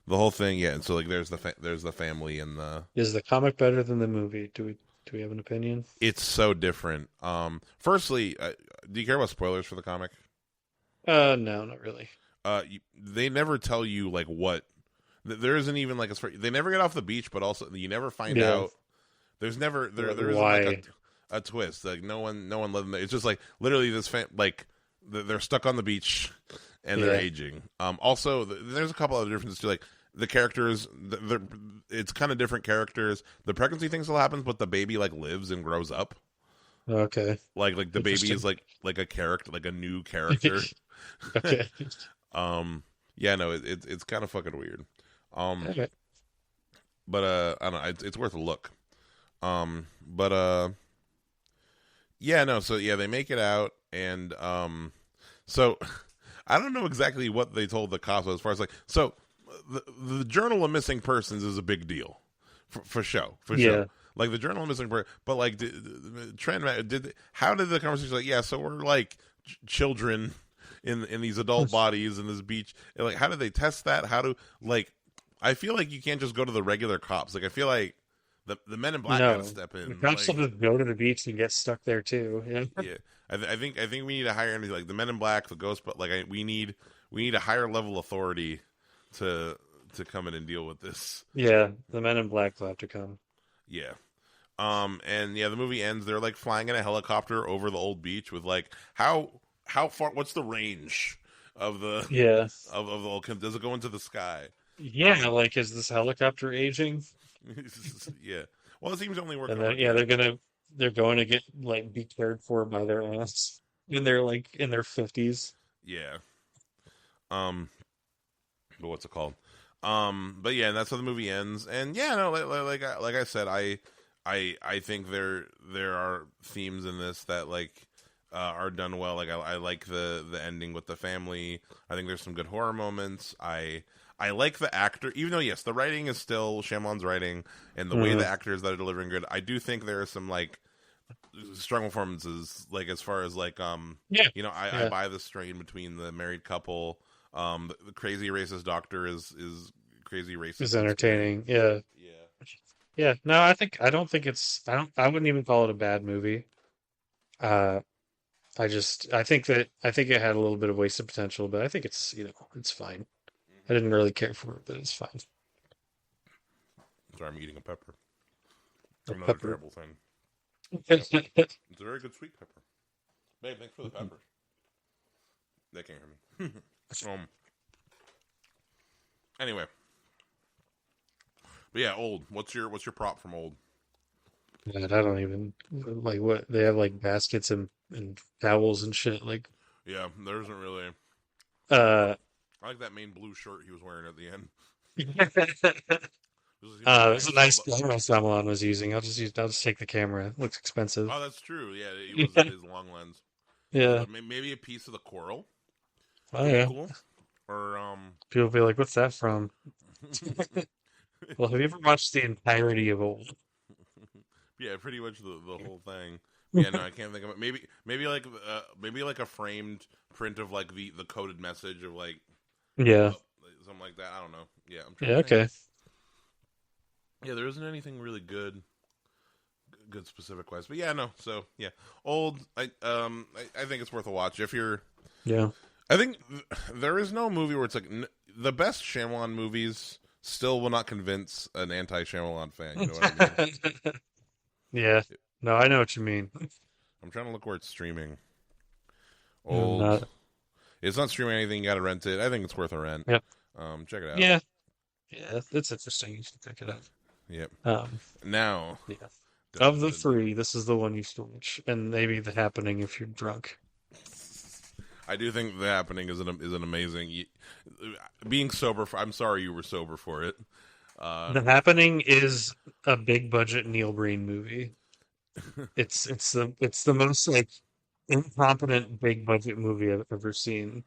whole thing. Yeah, and so like there's the family and the. Is the comic better than the movie? Do we have an opinion? It's so different. Firstly, do you care about spoilers for the comic? No, not really. They never tell you like what. There isn't even like they never get off the beach, but also you never find Yeah. out. There's never there isn't like Why? a twist. Like no one let them. It's just like literally this like they're stuck on the beach and they're Yeah. aging. Also, there's a couple other differences too. Like the characters, it's kind of different characters. The pregnancy thing still happens, but the baby like lives and grows up. Okay. Like the baby is Interesting. like a character, like a new character. Okay. Yeah, no, it's kind of fucking weird. Okay. But I don't know, it's worth a look. But yeah, no, so yeah, they make it out, and so I don't know exactly what they told the cops as far as like, so the Journal of Missing Persons is a big deal for show, for Yeah. show. Like the Journal of Missing Persons, but like Trent, how did the conversation like? Yeah, so we're like children in these adult bodies in this beach. And, like, how do they test that? How do like? I feel like you can't just go to the regular cops. Like I feel like the Men in Black got to No. step The in. cops Like will just go to the beach and get stuck there too. Yeah. yeah, I think we need to hire like the Men in Black, the Ghost, but like we need a higher level authority to come in and deal with this. Yeah. The Men in Black will have to come. Yeah. And yeah, the movie ends. They're like flying in a helicopter over the old beach with like how far? What's the range of the Yeah. of the old? Does it go into the sky? Yeah. Like, is this helicopter aging? Yeah. Well, it seems to only work And on then yeah, Earth. they're going to get like be cared for by their ass when they're like in their 50s. Yeah. Um. But what's it called? But yeah, and that's how the movie ends. And yeah, no, like I said, I think there are themes in this that like are done well. Like I like the ending with the family. I think there's some good horror moments. I like the actor, even though yes, the writing is still Shyamalan's writing, and the way the actors that are delivering good. I do think there are some like strong performances, like as far as like Yeah. I Yeah. buy the strain between the married couple. The crazy racist doctor is crazy It's racist and scary. entertaining. Yeah. Yeah. Yeah. No, I don't think it's, I wouldn't even call it a bad movie. Uh, I think it had a little bit of wasted potential, but I think it's, it's fine. I Hmm. didn't really care for it, but it's fine. Sorry, I'm eating a pepper. A Another pepper. terrible thing. Yep, it's a very good sweet pepper. Babe, thanks for the peppers. They can't hear me. Anyway, but yeah, old. What's your prop from old? God, I don't even like what they have like baskets and towels and shit. Like, Yeah, there isn't really. uh, I like that main blue shirt he was wearing at the end. it This seems like a was a nice little. nice camera Shyamalan was using. I'll just take the camera. It looks expensive. Oh, that's true. Yeah, it was his long lens. His Yeah. maybe a piece of the coral Oh could be yeah. cool. Or People be like, "What's that from?" Well, have you ever watched the entirety of Old? yeah, pretty much the whole thing. Yeah, no, I can't think of it. Maybe like a framed print of like the coded message of like Yeah. something like that. I don't know. Yeah, I'm trying Yeah. to think. Okay. Yeah, there isn't anything really good specific wise. But yeah, no. So yeah, old. I think it's worth a watch if you're. Yeah. I think there is no movie where it's like the best Shyamalan movies still will not convince an anti-Shyamalan fan. You know what I mean? Yeah. No, I know what you mean. I'm trying to look where it's streaming. I'm Old. not. It's not streaming anything. You got to rent it. I think it's worth a rent. Yep. Check it out. Yeah. Yeah. It's interesting. You should check it out. Yep. Um. Now, Yeah. dun, Of dun, the dun, dun. three, this is the one you should watch, and maybe The Happening if you're drunk. I do think The Happening is an amazing. Being sober, I'm sorry you were sober for it. Uh, The Happening is a big budget Neil Breen movie. It's the most like incompetent big budget movie I've ever seen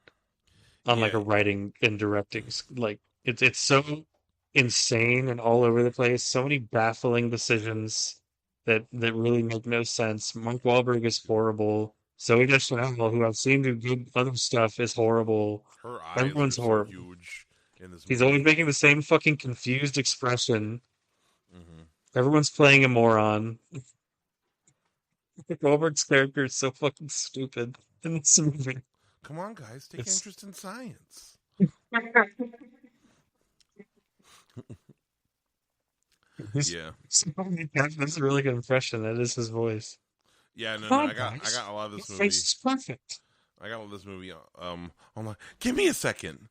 on like yeah, a writing and directing like it's so insane and all over the place. So many baffling decisions that really make no sense. Mark Wahlberg is horrible. Zoe Deschanel, who I've seen do good other stuff, is horrible. her eyes are Everyone's so horrible. huge in this He's always movie. making the same fucking confused expression. Hmm. Everyone's playing a moron. Wahlberg's character is so fucking stupid in this movie. Come on, guys, take It's interest in science. He's Yeah, that's a really good impression. That is his voice. yeah, no, Come no. on, I guys. got a lot of Your this face movie. is perfect. I got all this movie. I'm like, give me a second.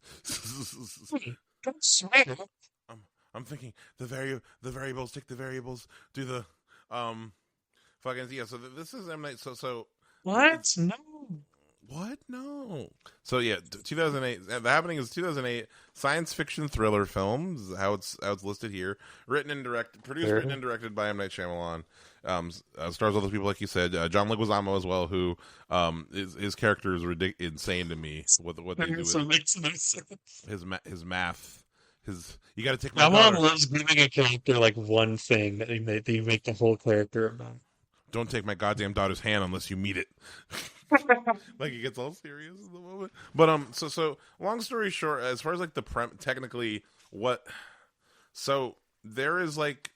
Wait, don't swear. I'm, I'm thinking the variables. Take the variables. Do the fucking yeah. So this is M Night. So What? it's No. what? No. So yeah, 2008. The Happening is 2008 science fiction thriller film. This is how it's listed here. Produced, written, There. and directed by M Night Shyamalan. Stars other people like you said, John Leguizamo as well. Who his character is insane to me. What they do So with it makes no sense. his math. You got to take my My mom daughter. loves giving a character like one thing that you make the whole character about. Don't take my goddamn daughter's hand unless you meet it. Like he gets all serious in the moment. But so long story short, as far as like technically what, so there is like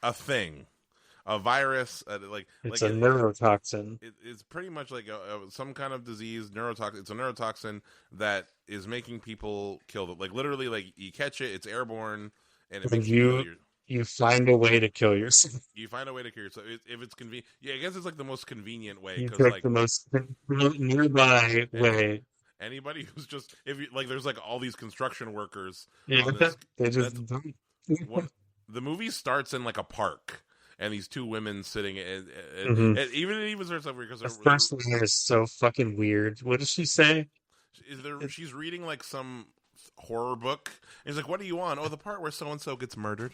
a thing, a virus, It's like a neurotoxin. it's pretty much like some kind of disease, neurotoxin. It's a neurotoxin that is making people kill them. Like literally, like you catch it, it's airborne, and it And makes you kill you your. you find a way to kill yourself. You find a way to cure yourself if it's convenient. Yeah, I guess it's like the most convenient way You because pick like the most nearby any, way. anybody who's just if you like, there's like all these construction workers Yeah, on this. they just That's don't. what the movie starts in, like a park, and these two women sitting, Hmm. and even starts over because The first line is so fucking weird. What does she say? she's reading like some horror book. And he's like, "What do you want?" Oh, the part where so and so gets murdered.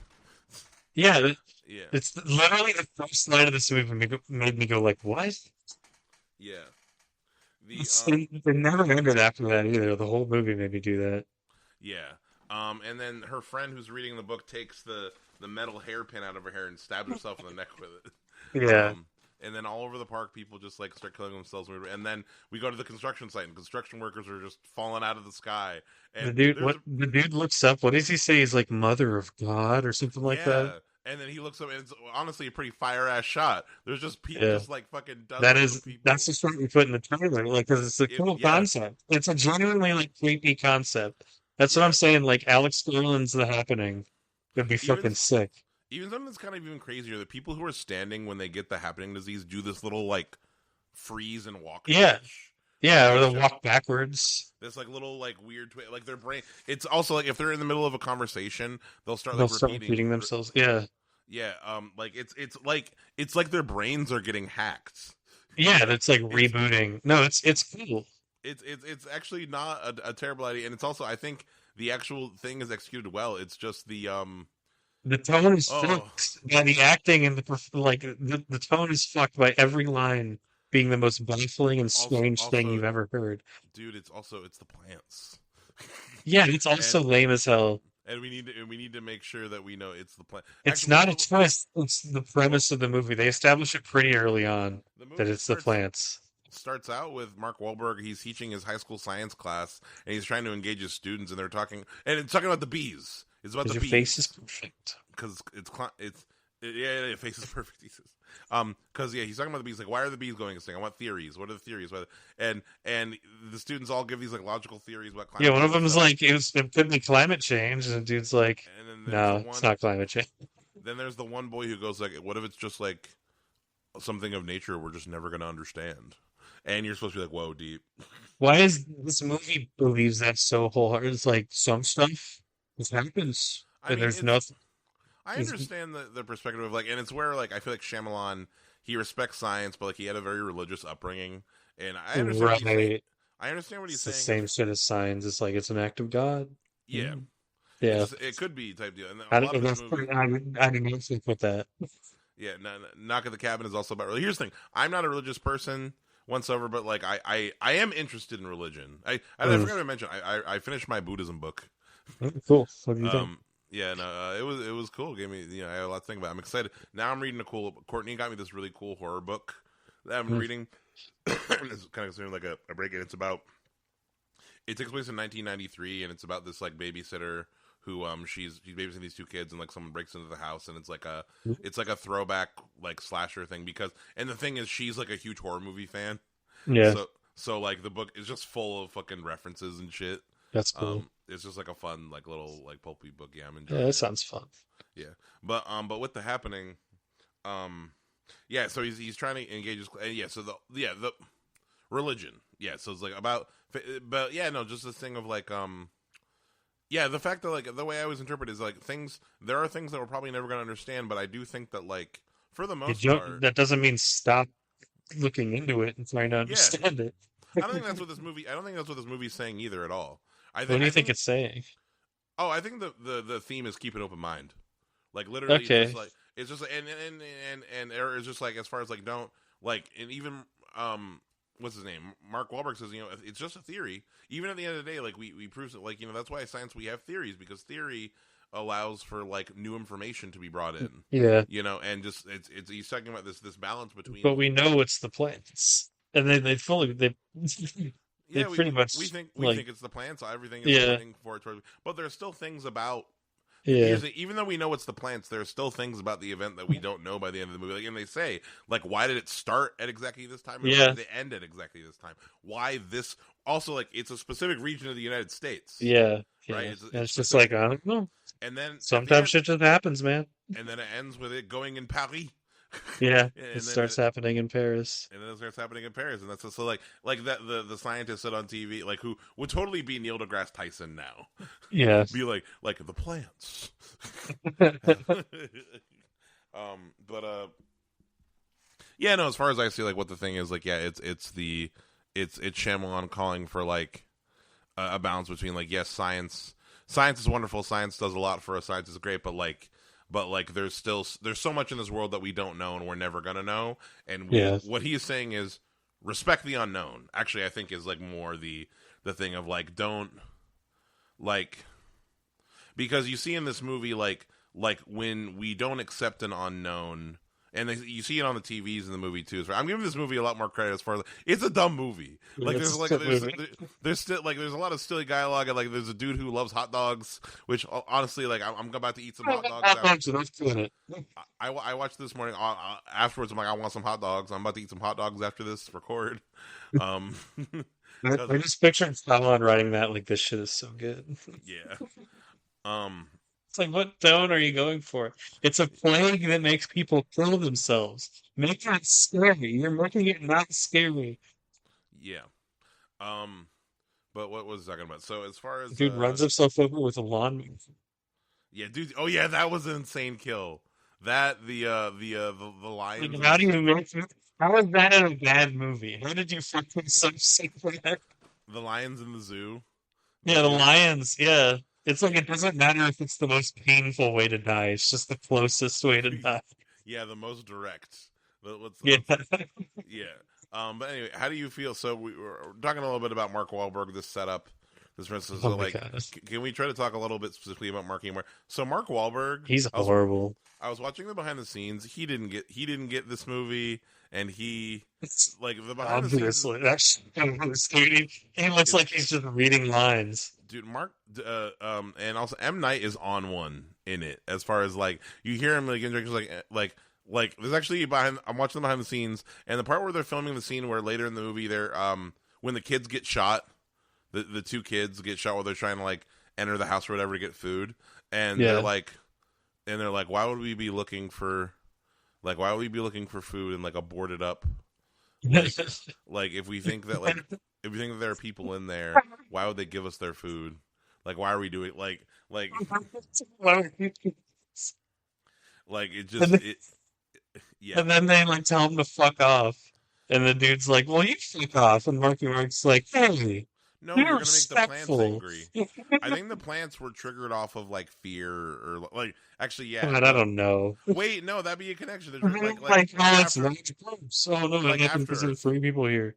Yeah, Yeah, it's literally the first line of this movie made me go like, "What?" yeah. The They never ended after that either. The whole movie made me do that. Yeah. And then her friend who's reading the book takes the metal hairpin out of her hair and stabs herself in the neck with it. Yeah, and then all over the park, people just like start killing themselves. And then we go to the construction site, and construction workers are just falling out of the sky. And The dude looks up. What does he say? He's like Mother of God or something like that. yeah, and then he looks up, and it's honestly a pretty fire ass shot. There's Yeah. just like fucking That dozens of is people. that's the shot we put in the trailer, like, because it's a cool Yeah, concept. It's a genuinely like creepy concept. That's what I'm yeah. saying. Like Alex Garland's The Happening would be Even fucking sick. even something that's kind of even crazier. The people who are standing when they get the happening disease do this little like freeze and walk Yeah, twitch. yeah, or They they'll show walk backwards. this like little like weird like their brain. It's also like if they're in the middle of a conversation, they'll start They'll like start repeating. repeating themselves. Yeah, Yeah, like it's like their brains are getting hacked. yeah, that's like It's rebooting. No, it's cool. it's actually not a terrible idea, and it's also I think the actual thing is executed well. It's just the. The tone is Oh, fucked by the acting and the tone is fucked by every line being the most baffling and strange thing also, you've ever heard. dude, it's the plants. Yeah, it's and also lame as hell. and we need to make sure that we know it's the plant. It's Actually, not a twist. It's the premise of the movie. They establish it pretty early on the that movie it's the plants. starts out with Mark Wahlberg. He's teaching his high school science class, and he's trying to engage his students, and they're talking, and it's talking about the bees. It's about Because the your bees face is perfect. because yeah, face is perfect. He says, because yeah, he's talking about the bees. Like, why are the bees going extinct? I want theories. What are the theories? And the students all give these like logical theories about climate Yeah, one change of them and is stuff. like, it could be climate change. And the dude's like, And then there's the no, it's one. not climate change. Then there's the one boy who goes like, "What if it's just like something of nature we're just never gonna understand?" And you're supposed to be like, "Whoa, deep." Why is this movie believes that so wholeheartedly? It's like some stuff just happens. I And mean, there's nothing. I understand the perspective of like, and it's where like I feel like Shyamalan he respects science, but like he had a very religious upbringing, and I understand what he's saying. Right. I understand what he's It's the saying. same shit as signs. It's like it's an act of God. Yeah, Yeah. it could be type deal, and I a don't lot know. of this movie. I didn't know think with that. Yeah, Knock at the Cabin is also about. Here's the thing: I'm not a religious person whatsoever, but like I am interested in religion. I forgot to mention I finished my Buddhism book. Cool. What do you think? Yeah, no, it was cool. Gave me I had a lot to think about. I'm excited now. I'm reading a cool. Courtney got me this really cool horror book that I've been reading. It's kind of like a break. It takes place in 1993, and it's about this like babysitter who she's babysitting these two kids, and like someone breaks into the house, and it's like a throwback like slasher thing and the thing is she's like a huge horror movie fan. Yeah, So like the book is just full of fucking references and shit. that's cool. It's just like a fun like little like pulpy book. Yeah, I'm Yeah, enjoying that it. sounds fun. Yeah, but with the happening, yeah. So he's trying to engage his yeah. So the religion. Yeah. So it's like about, but yeah, no, just this thing of like yeah, the fact that like the way I always interpret is like there are things that we're probably never gonna understand, but I do think that like for the most part, That doesn't mean stop looking into it and trying to yeah. understand it. I don't think that's what this movie. I don't think that's what this movie's saying either at all. What do you think it's saying? Oh, I think the theme is keep an open mind. Like literally, Okay. just like it's just and error is just like as far as like don't like and even what's his name Mark Wahlberg says it's just a theory. Even at the end of the day, like we prove it. Like that's why science we have theories because theory allows for like new information to be brought in. Yeah, And just it's he's talking about this balance between. but we know it's the plants, and they fully they Yeah, pretty much we think it's the plants. So everything is Yeah. pointing forward toward. But there's still things about. yeah. Even though we know it's the plants, there are still things about the event that we don't know by the end of the movie. Like, and they say, like, why did it start at exactly this time? Or Yeah. why did it end at exactly this time? Why this? Also, like, it's a specific region of the United States. Yeah, yeah. Right, And it's it's just specific. like I don't know. And then Sometimes shit just happens, man. and then it ends with it going in Paris. Yeah, And it then starts happening in Paris. And then it starts happening in Paris, and that's so like that the scientist said on TV, like who would totally be Neil deGrasse Tyson now, Yeah. be like the plants. But yeah, no. As far as I see, like what the thing is, like yeah, it's Shyamalan calling for like a balance between like yes, science is wonderful, science does a lot for us, science is great, but like there's so much in this world that we don't know and we're never gonna know. And what he is saying is respect the unknown. Actually, I think is like more the thing of like don't like because you see in this movie like when we don't accept an unknown and you see it on the TVs in the movie too. So I'm giving this movie a lot more credit as far as it's a dumb movie. Like there's still like there's a lot of silly dialogue, and like there's a dude who loves hot dogs, which honestly like I'm about to eat some hot dogs. I watched this morning afterwards. I'm like, I want some hot dogs. I'm about to eat some hot dogs after this record. Um, I just pictured Shyamalan writing that like this shit is so good. yeah. Um, It's like, what tone are you going for? It's a plague that makes people kill themselves. Make it scary. You're making it not scary. yeah. Um, but what was I talking about? So as far as Dude runs himself over with a lawnmower. yeah, dude. Oh yeah, that was an insane kill. That the lions. Like, how do you make it? How is that in a bad movie? How did you fucking subsect that? The lions in the zoo. Yeah, the lions. Yeah. It's like it doesn't matter if it's the most painful way to die. It's just the closest way to die. Yeah, the most direct. Yeah. Yeah. But anyway, how do you feel? So we were talking a little bit about Mark Wahlberg, this setup, this for instance. Oh So my like, God. can we try to talk a little bit specifically about Mark Wahlberg? So Mark Wahlberg, He's horrible. I was watching the behind the scenes. He didn't get this movie, and he It's like the behind the scenes. obviously that's he looks like he's just reading lines. Dude, Mark, and also M Night is on one in it. As far as like you hear him like like there's actually I'm watching the behind the scenes, and the part where they're filming the scene where later in the movie they're when the kids get shot, the two kids get shot while they're trying to like enter the house or whatever to get food, and they're like, why would we be looking for food in like a boarded up like if we think that there are people in there, why would they give us their food? Like, why are we doing like it just yeah. And then they like tell him to fuck off, and the dude's like, "Well, you fuck off," and Mark's like, "Hey, No, you're you're gonna make the plants respectful." angry. I think the plants were triggered off of like fear or like actually yeah. God, I don't know. Wait, no, that'd be a connection. There's Oh, it's not close. Oh no, like it happened because after there's 3 people here.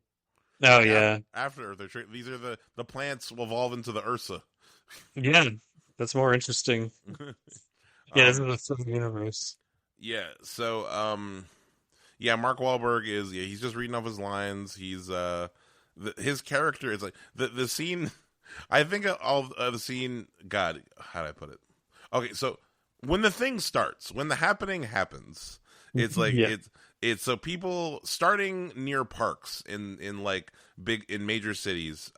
Oh yeah, after these are the plants will evolve into the Ursa. yeah, that's more interesting. Yeah, this is the same universe. Yeah, so yeah, Mark Wahlberg is he's just reading off his lines. He's his character is like the scene. I think all the scene. God, how do I put it? Okay, so when the thing starts, when the happening happens, it's like it's so people starting near parks in like in major cities.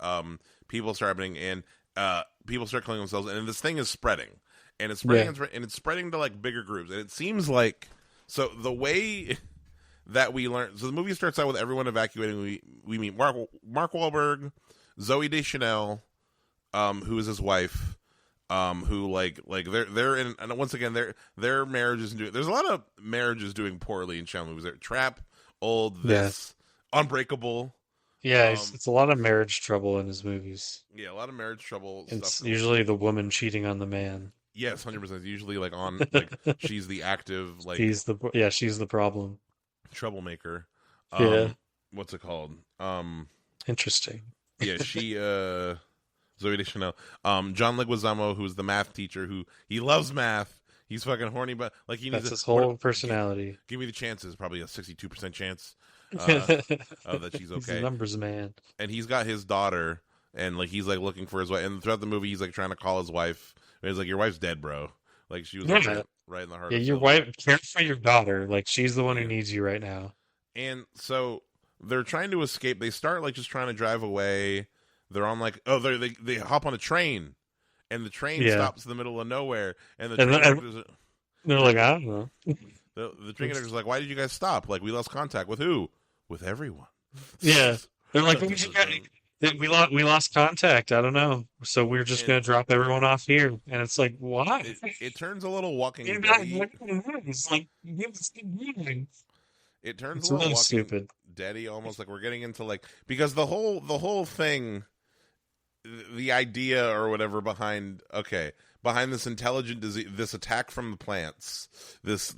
People start happening and people start killing themselves, and this thing is spreading. And it's spreading, and it's spreading to like bigger groups. And it seems like so the way that we learn. So the movie starts out with everyone evacuating. We meet Mark Wahlberg, Zoe Deschanel, who is his wife, who like they're in. And once again, their marriage is doing. There's a lot of marriages doing poorly in Shyamalan movies. They're Trap, Old, this, Unbreakable. Yeah, it's a lot of marriage trouble in his movies. Yeah, a lot of marriage trouble. It's stuff. usually the woman cheating on the man. Yes, 100%. Usually, like on like she's the active like she's the problem. Troublemaker. Yeah. What's it called? Interesting. Yeah, she Zoe Deschanel. John Leguizamo, who's the math teacher, who he loves math. He's fucking horny, but like he needs his whole personality. Give me the chances. Probably a 62% chance that she's okay. He's a numbers man. And he's got his daughter, and like he's like looking for his wife. And throughout the movie, he's like trying to call his wife. And he's like, "Your wife's dead, bro." Like she was like, right in the heart. Yeah, of your wife. Care for your daughter. Like she's the one who needs you right now. And so they're trying to escape. They start like just trying to drive away. They're on like they hop on a train, and the train stops in the middle of nowhere. And they're like, I don't know. The train conductor's like, "Why did you guys stop? Like we lost contact with who? With everyone." Yeah, they're like, we lost contact. I don't know. So we're just gonna drop everyone off here. And it's like, why? It turns a little Walking Dead. It's like it turns it's a little Walking stupid. Dead-y, almost like we're getting into like because the whole thing, the idea or whatever behind this intelligent disease, this attack from the plants, this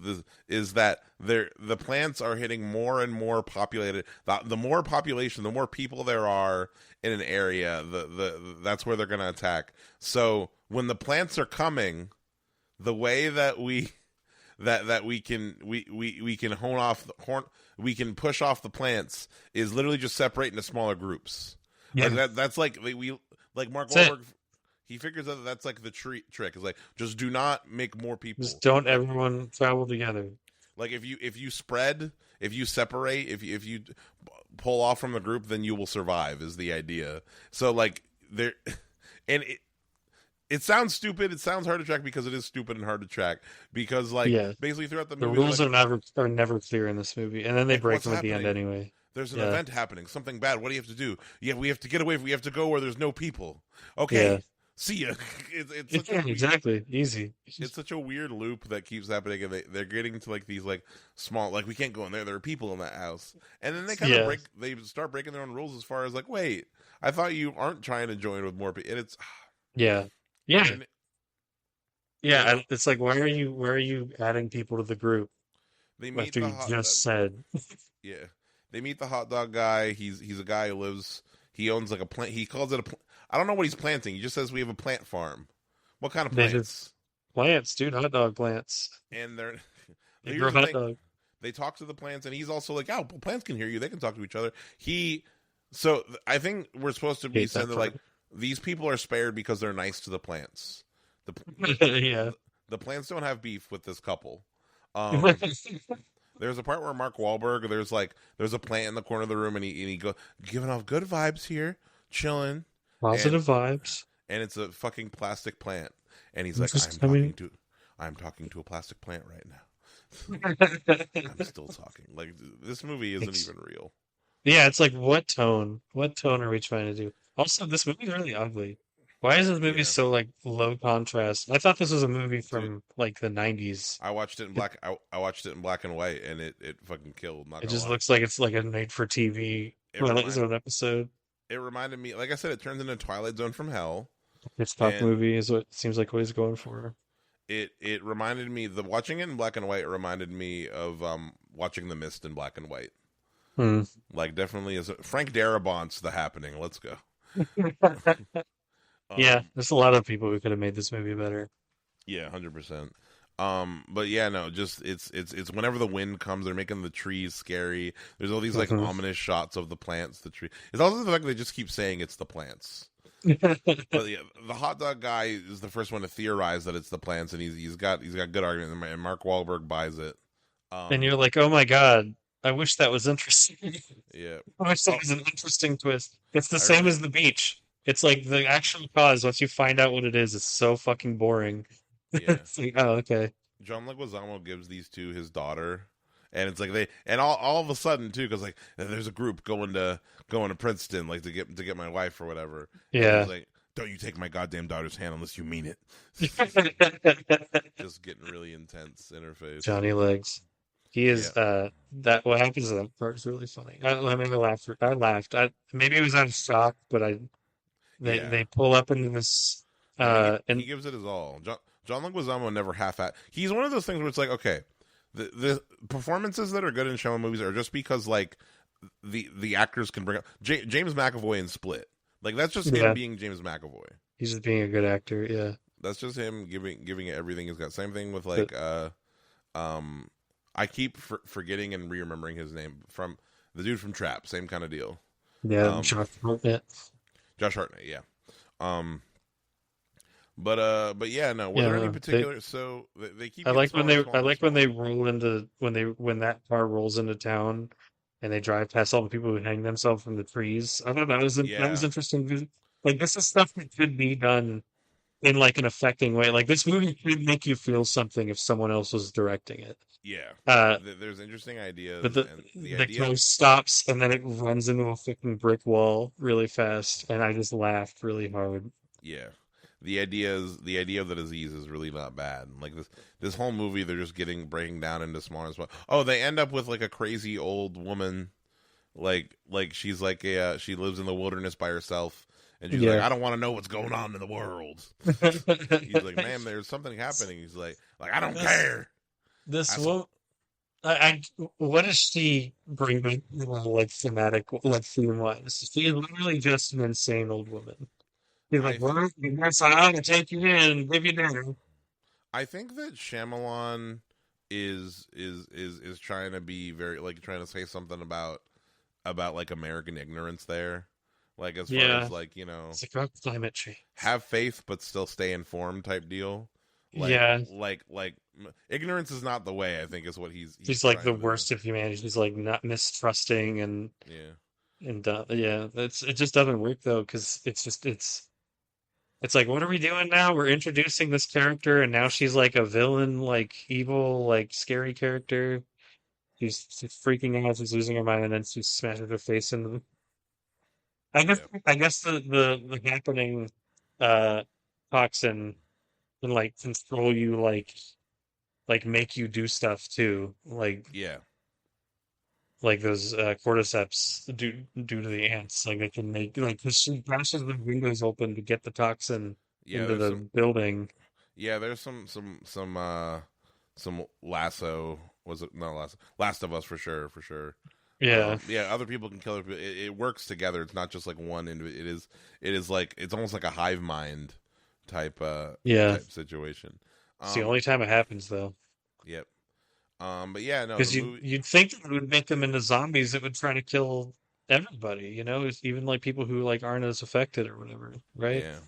is that the plants are hitting more and more populated. The more population, the more people there are in an area, that's where they're going to attack. So when the plants are coming, the way that that we can we can push off the plants is literally just separate into smaller groups. Like Yeah, that's like we like Mark that's it. Wahlberg. He figures out that that's like the trick is like just do not make more Just people. don't Like everyone travel together. if you spread, if you separate, if you pull off from the group, then you will survive. Is the idea. So like there, and it sounds stupid. It sounds hard to track because it is stupid and hard to track because like Yeah, basically throughout the the movie, they're rules like are never clear in this movie, and then they break what's them at the end happening? anyway. There's an Yeah, event happening, something bad. What do you have to do? Yeah, we have to get away. We have to go where there's no people. yeah, Okay, see ya. It's such a yeah, weird, exactly. Easy. it's such a weird loop that keeps happening, and they're getting to like these like small like we can't go in there. There are people in that house, and then they kind of Yeah, they start breaking their own rules as far as like wait, I thought you aren't trying to join with more people, and it's yeah, yeah, and yeah. they It's like why are you adding people to the group they meet after the you hot just said yeah they meet the hot dog guy. He's a guy who lives. He owns like a plant. He calls it a. I don't know what he's planting. He just says we have a plant farm. What kind of they just plants? plants, dude, hot dog plants. And they're They grow here's the hot thing. dog. They talk to the plants, and he's also like, "Oh, plants can hear you. They can talk to each other." So I think we're supposed to be Hate saying that that like part. these people are spared because they're nice to the plants. The Yeah. the plants don't have beef with this couple. Um, there's a part where Mark Wahlberg, there's a plant in the corner of the room, and he go giving off good vibes here, chilling, and Positive vibes. it's a fucking plastic plant, and he's I'm like, just, I mean, I'm talking to a plastic plant right now. I'm it's, still talking. Like this movie isn't even real. yeah, it's like what tone? What tone are we trying to do? Also, this movie's really ugly. Why is this movie Yeah, so like low contrast? I thought this was a movie dude. from like the 90s. I watched it in It, black. I watched it in black and white, and it fucking killed. Not it gonna just lie. looks like it's like a made for TV It Twilight remind Zone episode. it reminded me. Like I said, it turns into Twilight Zone from hell, Hitchcock and movie is what it seems like what he's going for. it reminded me. The watching it in black and white reminded me of watching The Mist in black and white. Hmm. Like definitely is Frank Darabont's The Happening. Let's go. Yeah, Um, there's a lot of people who could have made this movie better. yeah, 100%. But yeah, no, just it's whenever the wind comes, they're making the trees scary. There's all these like Mhm. ominous shots of the plants, the tree. It's also the fact they just keep saying it's the plants. But yeah, the hot dog guy is the first one to theorize that it's the plants, and he's got good argument, and Mark Wahlberg buys it. And Um, you're like, oh my God, I wish that was interesting. yeah. I wish that Oh, was an interesting twist. It's the I same remember. as the beach. It's like the actual cause, once you find out what it is, it's so fucking boring. Yeah. It's like, oh, okay. John Leguizamo gives these to his daughter, and it's like they and all of a sudden too, because like there's a group going to Princeton, like to get my wife or whatever, and he's Yeah. like, "Don't you take my goddamn daughter's hand unless you mean it." Just getting really intense in her face. Johnny Legs. He is Yeah, that what happens to that part is really funny. I made me laugh. I laughed. Maybe it was out of shock, but yeah. they pull up into this No, he and gives it his all. John Leguizamo never half at. He's one of those things where it's like, okay, the performances that are good in Shyamalan movies are just because like the actors can bring up James McAvoy in Split. Like that's just him yeah, being James McAvoy. he's just being a good actor. Yeah. That's just him giving it everything he's got. Same thing with But like um I keep forgetting and re-remembering his name from the dude from Trap. Same kind of deal. yeah, Um, Josh Hartnett. Josh Hartnett. Yeah. Um. But yeah. No. Were Yeah, there any no, they particular? So they keep I getting like when smaller, I smaller, like when they smaller. roll into when that car rolls into town and they drive past all the people who hang themselves from the trees. I thought that was Yeah. interesting. Like this is stuff that could be done in like an affecting way. Like this movie could make you feel something if someone else was directing it. Yeah. Uh, There's interesting but ideas, and the the idea. car stops and then it runs into a fucking brick wall really fast, and I just laughed really hard. Yeah. The idea of the disease is really not bad. Like this whole movie, they're just breaking down into smaller and smaller. Oh, they end up with like a crazy old woman, like she's like she lives in the wilderness by herself, and she's like, Yeah. I don't want to know what's going on in the world. He's like, ma'am, there's something happening. He's like I don't this care. this I saw. will what does she bring back, like thematic, like theme wise? She is literally just an insane old woman. He's I like, think well, I guess I ought to take you in and give you dinner. I think that Shyamalan is trying to be very like trying to say something about like American ignorance there, like as far Yeah, as like you know it's about climate change. have faith but still stay informed type deal, Yeah, ignorance is not the way. I think is what he's she's like the trying to worst of humanity. She's like not mistrusting yeah and yeah, it just doesn't work though because it's like what are we doing now? We're introducing this character and now she's like a villain, like evil, like scary character. She's freaking out. She's losing her mind, and then she smashes her face into the. yeah I guess the happening uh toxin can like control you, like make you do stuff too, yeah like those cordyceps due to the ants. Like they can make like 'cause she bashes the windows open to get the toxin yeah. into There's the some building. yeah. There's some lasso. Was it not lasso? Last of Us for sure for sure. Yeah, Yeah, other people can kill other people. It works together. It's not just like one individual. It is like it's almost like a hive mind type yeah. type situation. It's the Um, only time it happens though. yep. But yeah, no, the Because movie. you'd think it would make them into zombies that would try to kill everybody, even like people who like aren't as affected or whatever, right? Yeah,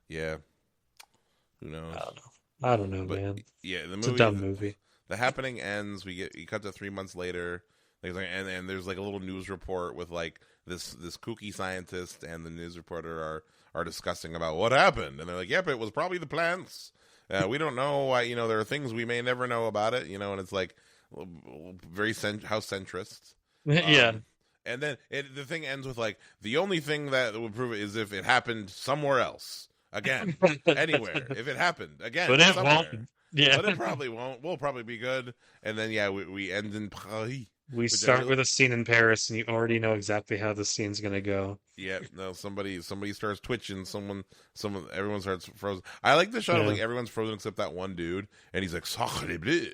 yeah. Who I knows? don't know. I don't know, But man. yeah, the It's a movie. dumb movie. The happening ends. You cut to 3 months later. And there's like a little news report with like this kooky scientist and the news reporter are discussing about what happened, and they're like, "Yep, it was probably the plants. We don't know why. There are things we may never know about it. And it's like very house centrist. Yeah. And then the thing ends with like the only thing that would prove it is if it happened somewhere else again, anywhere. If it happened again, But it somewhere. won't. Yeah. But it probably won't. We'll probably be good. And then yeah, we end in Paris. We Which I start really, with a scene in Paris, and you already know exactly how the scene's gonna go. yeah, no, somebody starts twitching. Everyone starts frozen. I like the shot of Yeah. like everyone's frozen except that one dude, and he's like sacre bleu.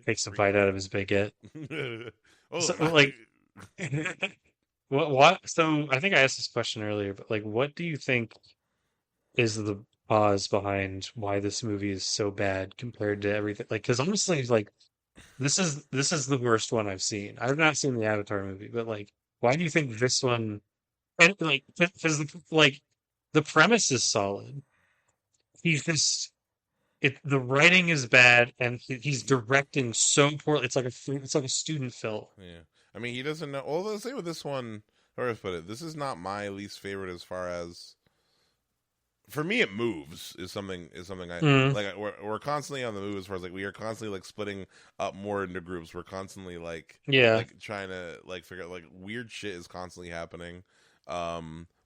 Takes a bite out of his baguette. Oh, So, like, what? So, I think I asked this question earlier, but like, what do you think is the cause behind why this movie is so bad compared to everything? Like, because honestly, like, this is the worst one I've seen. I've not seen the Avatar movie, but like, why do you think this one? And like, because the premise is solid. He's just the writing is bad, and he's directing so poorly. It's like a student film. yeah. I mean, he doesn't know. Well, let's say with this one, or let's put it, this is not my least favorite as far as for me, it moves is something I Mm, like. We're constantly on the move as far as like we are constantly like splitting up more into groups. We're constantly yeah, like trying to like figure out like weird shit is constantly happening.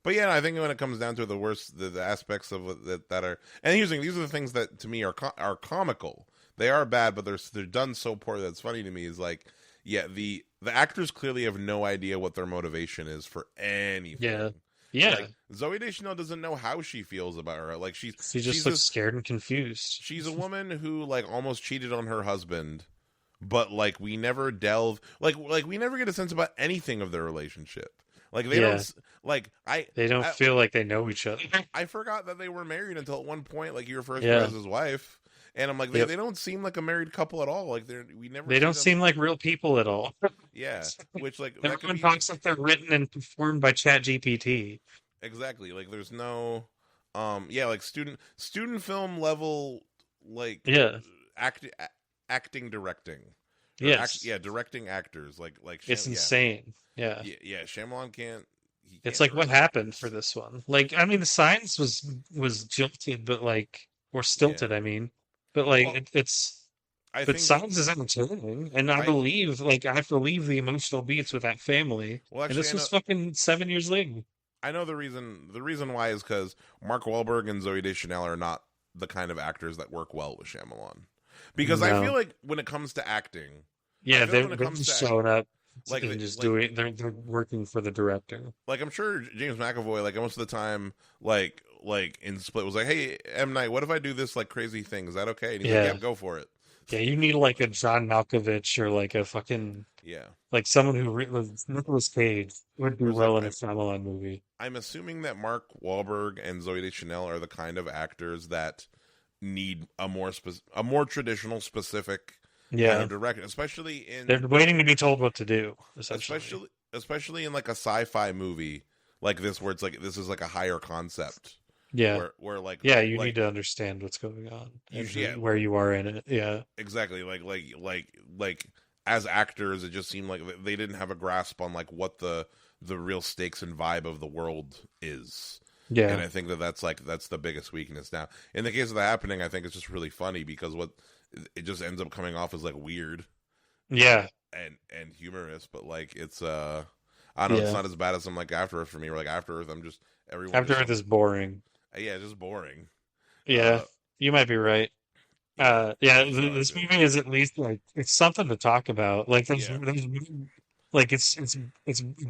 But yeah, I think when it comes down to the worst, the aspects of that are, and here's the thing, these are the things that to me are comical. They are bad, but they're done so poorly that's funny to me. Is like, yeah, the actors clearly have no idea what their motivation is for yeah, anything. yeah. Like Zoe Deschanel doesn't know how she feels about her. Like She just looks scared and confused. she's a woman who like almost cheated on her husband, but like we never delve like we never get a sense about anything of their relationship. Like they Yeah, don't like they don't I feel like they know each other. I forgot that they were married until at one point like he refers to her Yeah, as his wife, and I'm like yep. they don't seem like a married couple at all. Like we never They see don't them. seem like real people at all. Yeah, which like that could Everyone be talks like they're written and performed by ChatGPT. exactly like there's no yeah like student film level like Yeah. act acting directing or Yes. yeah directing actors It's yeah. insane. Yeah. Yeah, Shyamalan he It's can't like what direct. happened for this one. Like, I mean, the science was jilted, but like, or Yeah. stilted, I mean. But like, Well, I but think the science is entertaining, and I I believe the emotional beats with that family. well And actually this was fucking 7 years later. I know the reason why is because Mark Wahlberg and Zoe Deschanel are not the kind of actors that work well with Shyamalan. Because I feel No. like when it comes to acting, I Yeah, feel like when it they're comes just to showing up like and just like doing. They're working for the director. like I'm sure James McAvoy like most of the time like in Split was like, hey M Night, what if I do this like crazy thing? Is that okay? And he's like, Yeah. yeah, go for it. Yeah, you need like a John Malkovich or like a fucking Yeah. like someone who was Nicolas Cage would do Whereas well in a Shyamalan movie. I'm assuming that Mark Wahlberg and Zoe Deschanel are the kind of actors that need a more traditional, specific kind Yeah, of direction, especially they're waiting to be told what to do, essentially. especially in like a sci-fi movie like this, where it's like this is like a higher concept, Yeah, where like yeah, you need like to understand what's going on and usually, yeah, where you are in it. Yeah, exactly, like as actors, it just seemed like they didn't have a grasp on like what the real stakes and vibe of the world is. And yeah, I think that that's the biggest weakness. Now, in the case of The Happening, I think it's just really funny because what it just ends up coming off as like weird yeah, and humorous, but like it's I don't know, it's yeah. not as bad as some like After Earth for me, or like After Earth, I'm just everyone After just Earth is boring. yeah, just boring. Yeah, Uh, you might be right. yeah, Yeah, so this movie is at least like it's something to talk about. Like yeah, there's like it's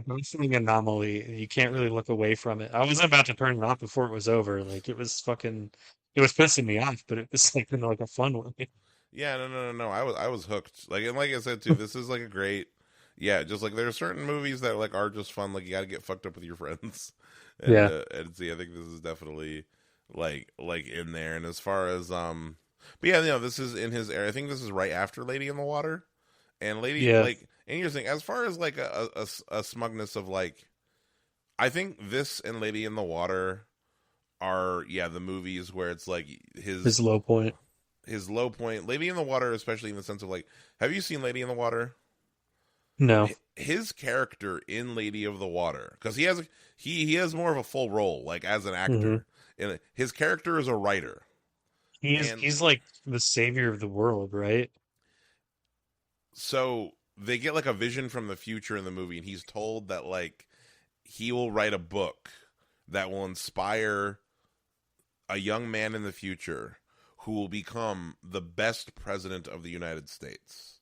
basically an anomaly. You can't yeah. really look away from it. I wasn't about to turn it off before it was over. Like it was pissing me off, but it was like in like a fun way. Yeah, no. I was hooked. Like, and like I said too, this is like a great. Yeah, just like there are certain movies that like are just fun. Like you got to get fucked up with your friends, Yeah, and see, I think this is definitely like in there. And as far as but yeah, this is in his era. I think this is right after Lady in the Water, and Lady yeah, like and here's the thing. As far as like a smugness of like, I think this and Lady in the Water are the movies where it's like his low point. his low point. Lady in the Water, especially in the sense of like, have you seen Lady in the Water? No, His character in Lady of the Water, because he has more of a full role, like as an hmm actor. And his character is a writer, and he's like the savior of the world, right? so they get like a vision from the future in the movie, and he's told that like he will write a book that will inspire a young man in the future who will become the best president of the United States.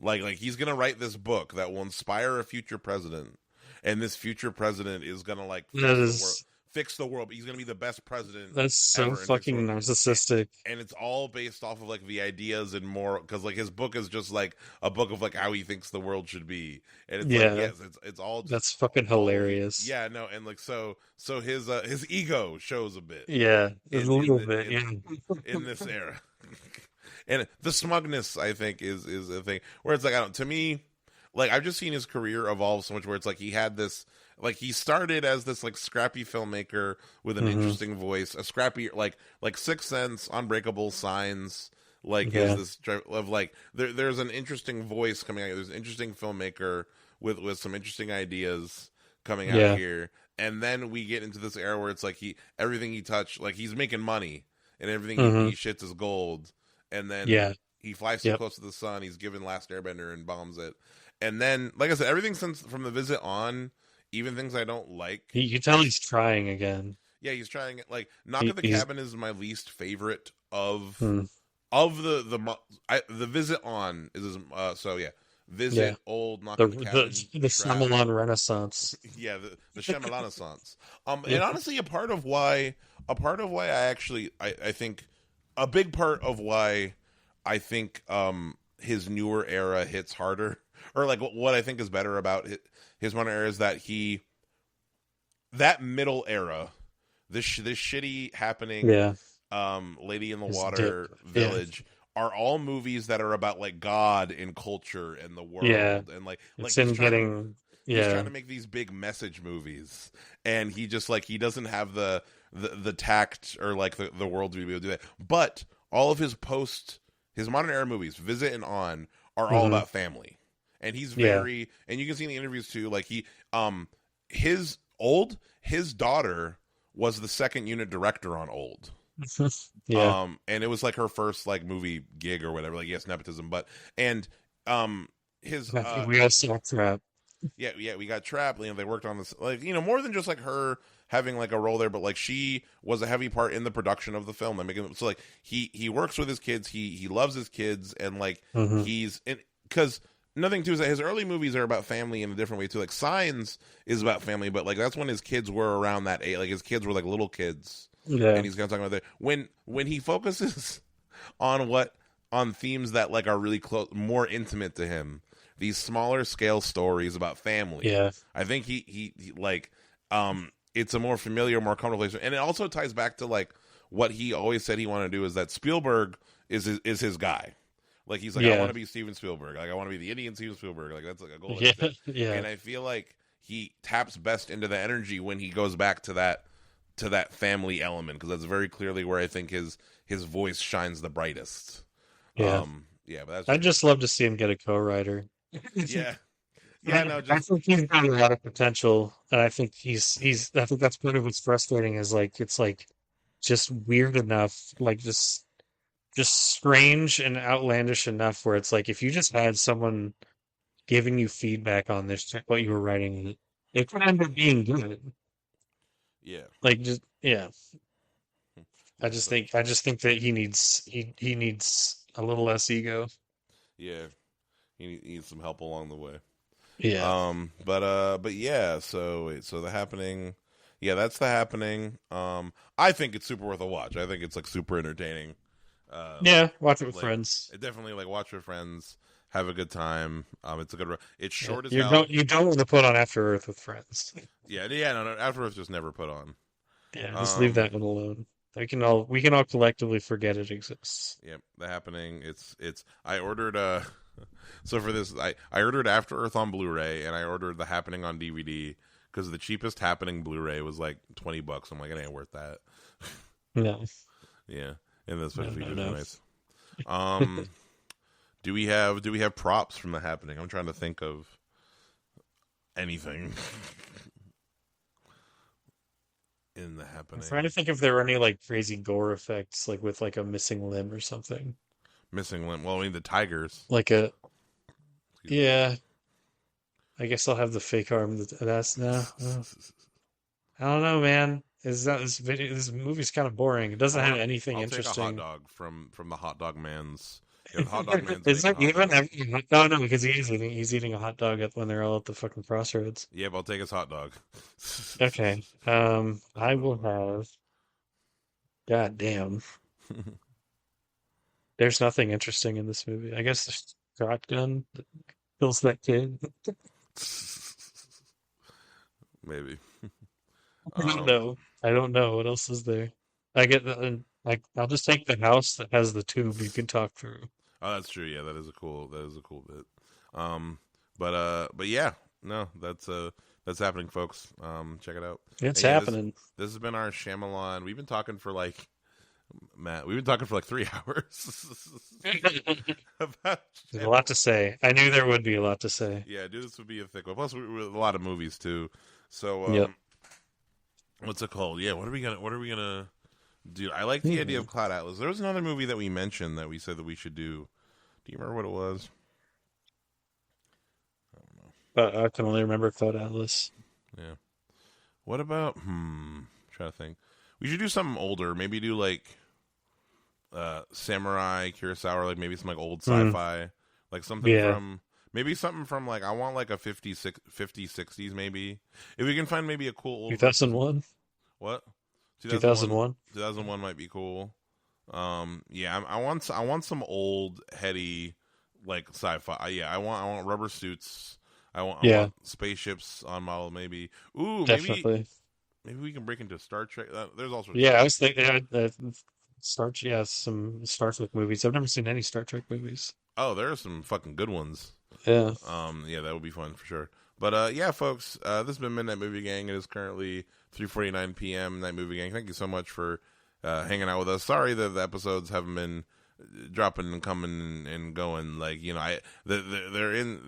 Like he's gonna write this book that will inspire a future president, and this future president is gonna like That is fix the world. But he's gonna be the best president that's so ever and fix the fucking world. narcissistic. And it's all based off of like the ideas and more, because like his book is just like a book of like how he thinks the world should be, and it's like Yeah, yes, it's all just that's fucking all hilarious. yeah, no, and like so his ego shows a bit Yeah, a in little the bit. Yeah. in this era. And the smugness, I think, is a thing where it's like, I don't. To me, like I've just seen his career evolve so much, where it's like he had this, like he started as this like scrappy filmmaker with an hmm interesting voice, a scrappy like Sixth Sense, Unbreakable, Signs. Like is Yeah. this of like there's an interesting voice coming out. There's an interesting filmmaker with some interesting ideas coming out Yeah. here, and then we get into this era where it's like everything he touched, like he's making money, and everything hmm he shits is gold, and then Yeah. he flies too Yep. close to the sun. He's given Last Airbender and bombs it, and then like I said, everything since from the visit on, even things I don't like. You can tell he's trying again. Yeah, he's trying it. Like Knock at the He's Cabin is my least favorite mm, of the visit on is so yeah. yeah. Visit old Knock The at the Cabin the trap. Shyamalan Renaissance. Yeah, the Shyamalan-sance. Yeah. And honestly, a part of why I actually I think a big part of why I think his newer era hits harder, or like what I think is better about his modern era is that that middle era, this shitty happening, Yeah. Lady in the His dip. Water, Yeah. Village, are all movies that are about like God and culture and the Yeah. world, and like It's him getting he's trying yeah. to make these big message movies, and he just like he doesn't have the tact or like the world to be able to do that. But all of his modern era movies, Visit and On, are all hmm about family, and he's Yeah. and you can see in the interviews too, like his daughter was the second unit director on Old. Yeah. And it was like her first like movie gig or whatever, like yes, nepotism, but and his I think we all saw Trap. yeah, we got trapped. They worked on this, like more than just like her having like a role there, but like she was a heavy part in the production of the film. They make him so like he works with his kids. He loves his kids, and like hmm he's because nothing too is that his early movies are about family in a different way too. Like Signs is about family, but like that's when his kids were around that age. Like his kids were like little kids, Yeah. and he's gonna talk about that when he focuses on what on themes that like are really close, more intimate to him. These smaller scale stories about family. Yeah. I think he like it's a more familiar, more comfortable place, and it also ties back to like what he always said he wanted to do is that Spielberg is his guy. Like he's like, I Yeah. want to be Steven Spielberg. Like I want to be the Indian Steven Spielberg. Like that's like a goal. Yeah. Yeah. And I feel like he taps best into the energy when he goes back to that family element, because that's very clearly where I think his voice shines the brightest. Yeah. Yeah, but that's I'd just love to see him get a co-writer. yeah, yeah. No, I just think he's got a lot of potential, and I think he's. I think that's part of what's frustrating is like it's like just weird enough, like just strange and outlandish enough where it's like if you just had someone giving you feedback on this what you were writing, it could end up being good. yeah, Like just yeah. yeah. So I just think that he needs a little less ego. yeah, he needs some help along the way. Yeah. But yeah. So wait, so the happening. Yeah, that's the happening. I think it's super worth a watch. I think it's like super entertaining. Yeah, watch it with Like friends. definitely like watch with friends, have a good time. It's a good. It's Yeah. short as hell. You don't want to put on After Earth with friends. Yeah, yeah. No, no. Afterwards, just never put on. Yeah, just leave Um, that one alone. We can all collectively forget it exists. yeah, the happening. It's. I ordered so for this, I ordered After Earth on Blu-ray, and I ordered The Happening on DVD because the cheapest Happening Blu-ray was like $20. I'm like, it ain't worth that. No, Yeah, and the special no, features no. are nice. Um, do we have props from The Happening? I'm trying to think of anything in The I'm trying to Happening. think if there were any like crazy gore effects, like with like a missing limb or something. Missing limb. Well, I mean the tigers. Like a Excuse me. yeah. I guess I'll have the fake arm. That's no. I don't know, man. Is that this video? This movie's kind of boring. It I doesn't have want. anything I'll take a hot interesting. dog from the hot dog man's. Yeah, the hot dog man's Is making there hot even dogs. no, no, because he's eating a hot dog when they're all at the fucking crossroads. Yeah, but I'll take his hot dog. Okay. I will have. God damn. There's nothing interesting in this movie. I guess the shotgun that kills that kid. Maybe. I don't Um. know. I don't know. What else is there? I get the like. I'll just take the house that has the tube you can talk through. Oh, that's true. Yeah, that is a cool bit. Um. But yeah. No, that's happening, folks. Check it out. It's And yeah, this happening. this has been our Shyamalan. We've been talking for like Matt. We've been talking for like 3 hours There's about a lot Shyamalan. to say. I knew there would be a lot to say. Yeah, dude, this would be a thick one. Plus, we a lot of movies too. So, Yep. what's it called? Yeah, what are we gonna do? I like the idea Hmm. of Cloud Atlas. There was another movie that we mentioned that we said that we should do. Do you remember what it was? I don't know. But I can only remember Cloud Atlas. Yeah. What about? Trying to think. We should do something older. Maybe do like samurai Kurosawa, like maybe some like old Hmm. sci-fi, like something Yeah. from maybe something from like I want like a 60s maybe. If we can find maybe a cool old versus 2001. what 2001 2001. 2001 might be cool. Yeah, I want some old heady like sci-fi. Yeah, I want rubber suits. I Yeah, want spaceships on model maybe. Ooh, definitely. maybe we can break into Star Trek. There's all sorts of Yeah, I stuff. was thinking yeah, some Star Trek movies. I've never seen any Star Trek movies. Oh, there are some fucking good ones. Yeah. Yeah, that would be fun for sure. But yeah, folks, this has been Midnight Movie Gang. It is currently 3:49 p.m. Night Movie Gang. Thank you so much for hanging out with us. Sorry that the episodes haven't been dropping and coming and going. Like they're in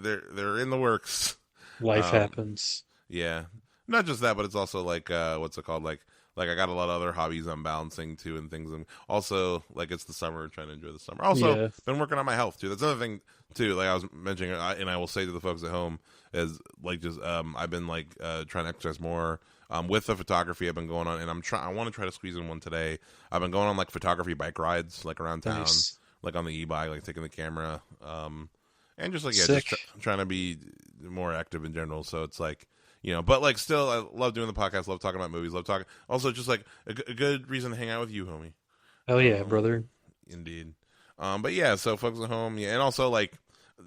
the works. Life Um, happens. yeah, not just that, but it's also like what's it called? Like I got a lot of other hobbies I'm balancing too and things. And also like it's the summer, trying to enjoy the summer. Also Yeah. been working on my health too. That's another thing too. Like I was mentioning, and I will say to the folks at home is like just I've been like trying to exercise more. With the photography I've been going on, and I want to try to squeeze in one today. I've been going on like photography bike rides, like around town, Nice. like on the e-bike, like taking the camera, and just like yeah, just Sick. trying to be more active in general. So it's like but like still, I love doing the podcast, love talking about movies, love talking. Also, just like a good reason to hang out with you, homie. Hell yeah, Um, brother. Indeed. But yeah, so folks at home, yeah, and also like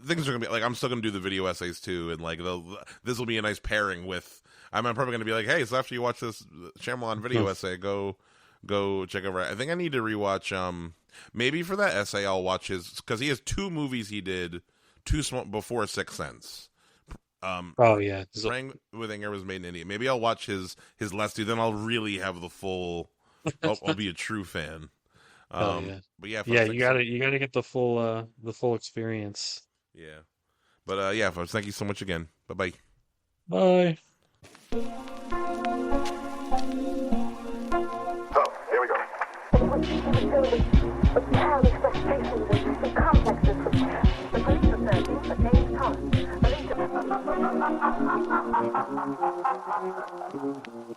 things are gonna be like I'm still gonna do the video essays too, and like this will be a nice pairing with. I'm probably gonna be like, hey, so after you watch this Shyamalan video essay, go check over. I think I need to rewatch. Maybe for that essay, I'll watch his because he has 2 movies he did before Sixth Sense. Oh yeah, Praying with Anger was made in India. Maybe I'll watch his last 2. Then I'll really have the full. I'll be a true fan. oh yeah, But yeah, yeah. folks, You gotta get the full experience. yeah. But yeah, folks, thank you so much again. Bye bye. Bye. So, here we go. What you can do with childish frustrations and complexes, the police are searching for James Thomas, the leader.